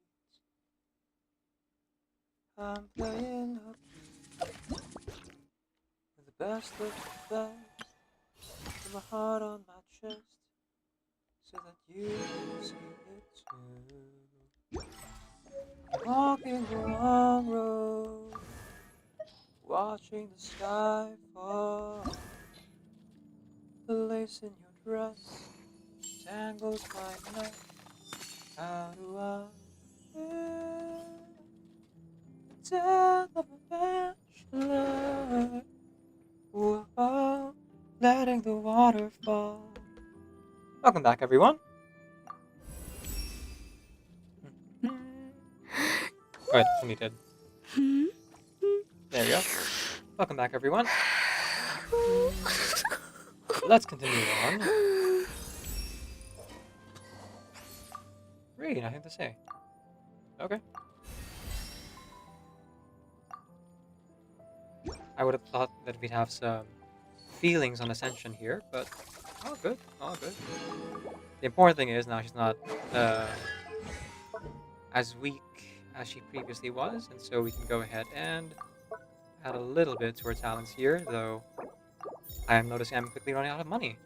I'm playing hooky with the best of the best, with my heart on my chest, so that you can see it too. Walking the long road, watching the sky fall. The lace in your dress tangles my neck. How do I live the death of a bachelor? Whoa, letting the water fall. Welcome back, everyone. Alright, muted. There we go. Welcome back, everyone. Let's continue on. Really, nothing to say. Okay. I would have thought that we'd have some feelings on Ascension here, but all good, all good. The important thing is now she's not as weak as she previously was, and so we can go ahead and add a little bit to her talents here, though I am noticing I'm quickly running out of money.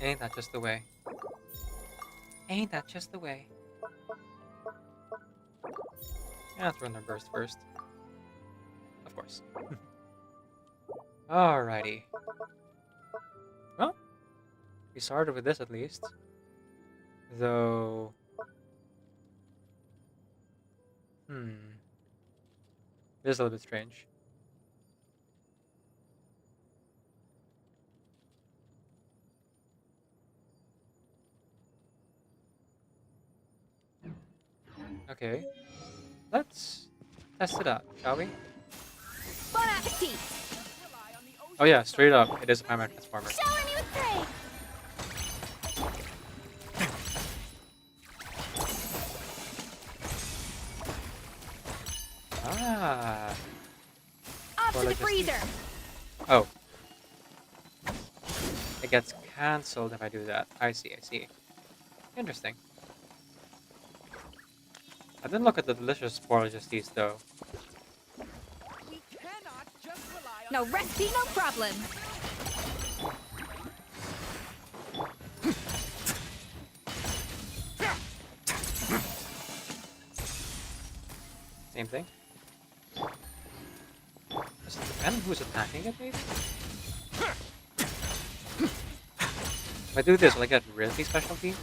Ain't that just the way? Ain't that just the way? I have to run their burst first. Of course. Alrighty. Well, we started with this at least. Though... This is a little bit strange. Okay. Let's test it out, shall we? Bon appetit! Oh yeah, straight up, it is a Primarch Transformer. Shower me with praise! Ah. Off to the Like freezer! Oh. It gets cancelled if I do that. I see, I see. Interesting. I didn't look at the delicious spoilage though. We cannot just No recipe, no problem. Same thing. Does it depend who's attacking it, maybe? If I do this, will I get really specialty?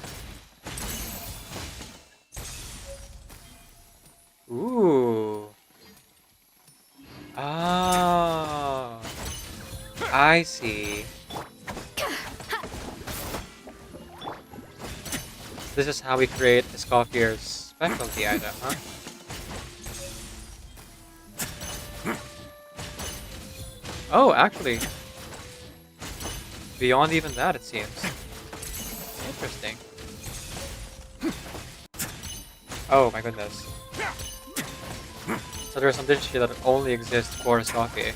Ooh. Oh. I see. This is how we create Escoffier's specialty item, huh? Oh, actually. Beyond even that, it seems. Interesting. Oh my goodness. So there's some dishes here that only exist for Escoffier.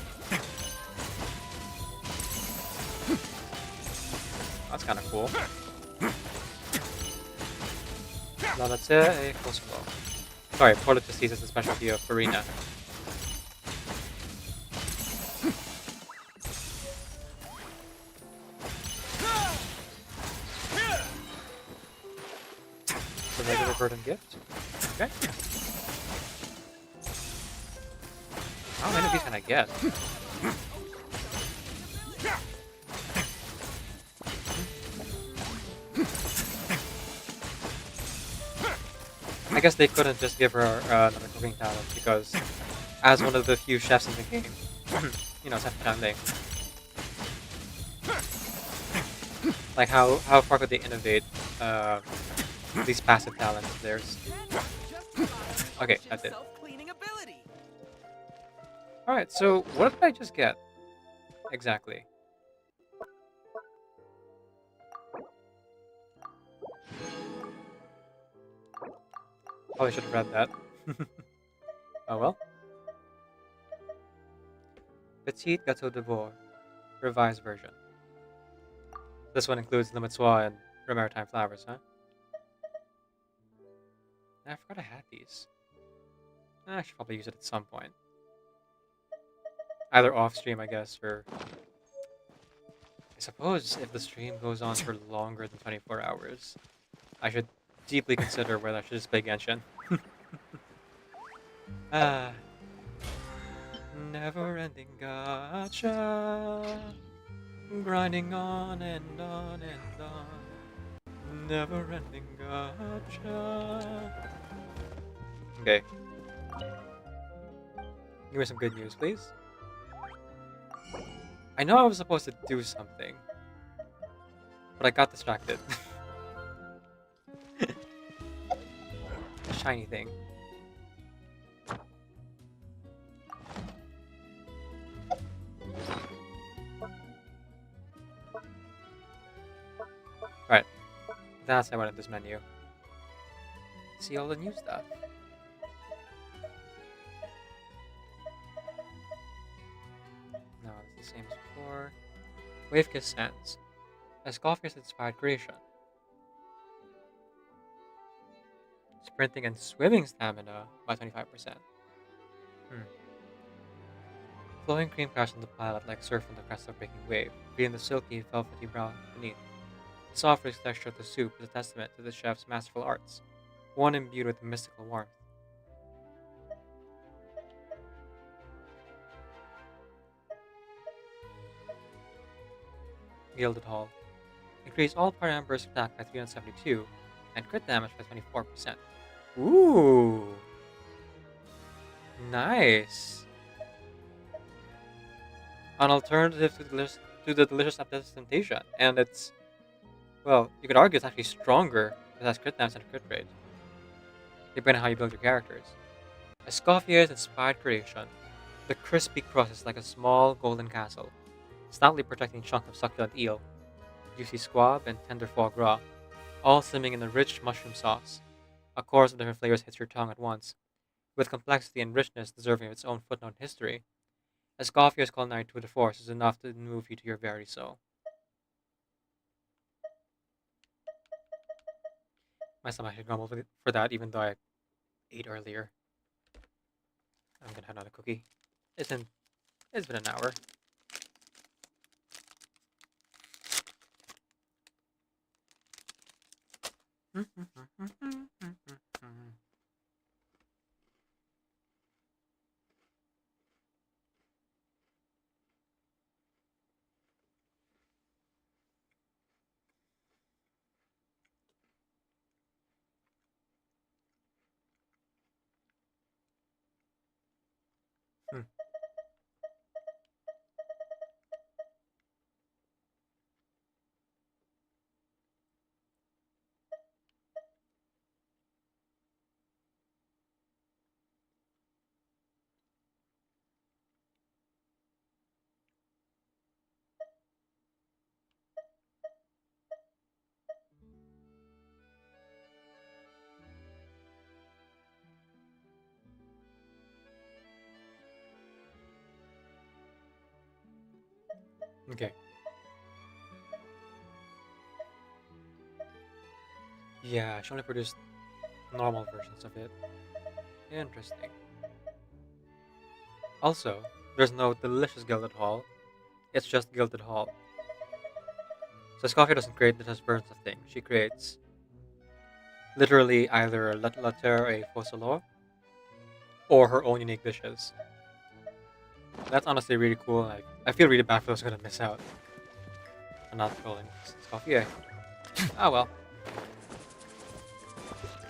That's kind of cool. No, that's it. Close flow. Sorry, Portosis is the specialty of Farina. The regular burden gift. Okay. How many of these can I get? I guess they couldn't just give her another cooking talent because, as one of the few chefs in the game, you know, September. Like how far could they innovate these passive talents of theirs? Okay, that's it. Alright, so what did I just get? Exactly. Probably should have read that. Oh well. Petit Gâteau de Bord, revised version. This one includes the Mitsua and Maritime flowers, huh? I forgot I had these. I should probably use it at some point. Either off stream, I guess, or... I suppose if the stream goes on for longer than 24 hours, I should deeply consider whether I should just play Genshin. Ah. Never-ending gacha, grinding on and on and on. Never-ending gacha. Okay. Give me some good news, please. I know I was supposed to do something, but I got distracted. Shiny thing. Right. That's how I wanted this menu. See all the new stuff. No, it's the same as before. Wave Kiss Sands. Escoffier's inspired creation. Sprinting and swimming stamina by 25%. Flowing cream crashed on the pilot like surf on the crest of a breaking wave, creating the silky, velvety brown beneath. The soft rich texture of the soup is a testament to the chef's masterful arts, one imbued with mystical warmth. Gilded Hall. Increase all party burst attack by 372 and crit damage by 24%. Ooh! Nice! An alternative to the delicious Appetite Temptation, and it's... well, you could argue it's actually stronger. It has crit damage and crit rate, depending on how you build your characters. Escoffier's inspired creation. The crispy crust is like a small golden castle, stoutly protecting chunks of succulent eel, juicy squab, and tender foie gras, all simming in a rich mushroom sauce. A chorus of different flavors hits your tongue at once, with complexity and richness deserving of its own footnote in history. Escoffier's culinary tour de force is enough to move you to your very soul. My stomach should grumble for that, even though I ate earlier. I'm gonna have another cookie. It's been an hour. Okay. Yeah, she only produced normal versions of it. Interesting. Also, there's no delicious Gilded Hall. It's just Gilded Hall. So Scoffy doesn't create delicious versions of things. She creates literally either a La Terre or a Fossilor, or her own unique dishes. That's honestly really cool. Like, I feel really bad for those who are gonna miss out on not rolling Scoffy. Ah well.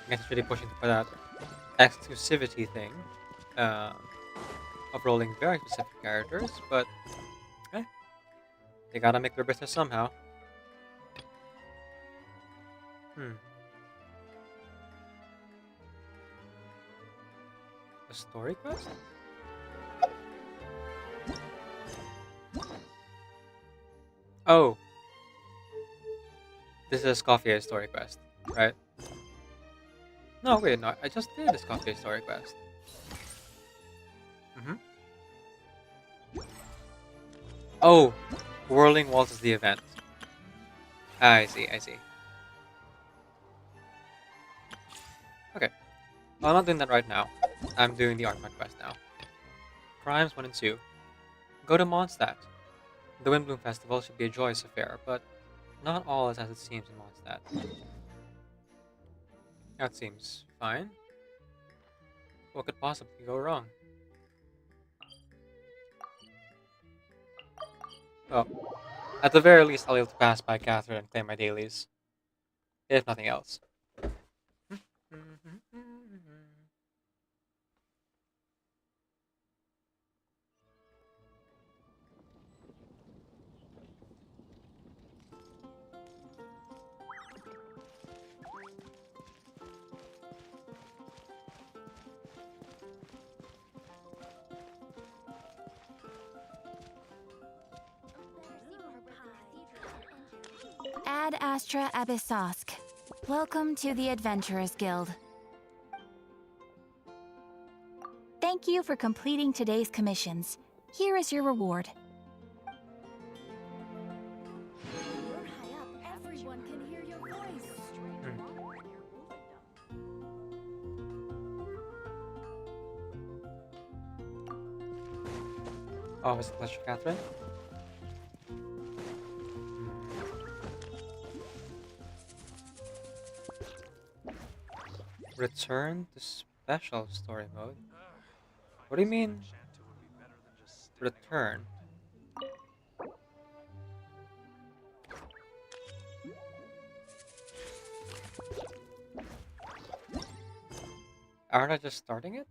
I guess it's really pushing for that exclusivity thing of rolling very specific characters, but they gotta make their business somehow. A story quest? Oh. This is a Scoffy story quest, right? No, wait, no, I just did a Scoffy story quest. Oh, Whirling Walls is the event. I see, I see. Okay. Well, I'm not doing that right now. I'm doing the Archon quest now. Crimes 1 and 2. Go to Mondstadt. The Windbloom Festival should be a joyous affair, but not all is as it seems in Mondstadt. That seems fine. What could possibly go wrong? Well, at the very least, I'll be able to pass by Catherine and claim my dailies. If nothing else. Ad Astra Abyssosk. Welcome to the Adventurers Guild. Thank you for completing today's commissions. Here is your reward. Everyone can hear your voice. Always a pleasure, Catherine. Return to special story mode? What do you mean? Return? Aren't I just starting it?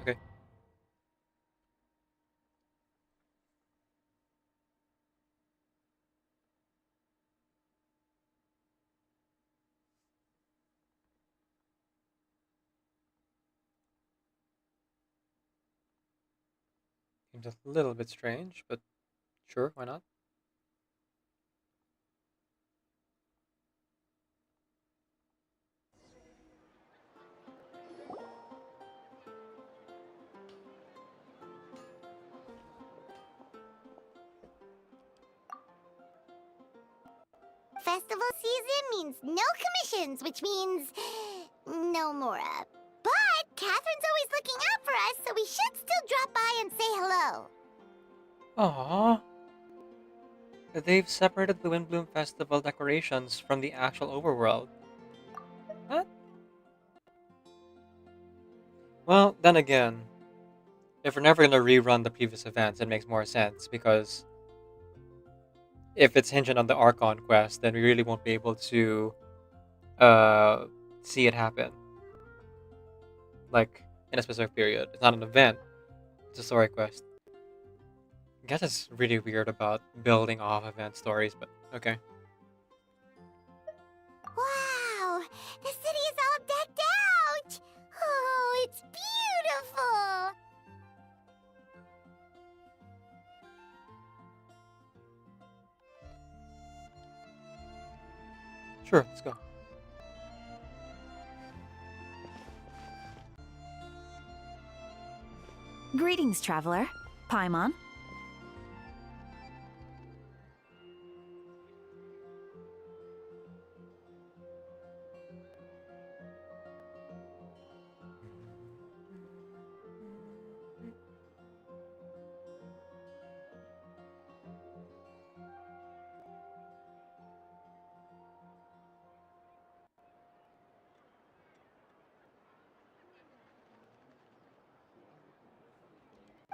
Okay. Seems a little bit strange, but sure, why not? Festival season means no commissions, which means no Mora. But Catherine's always looking out for us, so we should still drop by and say hello. Aww. They've separated the Windbloom Festival decorations from the actual overworld. What? Well, then again, if we're never gonna rerun the previous events, it makes more sense, because if it's hinging on the Archon quest, then we really won't be able to see it happen. Like, in a specific period. It's not an event, it's a story quest. I guess it's really weird about building off event stories, but okay. Wow! The city is all decked out! Oh, it's beautiful! Sure, let's go. Greetings, traveler. Paimon.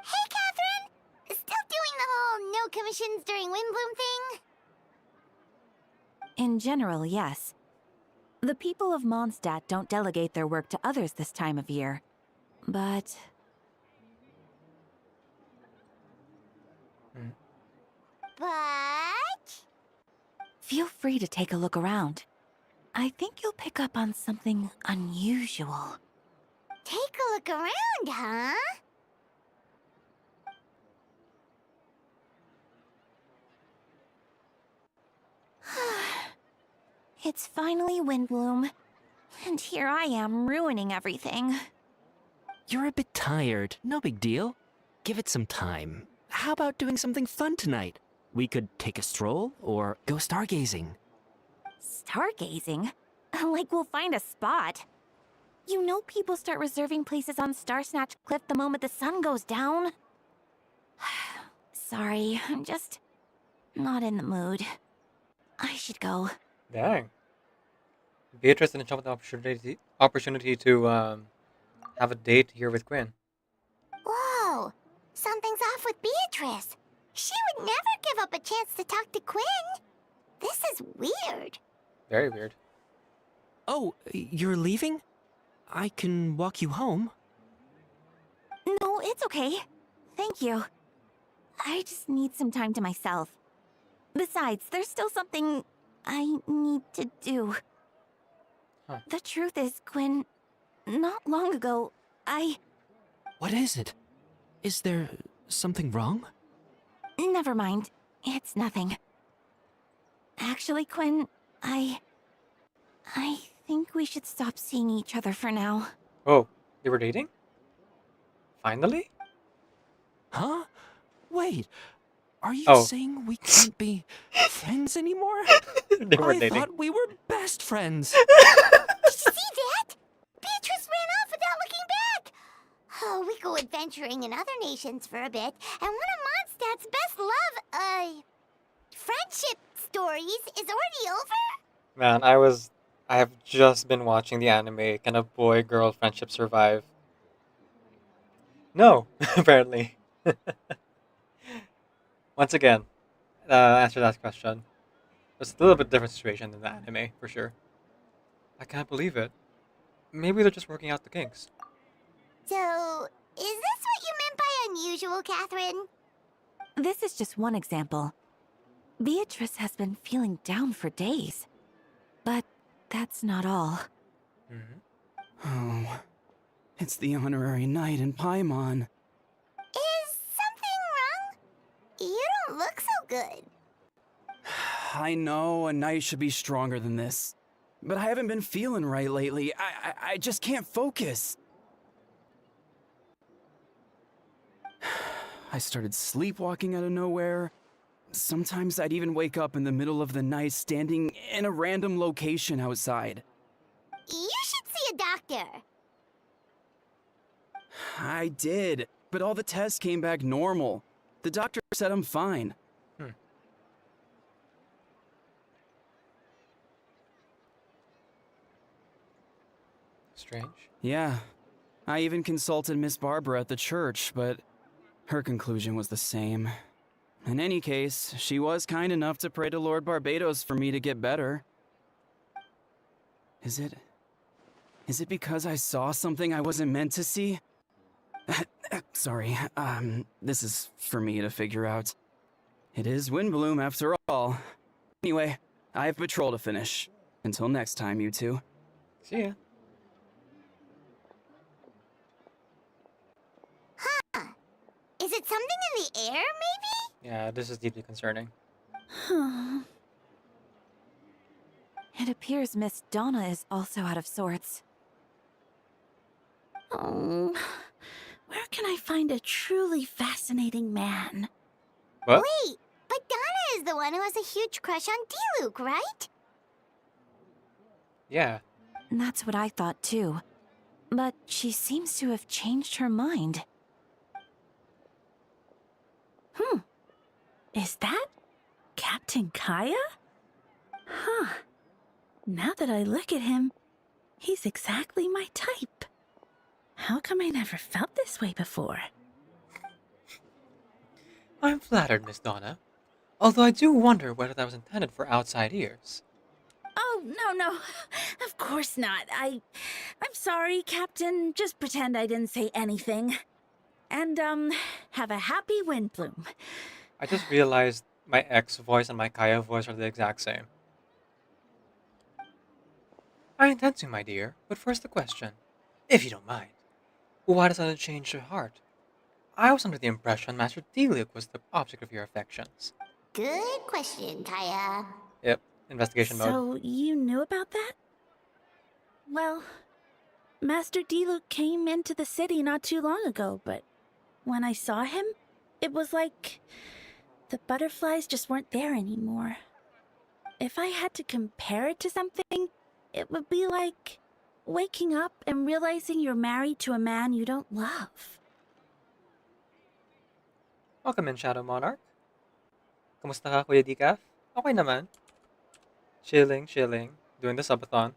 Hey, Catherine! Still doing the whole no commissions during Windbloom thing? In general, yes. The people of Mondstadt don't delegate their work to others this time of year. But... But... feel free to take a look around. I think you'll pick up on something unusual. Take a look around, huh? It's finally Windbloom. And here I am ruining everything. You're a bit tired. No big deal. Give it some time. How about doing something fun tonight? We could take a stroll or go stargazing. Stargazing? Like we'll find a spot. You know people start reserving places on Star Snatch Cliff the moment the sun goes down. Sorry, I'm just not in the mood. I should go. Dang. Beatrice didn't jump at the opportunity to have a date here with Quinn. Whoa! Something's off with Beatrice. She would never give up a chance to talk to Quinn. This is weird. Very weird. Oh, you're leaving? I can walk you home. No, it's okay. Thank you. I just need some time to myself. Besides, there's still something I need to do. Huh. The truth is, Quinn, not long ago, What is it? Is there something wrong? Never mind. It's nothing. Actually, Quinn, I think we should stop seeing each other for now. Oh, they were dating? Finally? Huh? Wait, are you Oh. saying we can't be friends anymore? They were I dating. thought we were best friends. Did you see that? Beatrice ran off without looking back. Oh, we go adventuring in other nations for a bit, and one of Mondstadt's best love, friendship stories is already over? Man, I have just been watching the anime Can a Boy-Girl Friendship Survive? No, apparently. Once again, answer that question. It's a little bit different situation than the anime, for sure. I can't believe it. Maybe they're just working out the kinks. So, is this what you meant by unusual, Catherine? This is just one example. Beatrice has been feeling down for days. But that's not all. Oh, it's the honorary knight in Paimon. Is something wrong? You don't look so good. I know a knight should be stronger than this, but I haven't been feeling right lately. I just can't focus. I started sleepwalking out of nowhere. Sometimes I'd even wake up in the middle of the night standing in a random location outside. You should see a doctor. I did, but all the tests came back normal. The doctor said I'm fine. strange. Yeah. I even consulted Miss Barbara at the church, but her conclusion was the same. In any case, she was kind enough to pray to Lord Barbados for me to get better. Is it because I saw something I wasn't meant to see? Sorry, this is for me to figure out. It is Windbloom after all. Anyway, I have patrol to finish. Until next time, you two. See ya. Huh. Is it something in the air, maybe? Yeah, this is deeply concerning. It appears Miss Donna is also out of sorts. Oh, where can I find a truly fascinating man? What? Wait, but Donna is the one who has a huge crush on Diluc, right? Yeah. That's what I thought too. But she seems to have changed her mind. Is that Captain Kaya? Huh. Now that I look at him, he's exactly my type. How come I never felt this way before? I'm flattered, Miss Donna. Although I do wonder whether that was intended for outside ears. Oh, no. Of course not. I'm sorry, Captain. Just pretend I didn't say anything. And, have a happy Windbloom. I just realized my ex voice and my Kaya voice are the exact same. I intend to, my dear, but first the question. If you don't mind. Why does it change your heart? I was under the impression Master Diluc was the object of your affections. Good question, Kaya. Yep, investigation mode. So, you knew about that? Well, Master Diluc came into the city not too long ago, but when I saw him, it was like the butterflies just weren't there anymore. If I had to compare it to something, it would be like waking up and realizing you're married to a man you don't love. Welcome in, Shadow Monarch. Kamusta ka, Kuya Decaf? Okay naman. Chilling. Doing the subathon.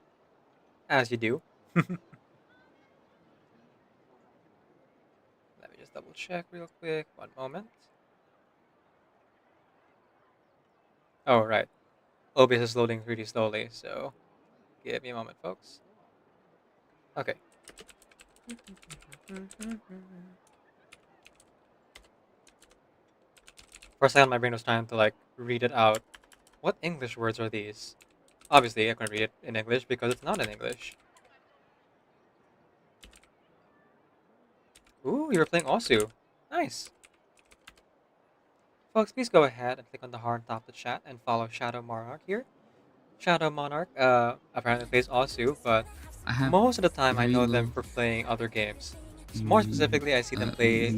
As you do. Let me just double check real quick. One moment. Oh, right. OBS is loading pretty slowly, so give me a moment, folks. Okay. For a second, my brain was trying to, like, read it out. What English words are these? Obviously, I couldn't read it in English because it's not in English. Ooh, you were playing Osu. Nice. Folks, please go ahead and click on the heart on top of the chat and follow Shadow Monarch here. Shadow Monarch apparently plays Osu, but most of the time I know them for playing other games. So more specifically, I see them play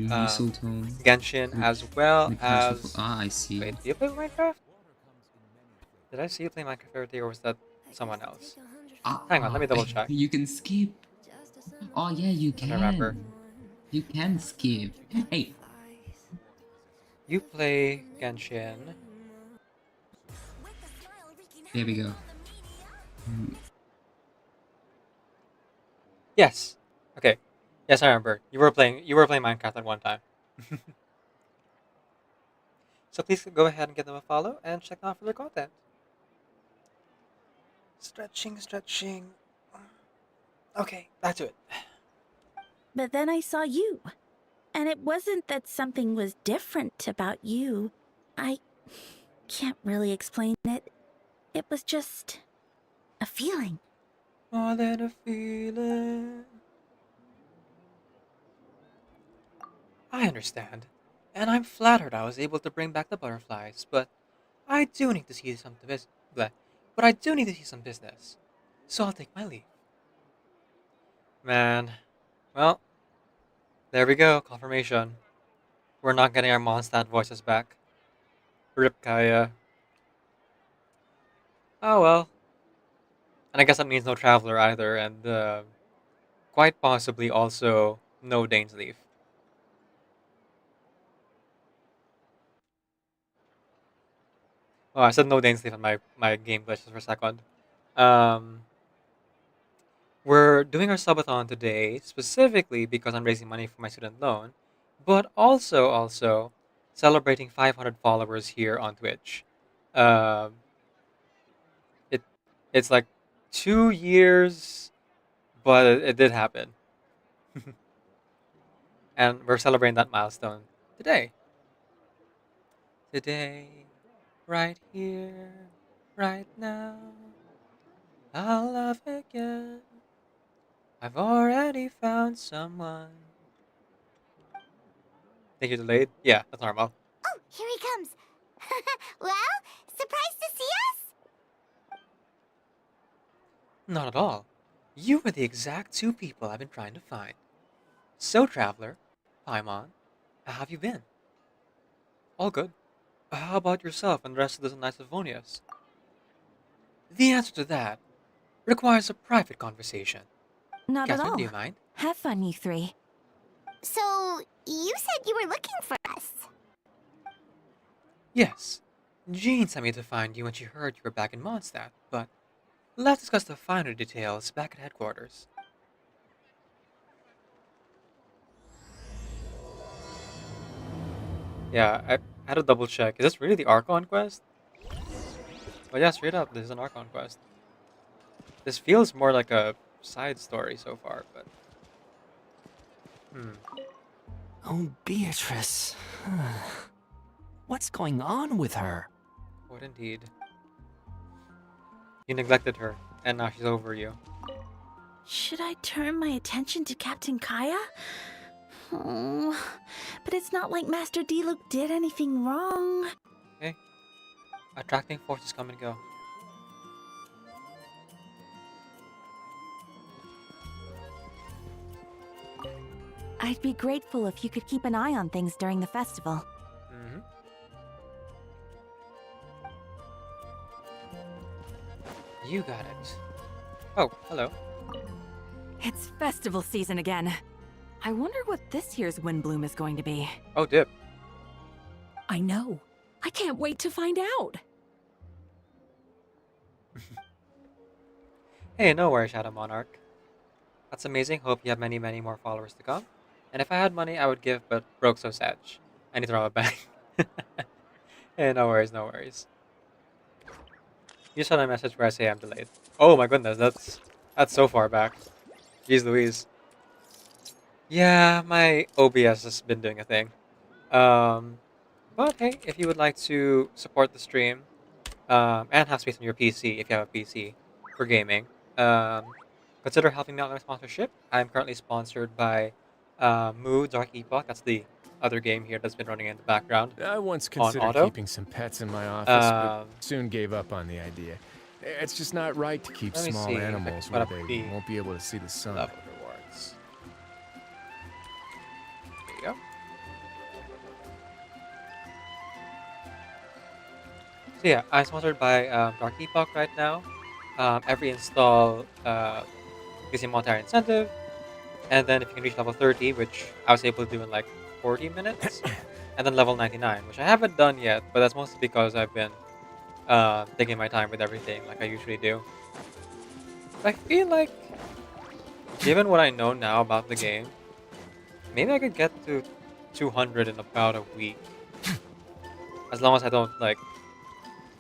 Genshin as well as... I see. Wait, do you play Minecraft? Did I see you play Minecraft already, or was that someone else? Hang on, let me double check. You can skip. Oh yeah, you can. I remember. You can skip. Hey. You play Genshin. There we go. Yes. Okay. Yes, I remember. You were playing Minecraft at one time. So please go ahead and give them a follow and check them out for their content. Stretching. Okay, back to it. But then I saw you. And it wasn't that something was different about you. I can't really explain it. It was just a feeling. More than a feeling. I understand. And I'm flattered I was able to bring back the butterflies, but I do need to see some business. So I'll take my leave. Man. Well, there we go, confirmation. We're not getting our Mondstadt voices back. Rip Kaya. Oh well. And I guess that means no Traveler either, and quite possibly also no Dane's Leaf. Oh, I said no Dane's Leaf on my game glitches for a second. We're doing our subathon today specifically because I'm raising money for my student loan, but also celebrating 500 followers here on Twitch. Um, it it's like 2 years, but it did happen, and we're celebrating that milestone today. Today, right here, right now. I'll love again. I've already found someone. Think you're delayed? Yeah, that's normal. Oh, here he comes. Well, surprised to see us? Not at all. You were the exact two people I've been trying to find. So, Traveler, Paimon, how have you been? All good. How about yourself and the rest of the Knights of Vonius? The answer to that requires a private conversation. Not at Catherine, all. do you mind? Have fun, you three. So, you said you were looking for us. Yes. Jean sent me to find you when she heard you were back in Mondstadt, but let's discuss the finer details back at headquarters. Yeah, I had to double check. Is this really the Archon quest? Well, yeah, straight up, this is an Archon quest. This feels more like a side story so far, but... Oh, Beatrice. What's going on with her? What indeed. You neglected her, and now she's over you. Should I turn my attention to Captain Kaya? Oh, but it's not like Master Diluc did anything wrong. Okay. Attracting forces come and go. I'd be grateful if you could keep an eye on things during the festival. Mm-hmm. You got it. Oh, hello. It's festival season again. I wonder what this year's Windbloom is going to be. Oh, dip. I know. I can't wait to find out. Hey, no worries, Shadow Monarch. That's amazing. Hope you have many, many more followers to come. And if I had money, I would give, but broke so sad. I need to rob a bank. Hey, no worries, no worries. You saw my message where I say I'm delayed. Oh my goodness, that's so far back. Jeez Louise. Yeah, my OBS has been doing a thing. But hey, if you would like to support the stream, and have space on your PC if you have a PC for gaming, consider helping me out with my sponsorship. I'm currently sponsored by Moo Dark Epoch. That's the other game here that's been running in the background. I once on considered auto. keeping some pets in my office, but soon gave up on the idea. It's just not right to keep Let me small see if I can animals put where up they the won't be able to see the sun. level rewards. There you go. So yeah, I'm sponsored by Dark Epoch right now. Every install gives you a monetary incentive, and then if you can reach level 30, which I was able to do in like 40 minutes, and then level 99, which I haven't done yet, but that's mostly because I've been taking my time with everything like I usually do. But I feel like, given what I know now about the game, maybe I could get to 200 in about a week. As long as I don't, like,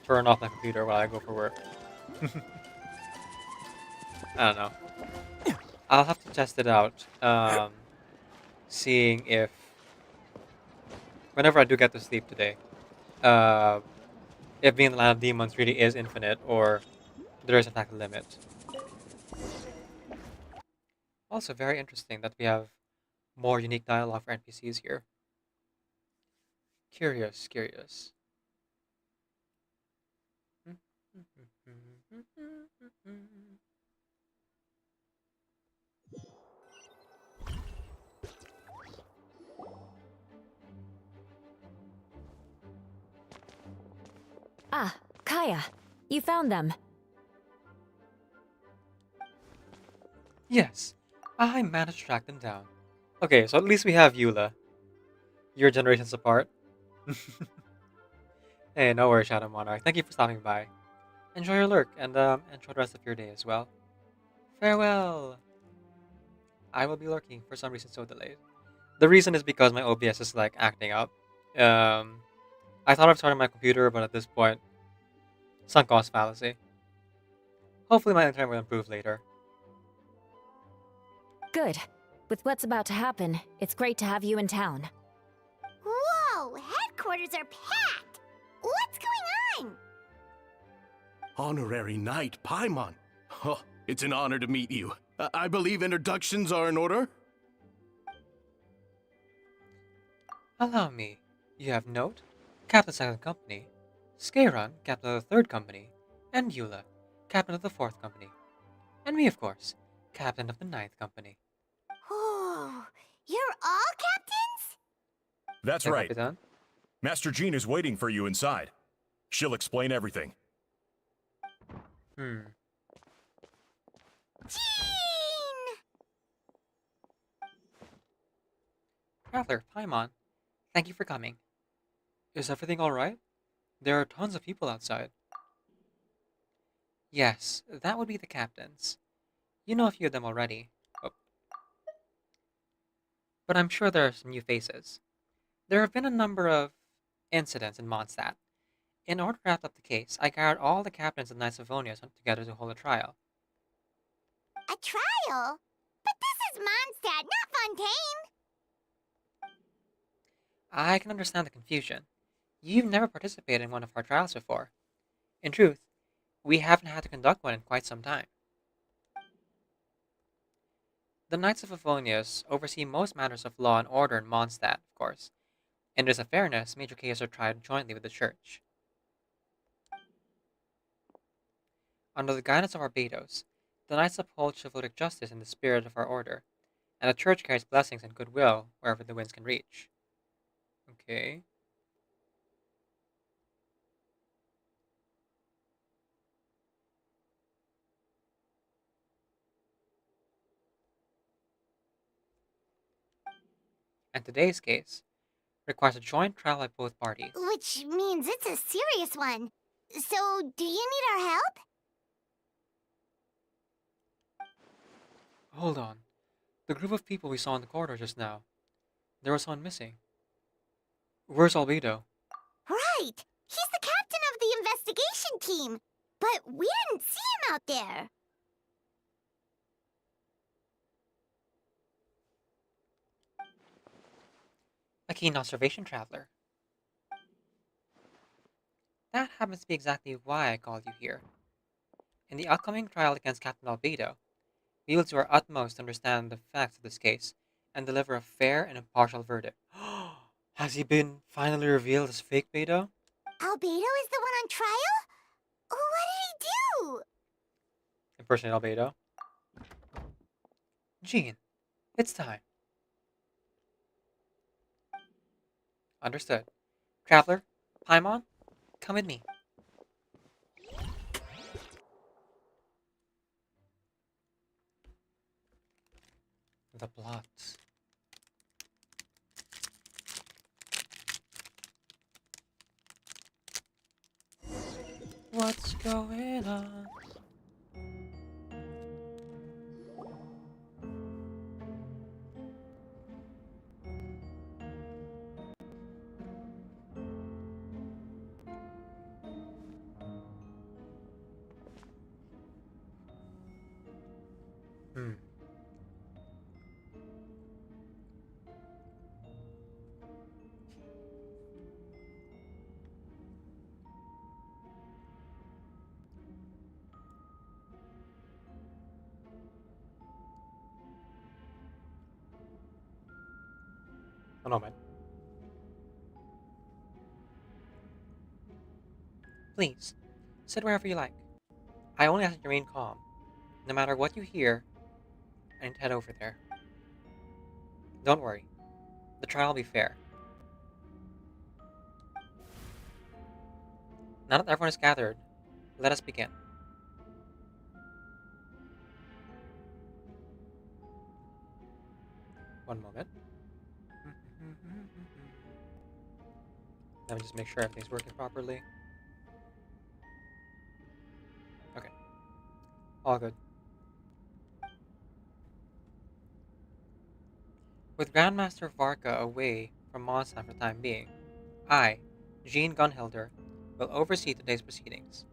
turn off my computer while I go for work. I don't know. I'll have to test it out. Seeing if, whenever I do get to sleep today, if being in the Land of Demons really is infinite, or there is in fact a limit. Also, very interesting that we have more unique dialogue for NPCs here. Curious, curious. Ah, Kaya, you found them. Yes, I managed to track them down. Okay, so at least we have Eula. Your generations apart. Hey, no worries, Shadow Monarch. Thank you for stopping by. Enjoy your lurk, and enjoy the rest of your day as well. Farewell! I will be lurking for some reason so delayed. The reason is because my OBS is like acting up. I thought of starting my computer, but at this point, sunk cost fallacy. Hopefully my internet will improve later. Good. With what's about to happen, it's great to have you in town. Whoa! Headquarters are packed! What's going on? Honorary Knight Paimon. Oh, it's an honor to meet you. I believe introductions are in order? Allow me. You have Note, Captain of the Second Company, Scaron, Captain of the Third Company, and Eula, Captain of the Fourth Company. And me, of course, Captain of the Ninth Company. Oh, you're all captains? That's Yeah, right. Capitan. Master Jean is waiting for you inside. She'll explain everything. Hmm. Jean! Traveler, Paimon, thank you for coming. Is everything alright? There are tons of people outside. Yes, that would be the captains. You know a few of them already. Oh. But I'm sure there are some new faces. There have been a number of incidents in Mondstadt. In order to wrap up the case, I gathered all the captains of Knights of Vonia together to hold a trial. A trial? But this is Mondstadt, not Fontaine! I can understand the confusion. You've never participated in one of our trials before. In truth, we haven't had to conduct one in quite some time. The Knights of Favonius oversee most matters of law and order in Mondstadt, of course. In interest of fairness, major cases are tried jointly with the Church. Under the guidance of our Betos, the Knights uphold chivalric justice in the spirit of our order, and the Church carries blessings and goodwill wherever the winds can reach. Okay. And today's case requires a joint trial by both parties. Which means it's a serious one. So, do you need our help? Hold on. The group of people we saw in the corridor just now. There was someone missing. Where's Albedo? Right! He's the captain of the investigation team! But we didn't see him out there! A keen observation, traveler. That happens to be exactly why I called you here. In the upcoming trial against Captain Albedo, we will do our utmost to understand the facts of this case and deliver a fair and impartial verdict. Has he been finally revealed as fake Beto? Albedo is the one on trial? What did he do? Impersonate Albedo. Jean, it's time. Understood. Traveler, Paimon, come with me. The plots. What's going on? Hmm. One moment. Please, sit wherever you like. I only ask that you remain calm. No matter what you hear, I need to head over there. Don't worry. The trial will be fair. Now that everyone is gathered, let us begin. One moment. Let me just make sure everything's working properly. Okay. All good. With Grandmaster Varka away from Mondstadt for the time being, I, Jean Gunhilder, will oversee today's proceedings.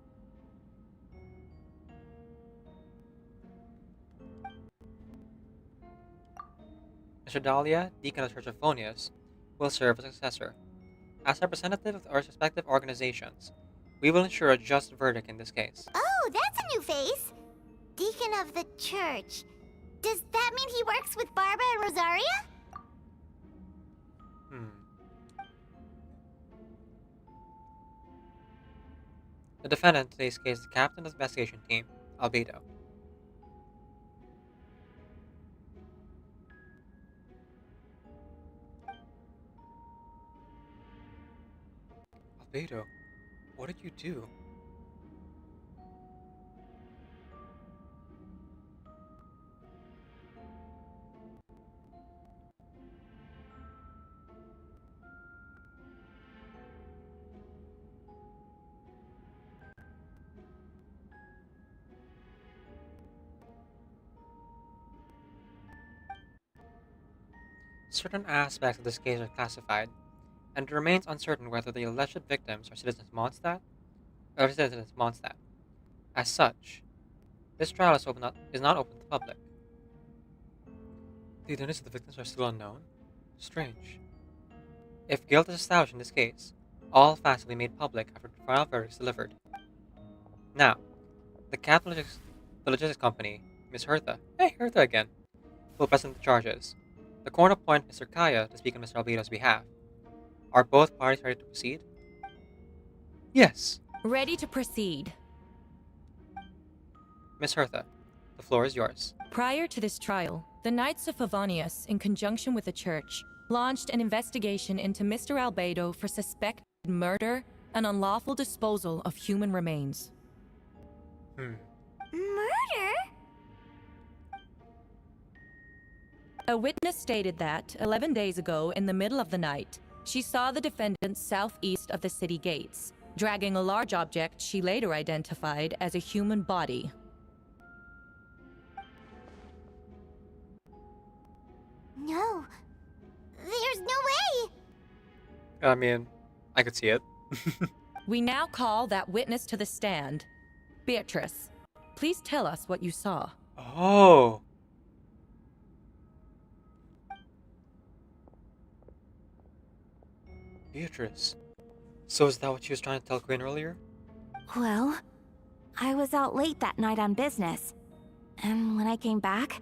Mr. Dahlia, Deacon of the Church of Phonius, will serve as successor. As representative of our respective organizations, we will ensure a just verdict in this case. Oh, that's a new face! Deacon of the church. Does that mean he works with Barbara and Rosaria? The defendant in today's case is the captain of the investigation team, Albedo. Albedo, what did you do? Certain aspects of this case are classified, and it remains uncertain whether the alleged victims are citizens of Mondstadt or citizens of Mondstadt. As such, this trial is not open to the public. The identities of the victims are still unknown? Strange. If guilt is established in this case, all facts will be made public after the final verdict is delivered. Now, the captain of the logistics company, Miss Hertha, hey, Hertha again, will present the charges. The court appoint Mr. Kaya to speak on Mr. Albedo's behalf. Are both parties ready to proceed? Yes. Ready to proceed. Miss Hertha, the floor is yours. Prior to this trial, the Knights of Favonius, in conjunction with the church, launched an investigation into Mr. Albedo for suspected murder and unlawful disposal of human remains. Murder? A witness stated that, 11 days ago, in the middle of the night, she saw the defendant southeast of the city gates, dragging a large object she later identified as a human body. No. There's no way! I mean, I could see it. We now call that witness to the stand. Beatrice, please tell us what you saw. Oh. Beatrice. So is that what she was trying to tell Quinn earlier? Well, I was out late that night on business. And when I came back,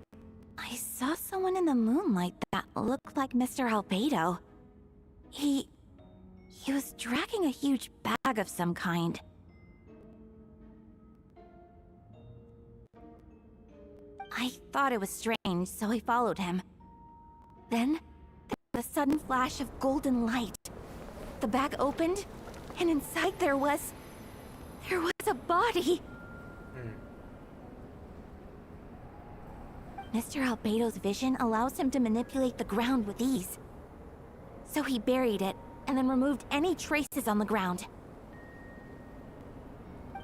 I saw someone in the moonlight that looked like Mr. Albedo. He was dragging a huge bag of some kind. I thought it was strange, so I followed him. Then, there was a sudden flash of golden light. The bag opened, and inside there was a body. Mr. Albedo's vision allows him to manipulate the ground with ease. So he buried it, and then removed any traces on the ground.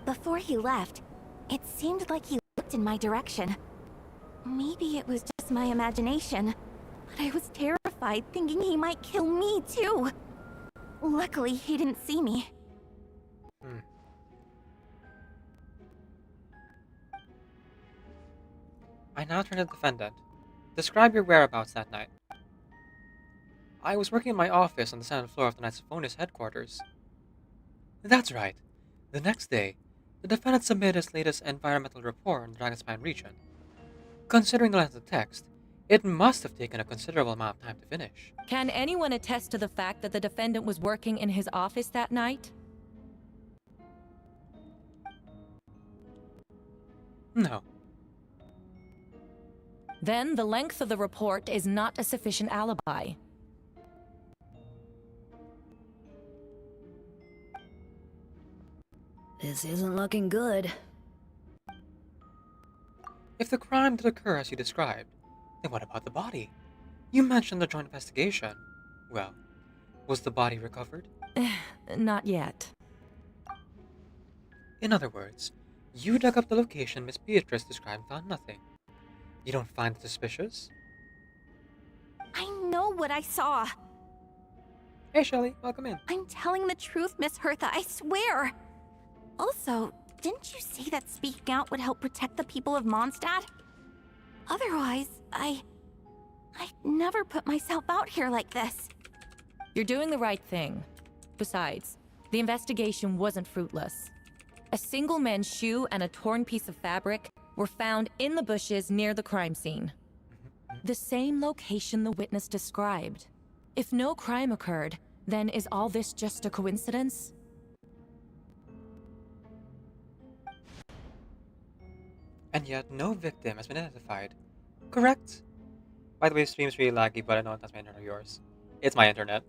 Before he left, it seemed like he looked in my direction. Maybe it was just my imagination, but I was terrified thinking he might kill me too. Luckily, he didn't see me. I now turn to the defendant. Describe your whereabouts that night. I was working in my office on the second floor of the Knights of Phonius headquarters. That's right. The next day, the defendant submitted his latest environmental report on the Dragonspine region. Considering the length of the text, it must have taken a considerable amount of time to finish. Can anyone attest to the fact that the defendant was working in his office that night? No. Then the length of the report is not a sufficient alibi. This isn't looking good. If the crime did occur as you described, then what about the body? You mentioned the joint investigation. Well, was the body recovered? Not yet. In other words, you dug up the location Miss Beatrice described and found nothing. You don't find it suspicious? I know what I saw. Hey, Shelly, welcome in. I'm telling the truth, Miss Hertha, I swear. Also, didn't you say that speaking out would help protect the people of Mondstadt? Otherwise, I'd never put myself out here like this. You're doing the right thing. Besides, the investigation wasn't fruitless. A single man's shoe and a torn piece of fabric were found in the bushes near the crime scene. The same location the witness described. If no crime occurred, then is all this just a coincidence? And yet, no victim has been identified. Correct? By the way, stream's really laggy, but I know that's my internet or yours. It's my internet.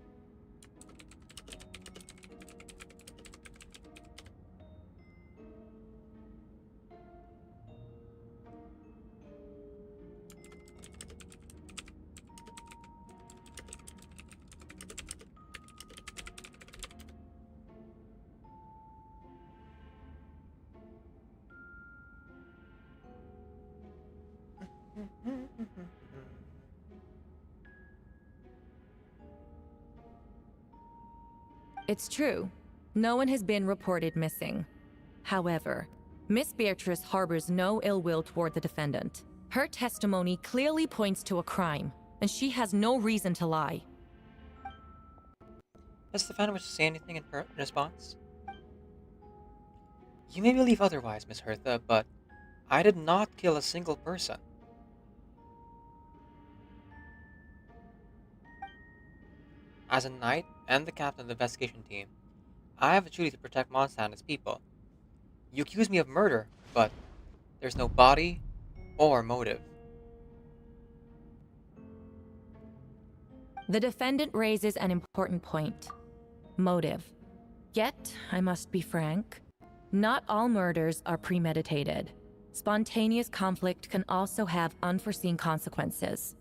It's true. No one has been reported missing. However, Miss Beatrice harbors no ill will toward the defendant. Her testimony clearly points to a crime, and she has no reason to lie. Does the defendant wish to say anything in response? You may believe otherwise, Miss Hertha, but I did not kill a single person. As a knight and the captain of the investigation team, I have a duty to protect Mondstadt and its people. You accuse me of murder, but there's no body or motive. The defendant raises an important point. Motive. Yet, I must be frank, not all murders are premeditated. Spontaneous conflict can also have unforeseen consequences.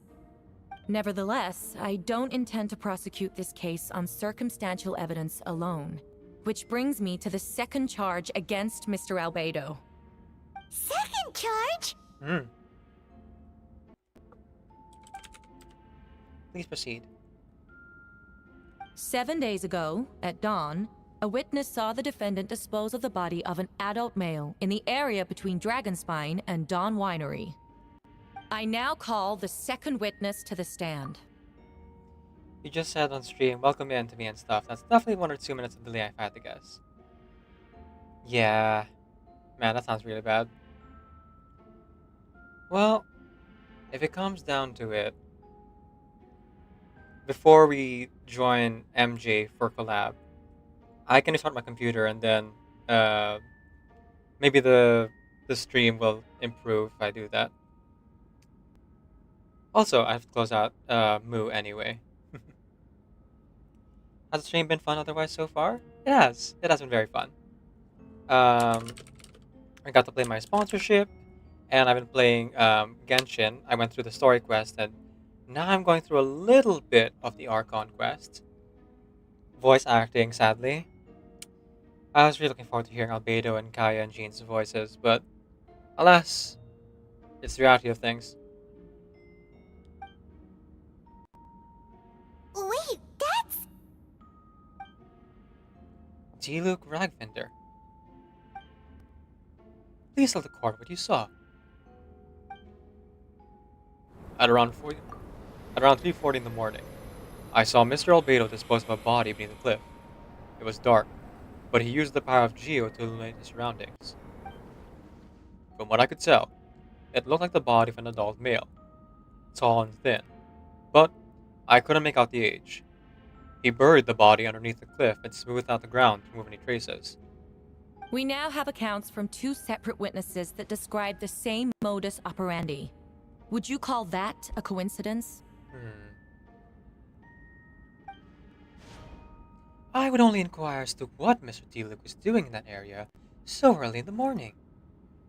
Nevertheless, I don't intend to prosecute this case on circumstantial evidence alone, which brings me to the second charge against Mr. Albedo. Second charge? Please proceed. 7 days ago, at dawn, a witness saw the defendant dispose of the body of an adult male in the area between Dragonspine and Dawn Winery. I now call the second witness to the stand. You just said on stream, welcome in to me and stuff. That's definitely 1 or 2 minutes of delay if I had to guess. Yeah. Man, that sounds really bad. Well, if it comes down to it, before we join MJ for collab, I can restart my computer and then maybe the stream will improve if I do that. Also, I have to close out Moo anyway. Has the stream been fun otherwise so far? It has. It has been very fun. I got to play my sponsorship, and I've been playing Genshin. I went through the story quest, and now I'm going through a little bit of the Archon quest. Voice acting, sadly. I was really looking forward to hearing Albedo and Kaya and Jean's voices, but alas, it's the reality of things. Wait, that's... Diluc Ragvinder. Please tell the court what you saw. At around 3:40 in the morning, I saw Mr. Albedo dispose of a body beneath the cliff. It was dark, but he used the power of Geo to illuminate his surroundings. From what I could tell, it looked like the body of an adult male, tall and thin, but I couldn't make out the age. He buried the body underneath the cliff and smoothed out the ground to remove any traces. We now have accounts from 2 separate witnesses that describe the same modus operandi. Would you call that a coincidence? I would only inquire as to what Mr. Diluc was doing in that area so early in the morning.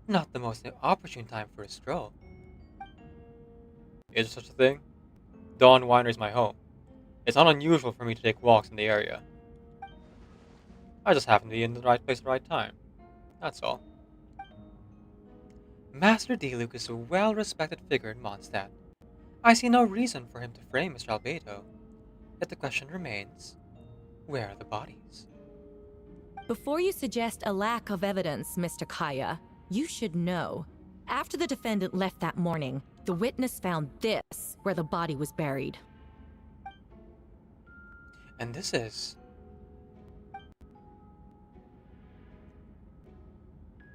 Not the most opportune time for a stroll. Is there such a thing? Dawn Winery is my home. It's not unusual for me to take walks in the area. I just happen to be in the right place at the right time. That's all. Master Diluc is a well-respected figure in Mondstadt. I see no reason for him to frame Mr. Albedo. Yet the question remains, where are the bodies? Before you suggest a lack of evidence, Mr. Kaya, you should know. After the defendant left that morning, the witness found this where the body was buried. And this is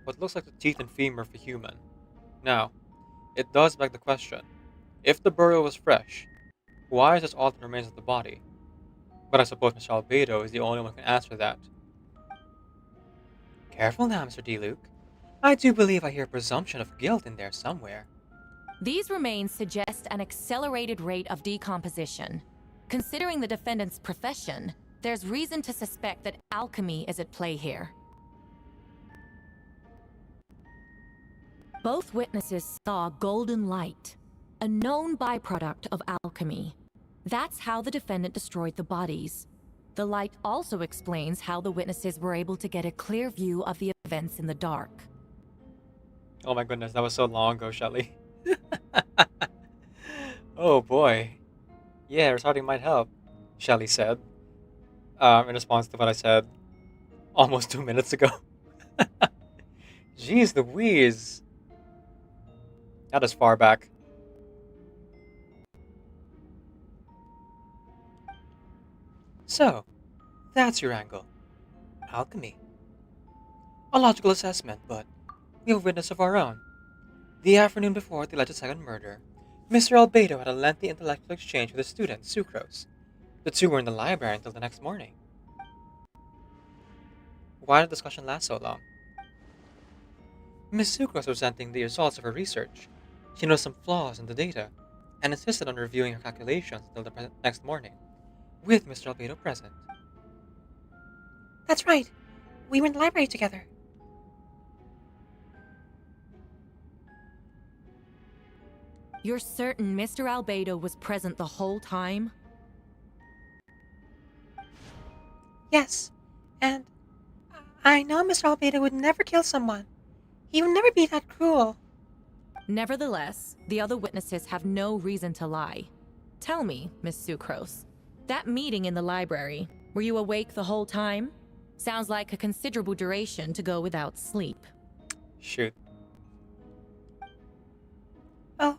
what looks like the teeth and femur of a human. Now, it does beg the question, if the burial was fresh, why is this all that remains of the body? But I suppose Mr. Albedo is the only one who can answer that. Careful now, Mr. D. Luke. I do believe I hear presumption of guilt in there somewhere. These remains suggest an accelerated rate of decomposition. Considering the defendant's profession, there's reason to suspect that alchemy is at play here. Both witnesses saw golden light, a known byproduct of alchemy. That's how the defendant destroyed the bodies. The light also explains how the witnesses were able to get a clear view of the events in the dark. Oh my goodness, that was so long ago, Shelley. Oh boy. Yeah, restarting might help, Shelley said, in response to what I said almost 2 minutes ago. Jeez Louise. That is far back. So, that's your angle. Alchemy. A logical assessment, but we have a witness of our own. The afternoon before the alleged second murder, Mr. Albedo had a lengthy intellectual exchange with his student, Sucrose. The two were in the library until the next morning. Why did the discussion last so long? Miss Sucrose was presenting the results of her research. She noticed some flaws in the data, and insisted on reviewing her calculations until the next morning, with Mr. Albedo present. That's right. We were in the library together. You're certain Mr. Albedo was present the whole time? Yes, and I know Mr. Albedo would never kill someone. He would never be that cruel. Nevertheless, the other witnesses have no reason to lie. Tell me, Miss Sucrose, that meeting in the library, were you awake the whole time? Sounds like a considerable duration to go without sleep. Shoot. Oh,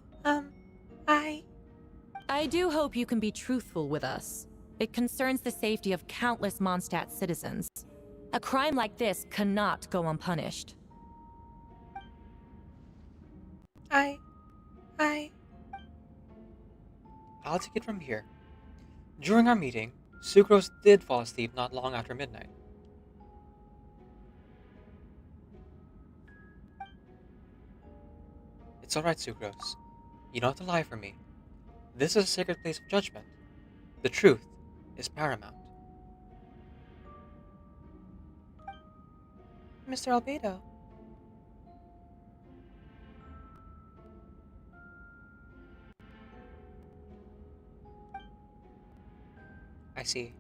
I do hope you can be truthful with us. It concerns the safety of countless Mondstadt citizens. A crime like this cannot go unpunished. I'll take it from here. During our meeting, Sucrose did fall asleep not long after midnight. It's alright, Sucrose. You don't have to lie for me. This is a sacred place of judgment. The truth is paramount. Mr. Albedo. I see.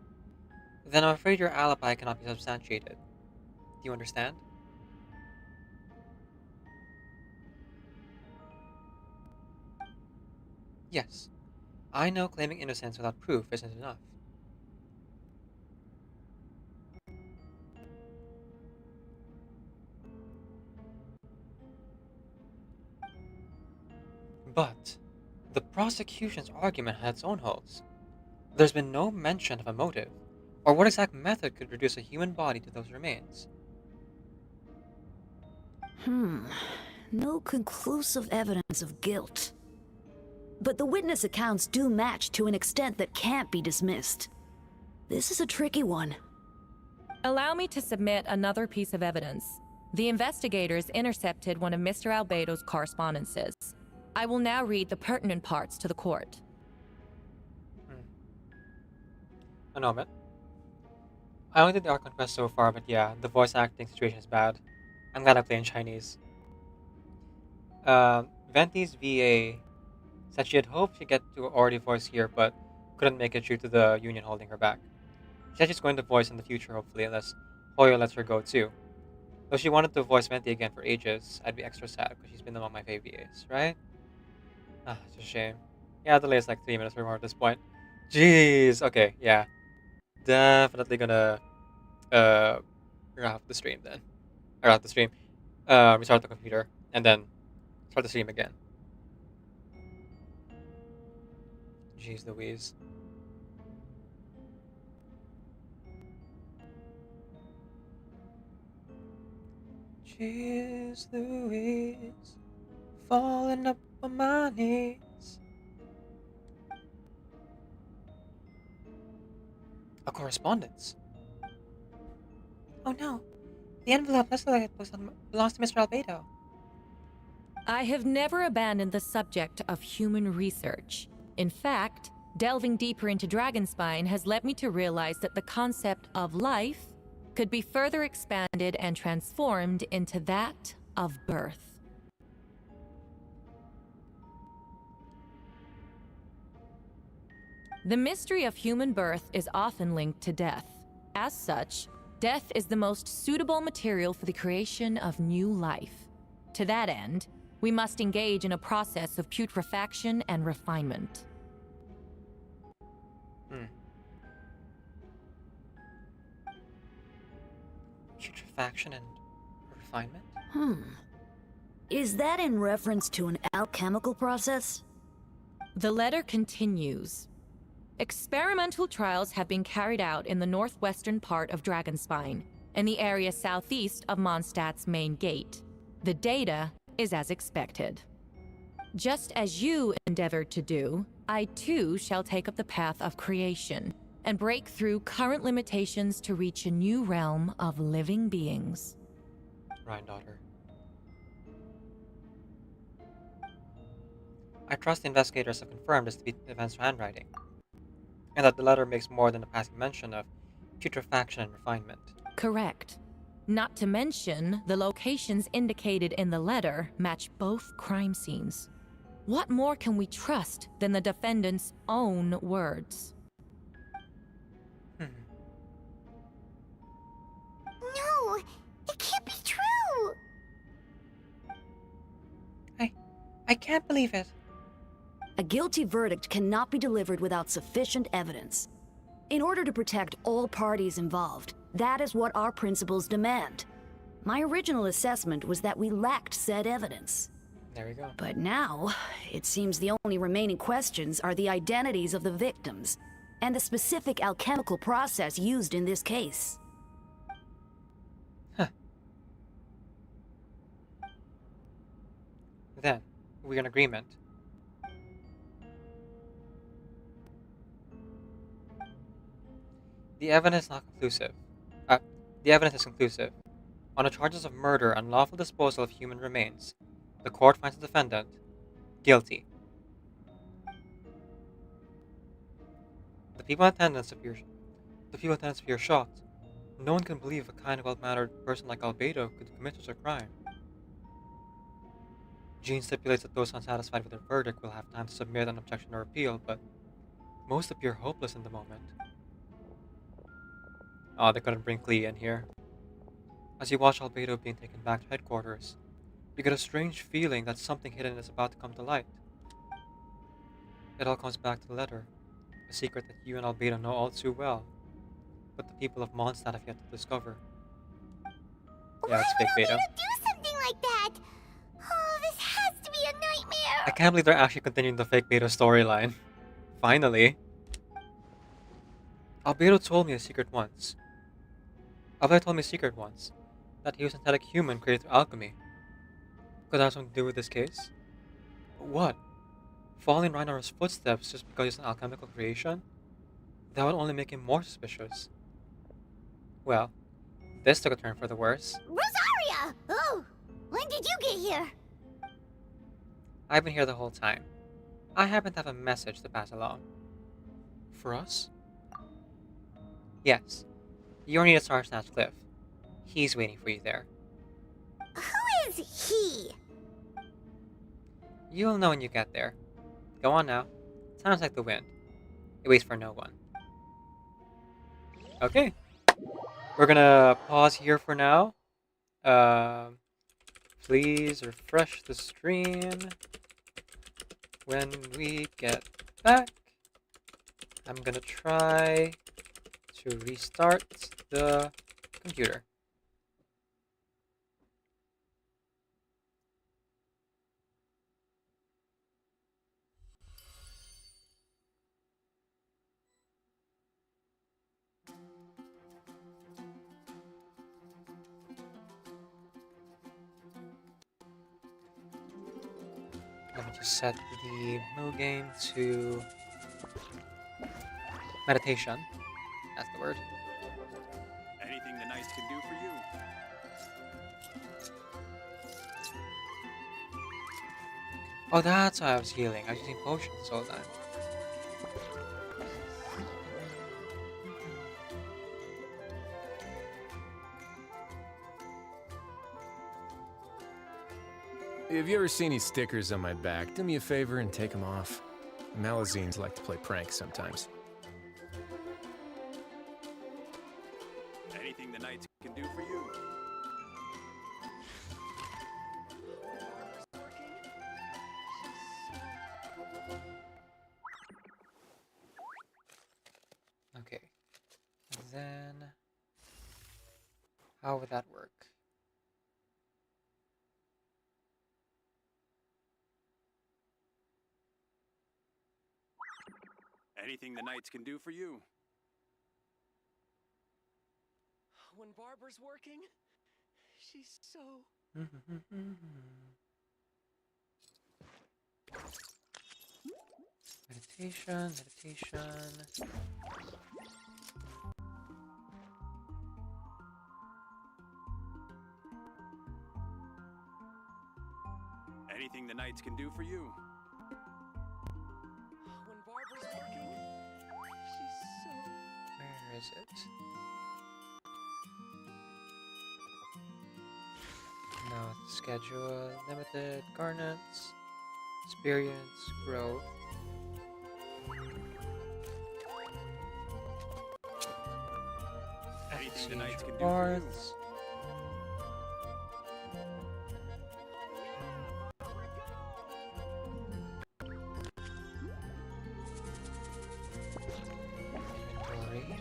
Then I'm afraid your alibi cannot be substantiated. Do you understand? Yes. I know claiming innocence without proof isn't enough. But the prosecution's argument had its own holes. There's been no mention of a motive, or what exact method could reduce a human body to those remains. No conclusive evidence of guilt. But the witness accounts do match to an extent that can't be dismissed. This is a tricky one. Allow me to submit another piece of evidence. The investigators intercepted one of Mr. Albedo's correspondences. I will now read the pertinent parts to the court. A moment. I only did the Archon quest so far, but yeah, the voice acting situation is bad. I'm glad I play in Chinese. Venti's VA said she had hoped she'd get to already voice here, but couldn't make it due to the union holding her back. She said she's going to voice in the future, hopefully, unless Hoyo lets her go too. Though she wanted to voice Venti again for ages, I'd be extra sad because she's been among my fave VAs, right? Ah, it's a shame. Yeah, delay is like 3 minutes or more at this point. Jeez. Okay, yeah. Definitely gonna wrap the stream then. Or not the stream. Restart the computer and then start the stream again. Jeez Louise. Jeez Louise. Falling up on my knees. A correspondence. Oh no. The envelope belongs to Mr. Albedo. I have never abandoned the subject of human research. In fact, delving deeper into Dragonspine has led me to realize that the concept of life could be further expanded and transformed into that of birth. The mystery of human birth is often linked to death. As such, death is the most suitable material for the creation of new life. To that end, we must engage in a process of putrefaction and refinement. Putrefaction and refinement? Is that in reference to an alchemical process? The letter continues. Experimental trials have been carried out in the northwestern part of Dragonspine, in the area southeast of Mondstadt's main gate. The data is as expected. Just as you endeavored to do, I too shall take up the path of creation and break through current limitations to reach a new realm of living beings. Daughter. I trust the investigators have confirmed this to be the event's handwriting, and that the letter makes more than a passing mention of putrefaction and refinement. Correct. Not to mention, the locations indicated in the letter match both crime scenes. What more can we trust than the defendant's own words? No, it can't be true. I can't believe it. A guilty verdict cannot be delivered without sufficient evidence. In order to protect all parties involved, that is what our principles demand. My original assessment was that we lacked said evidence. There we go. But now, it seems the only remaining questions are the identities of the victims and the specific alchemical process used in this case. Then, we're in agreement. The evidence is not conclusive. The evidence is conclusive. On the charges of murder and unlawful disposal of human remains, the court finds the defendant guilty. The people in attendance appear shocked. No one can believe a kind, well-mannered person like Albedo could commit such a crime. Jean stipulates that those unsatisfied with their verdict will have time to submit an objection or appeal, but most appear hopeless in the moment. Oh, they couldn't bring Clea in here. As you watch Albedo being taken back to headquarters, you get a strange feeling that something hidden is about to come to light. It all comes back to the letter, a secret that you and Albedo know all too well, but the people of Mondstadt have yet to discover. Yeah, it's fake beta. Why would Albedo do something like that? Oh, this has to be a nightmare. I can't believe they're actually continuing the fake beta storyline. Finally. Albedo told me a secret once. That he was a synthetic human created through alchemy. Could that have something to do with this case? But what? Following in Reinor's footsteps just because he's an alchemical creation? That would only make him more suspicious. Well, this took a turn for the worse. Rosaria! Oh, when did you get here? I've been here the whole time. I happen to have a message to pass along. For us? Yes. You're near Starsnatch Cliff. He's waiting for you there. Who is he? You'll know when you get there. Go on now. Sounds like the wind. It waits for no one. Okay. We're gonna pause here for now. Please refresh the stream. when we get back, I'm gonna try to restart the computer. Let me just set the mood game to meditation. That's the word. Anything the knights can do for you. Oh, that's why I was healing. I was using potions this whole time. If you ever see any stickers on my back, do me a favor and take them off. Malazines like to play pranks sometimes. Anything the knights can do for you. Okay. And then how would that work? Anything the knights can do for you. When Barbara's working, she's so... Meditation, meditation. Anything the knights can do for you. When Barbara's working, she's so... Where is it? No, schedule, limited, garnets, experience, growth. Anything the knights can do for Rewards. Inventory.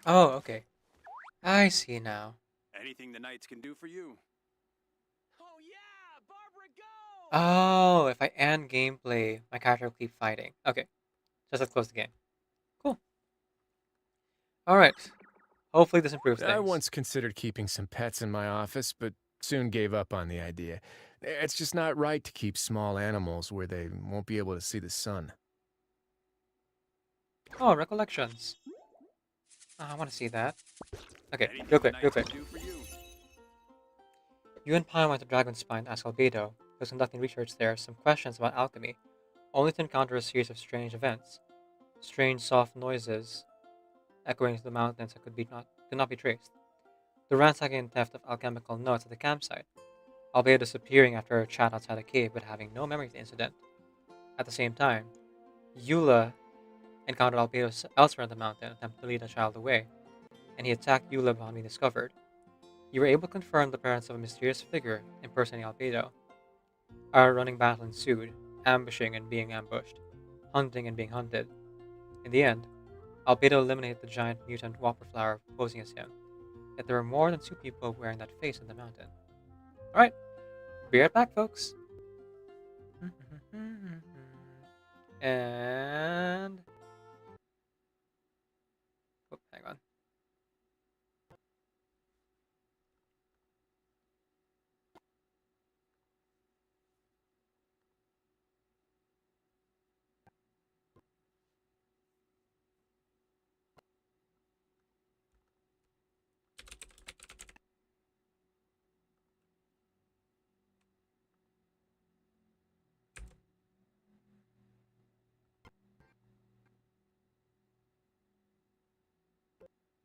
Oh, okay. I see now. Anything the knights can do for you. Oh, if I end gameplay, my character will keep fighting. Okay. Just let's close the game. Cool. Alright. Hopefully this improves I things. once considered keeping some pets in my office, but soon gave up on the idea. It's just not right to keep small animals where they won't be able to see the sun. Oh, recollections. Oh, I want to see that. Okay, real quick, real quick. You and Pine went to Dragonspine to ask Albedo, who was conducting research there, some questions about alchemy, only to encounter a series of strange events. Strange soft noises echoing to the mountains that could not be traced. The ransacking and theft of alchemical notes at the campsite. Albedo disappearing after a chat outside a cave but having no memory of the incident. At the same time, Eula encountered Albedo elsewhere in the mountain, attempting to lead the child away, and he attacked Eula upon being discovered. You were able to confirm the presence of a mysterious figure impersonating Albedo. A running battle ensued, ambushing and being ambushed, hunting and being hunted. In the end, Albedo eliminated the giant mutant whopperflower posing as him, yet there were more than 2 people wearing that face in the mountain. Alright, be right back, folks. And